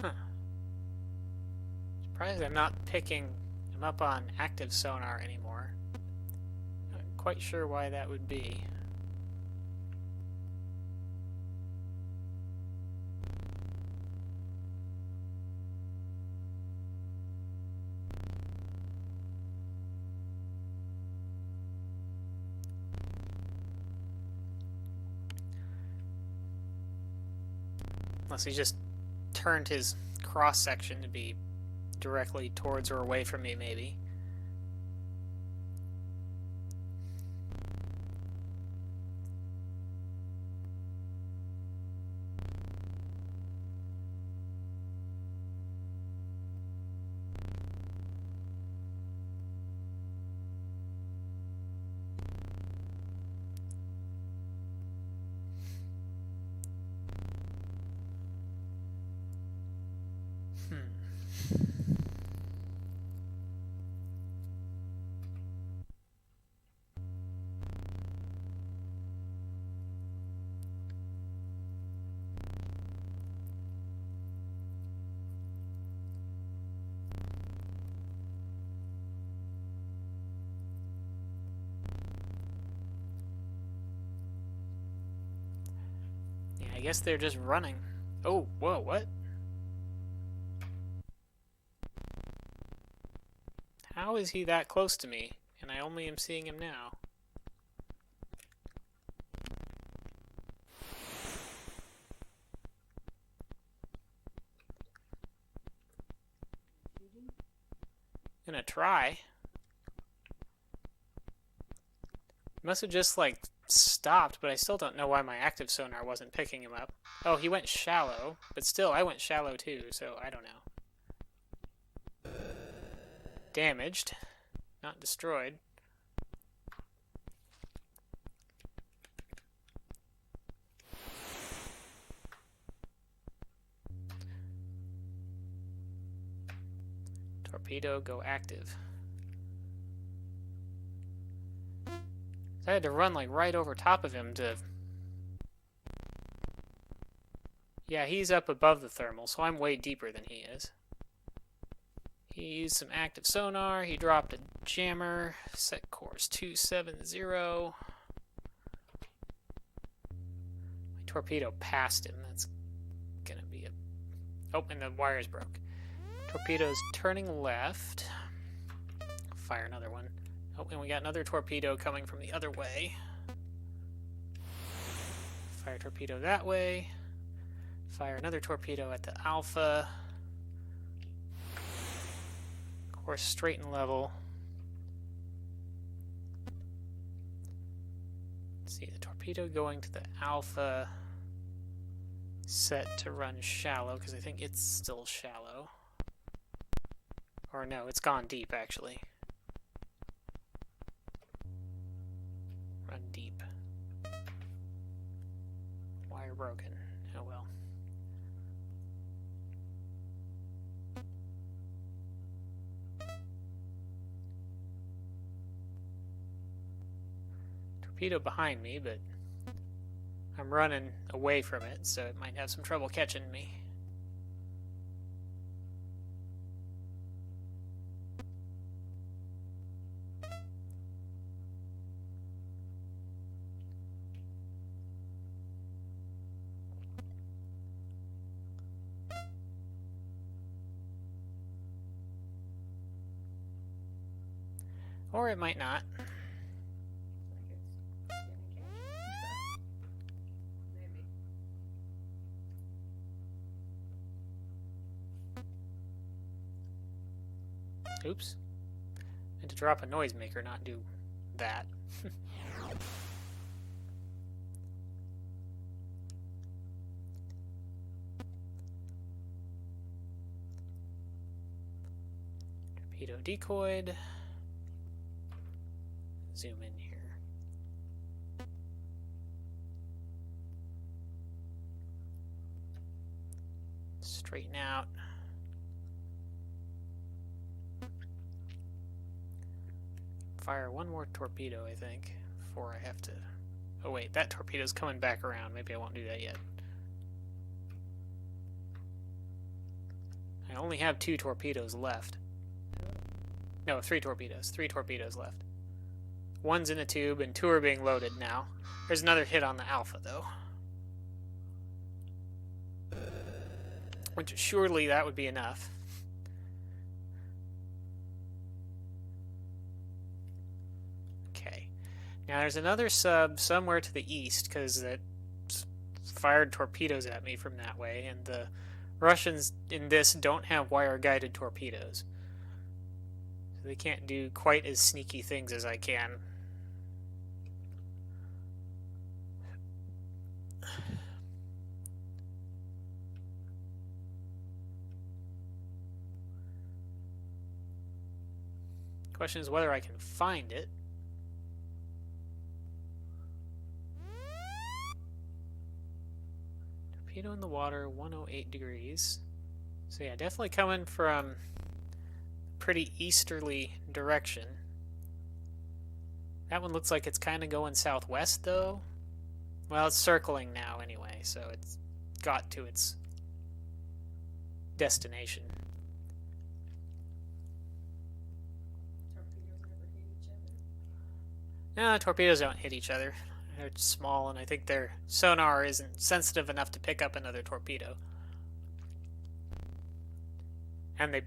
Huh. Surprised I'm not picking him up on active sonar anymore. Not quite sure why that would be. Unless he just turned his cross section to be directly towards or away from me, maybe. Yeah, I guess they're just running. Oh, whoa, what? How is he that close to me, and I only am seeing him now? Shooting Gonna try. Must have just, like, stopped, but I still don't know why my active sonar wasn't picking him up. Oh, he went shallow, but still, I went shallow too, so I don't know. Damaged, not destroyed. Torpedo, go active. I had to run like right over top of him to... Yeah, he's up above the thermal, so I'm way deeper than he is. He used some active sonar, he dropped a jammer, set course 270. My torpedo passed him, that's gonna be a... Oh, and the wires broke. Torpedo's turning left. Fire another one. Oh, and we got another torpedo coming from the other way. Fire torpedo that way. Fire another torpedo at the alpha. Course straight and level. Let's see, the torpedo going to the alpha. Set to run shallow, because I think it's still shallow. Or no, it's gone deep, actually. Run deep. Wire broken. Oh well. Torpedo behind me, but I'm running away from it, so it might have some trouble catching me. Or it might not. Maybe. Oops. And to drop a noisemaker, not do that. Torpedo decoyed. Zoom in here. Straighten out. Fire one more torpedo, I think, before I have to... Oh wait, that torpedo's coming back around. Maybe I won't do that yet. I only have 2 torpedoes left. No, 3 torpedoes. 3 torpedoes left. One's in a tube, and 2 are being loaded now. There's another hit on the alpha, though. Which, surely that would be enough. Okay. Now there's another sub somewhere to the east, because it fired torpedoes at me from that way, and the Russians in this don't have wire-guided torpedoes. So they can't do quite as sneaky things as I can. Question is whether I can find it. Torpedo in the water, 108 degrees. So yeah, definitely coming from pretty easterly direction. That one looks like it's kind of going southwest, though. Well, it's circling now anyway, so it's got to its destination. Torpedoes never hit each other. No, torpedoes don't hit each other. They're small, and I think their sonar isn't sensitive enough to pick up another torpedo. And they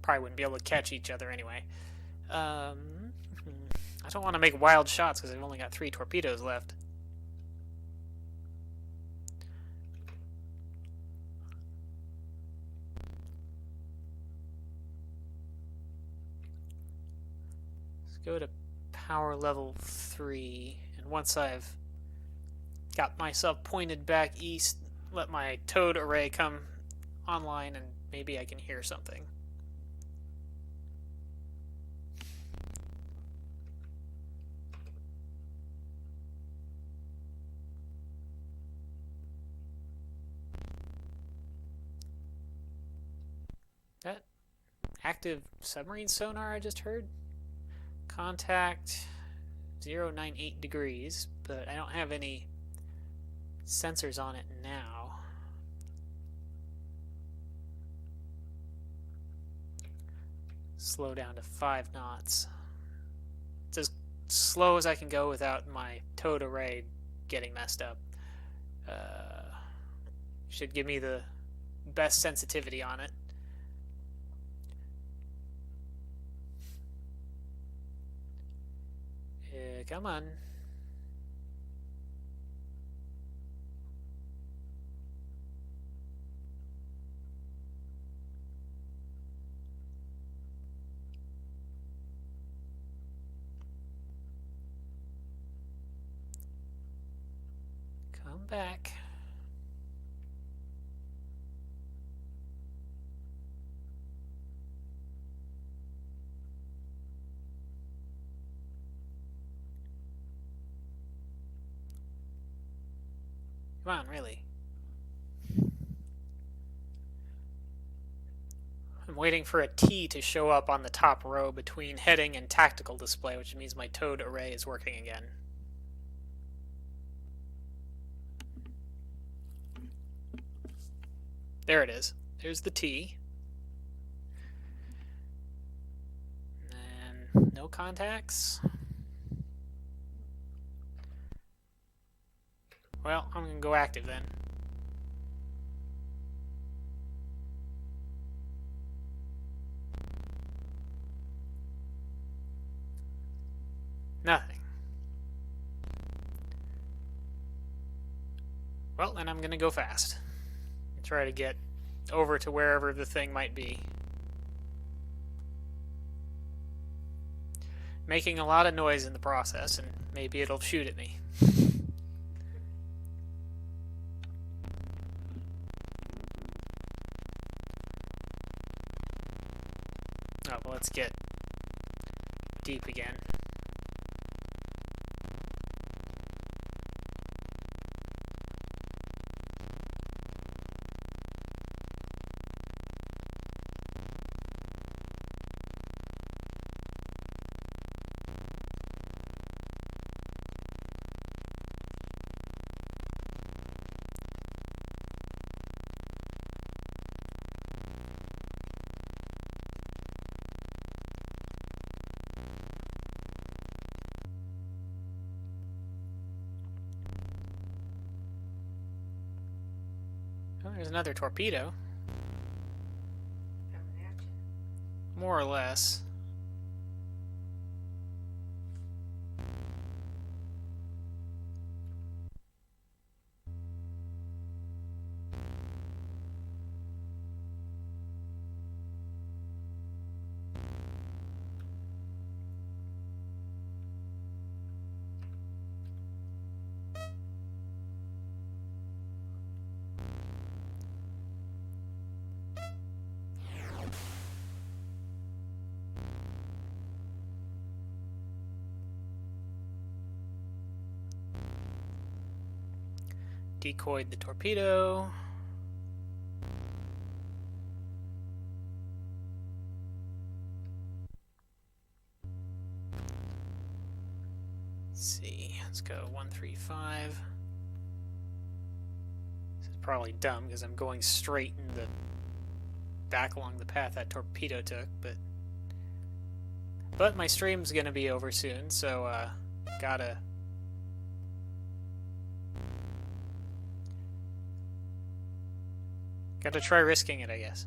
probably wouldn't be able to catch each other anyway. I don't want to make wild shots because I've only got 3 torpedoes left. go to power level 3, and once I've got myself pointed back east, let my toad array come online and maybe I can hear something. That active submarine sonar I just heard? Contact 098 degrees, but I don't have any sensors on it now. Slow down to 5 knots. It's as slow as I can go without my toad array getting messed up. Should give me the best sensitivity on it. Come on. Come back. Come on, really. I'm waiting for a T to show up on the top row between heading and tactical display, which means my toad array is working again. There it is. There's the T. And no contacts. Well, I'm going to go active then. Nothing. Well, then I'm going to go fast. And try to get over to wherever the thing might be. Making a lot of noise in the process, and maybe it'll shoot at me. Oh, well, let's get deep again. Oh, there's another torpedo. Coming at you. More or less. Decoyed the torpedo. Let's see. Let's go 135. This is probably dumb because I'm going straight in the back along the path that torpedo took, but my stream's gonna be over soon, so gotta try risking it, I guess.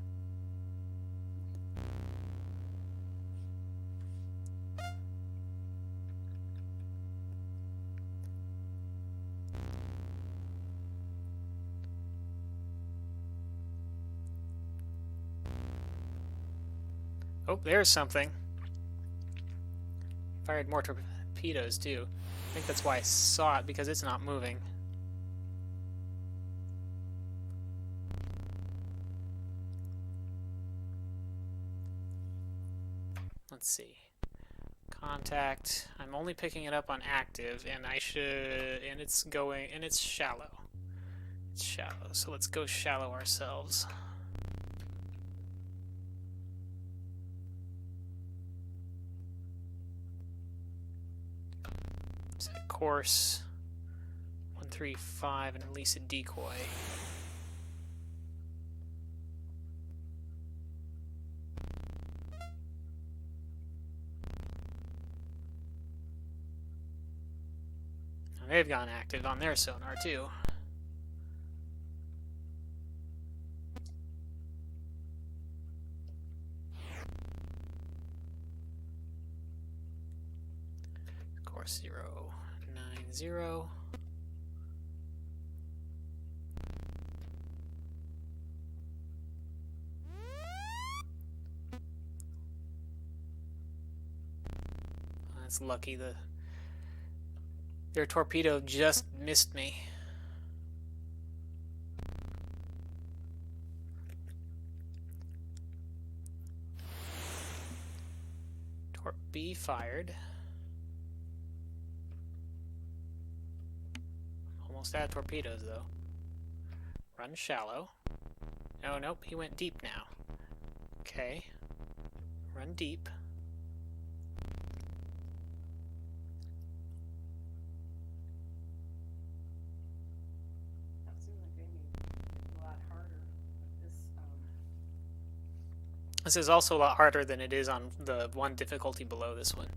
Oh, there's something. Fired more torpedoes too. I think that's why I saw it, because it's not moving. Let's see. Contact. I'm only picking it up on active, and I should. And it's going. And it's shallow. It's shallow. So let's go shallow ourselves. Set course 135 and release a decoy. They've gone active on their sonar too. Course 090. That's lucky. Their torpedo just missed me. Torp B fired. Almost out of torpedoes though. Run shallow. Oh, nope, he went deep now. Okay. Run deep. This is also a lot harder than it is on the one difficulty below this one.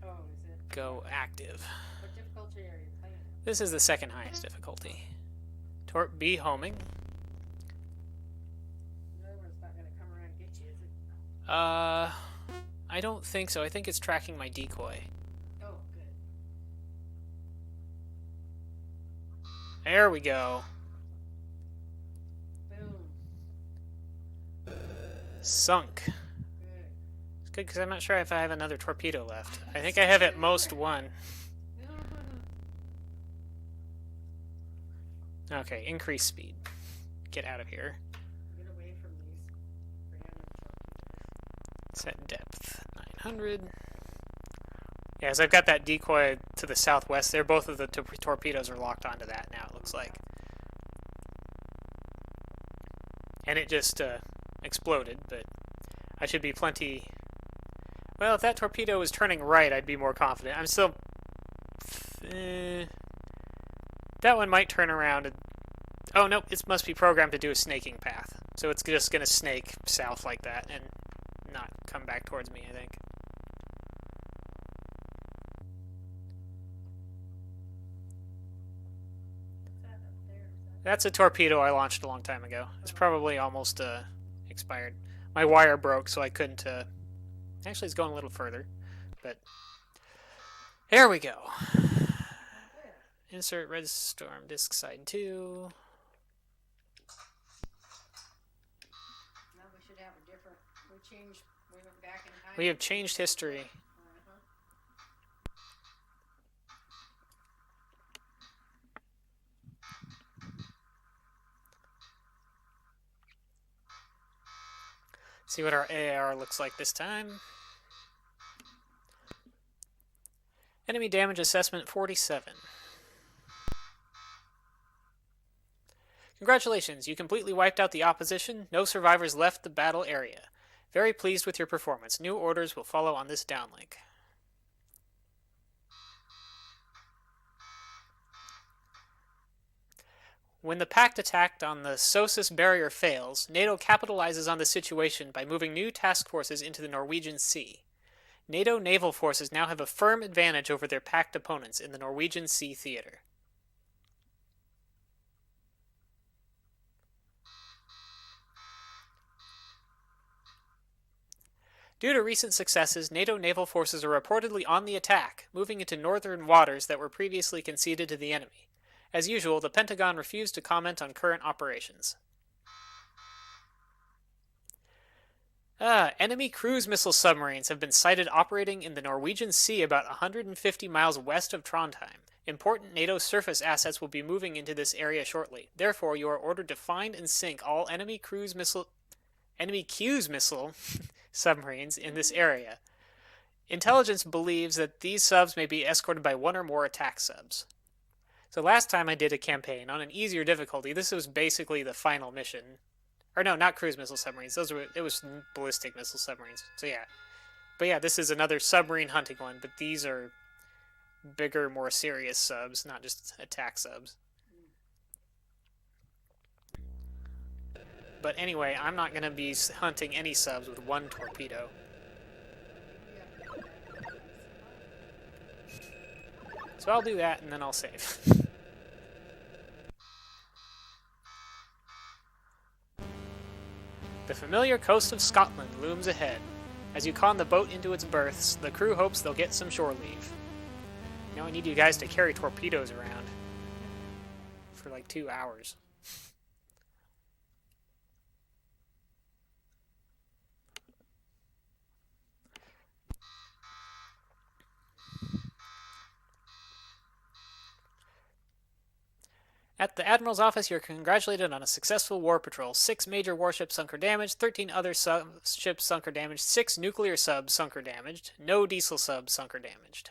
Oh, is it? Go active. What difficulty are you playing? This is the second highest difficulty. Torp B homing. The other one's not going to come around and get you, is it? I don't think so. I think it's tracking my decoy. Oh, good. There we go. Sunk. Good. It's good because I'm not sure if I have another torpedo left. I think I have at most one. Okay, increase speed. Get out of here. Get away from these random. Set depth 900. Yeah, so I've got that decoy to the southwest there. Both of the torpedoes are locked onto that now, it looks like. And it just exploded, but I should be plenty... Well, if that torpedo was turning right, I'd be more confident. I'm still... That one might turn around and... Oh, no, it must be programmed to do a snaking path. So it's just going to snake south like that and not come back towards me, I think. What's that up there? That's a torpedo I launched a long time ago. It's probably almost expired. My wire broke, so I couldn't... Actually, it's going a little further, but... There we go. Insert red storm disk side 2. Now we should have a different... We went back in time. We have changed history. See what our AR looks like this time. Enemy damage assessment 47. Congratulations, you completely wiped out the opposition. No survivors left the battle area. Very pleased with your performance. New orders will follow on this downlink. When the Pact attack on the Sosis barrier fails, NATO capitalizes on the situation by moving new task forces into the Norwegian Sea. NATO naval forces now have a firm advantage over their Pact opponents in the Norwegian Sea theater. Due to recent successes, NATO naval forces are reportedly on the attack, moving into northern waters that were previously conceded to the enemy. As usual, the Pentagon refused to comment on current operations. Enemy cruise missile submarines have been sighted operating in the Norwegian Sea about 150 miles west of Trondheim. Important NATO surface assets will be moving into this area shortly. Therefore, you are ordered to find and sink all enemy cruise missile submarines in this area. Intelligence believes that these subs may be escorted by one or more attack subs. So last time I did a campaign on an easier difficulty, this was basically the final mission. Or no, not cruise missile submarines. It was ballistic missile submarines. So yeah. But yeah, this is another submarine hunting one, but these are bigger, more serious subs, not just attack subs. But anyway, I'm not going to be hunting any subs with one torpedo. So I'll do that and then I'll save. The familiar coast of Scotland looms ahead. As you con the boat into its berths, the crew hopes they'll get some shore leave. Now I need you guys to carry torpedoes around for like 2 hours. At the Admiral's office, you're congratulated on a successful war patrol. 6 major warships sunk or damaged, 13 other ships sunk or damaged, 6 nuclear subs sunk or damaged, no diesel subs sunk or damaged.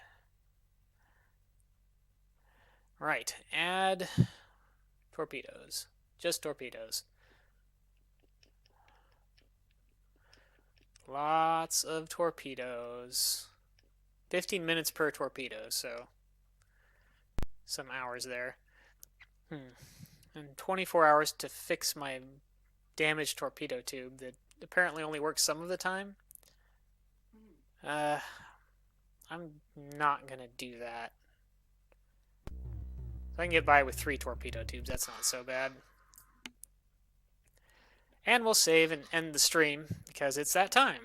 Right, add torpedoes. Just torpedoes. Lots of torpedoes. 15 minutes per torpedo, so some hours there. And 24 hours to fix my damaged torpedo tube that apparently only works some of the time. I'm not gonna do that. If I can get by with 3 torpedo tubes, that's not so bad. And we'll save and end the stream because it's that time.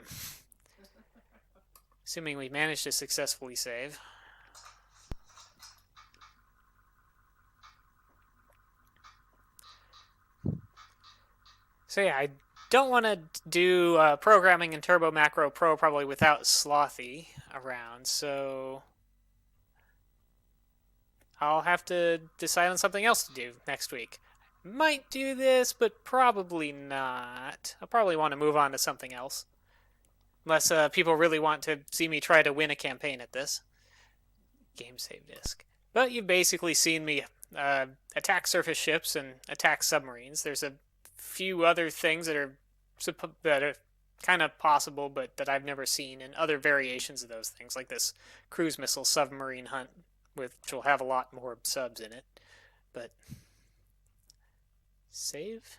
Assuming we manage to successfully save. So yeah, I don't want to do programming in Turbo Macro Pro probably without Slothy around, so I'll have to decide on something else to do next week. Might do this, but probably not. I'll probably want to move on to something else. Unless people really want to see me try to win a campaign at this. Game save disk. But you've basically seen me attack surface ships and attack submarines. There's a few other things that are kind of possible, but that I've never seen, and other variations of those things, like this cruise missile submarine hunt, which will have a lot more subs in it. But save.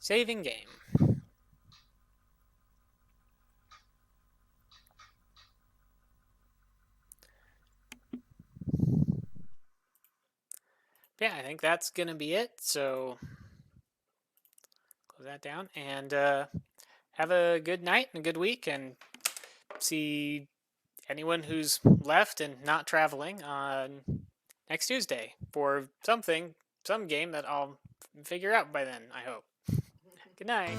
Saving game. Yeah, I think that's gonna be it. So close that down and have a good night and a good week, and see anyone who's left and not traveling on next Tuesday for some game that I'll figure out by then, I hope. Good night.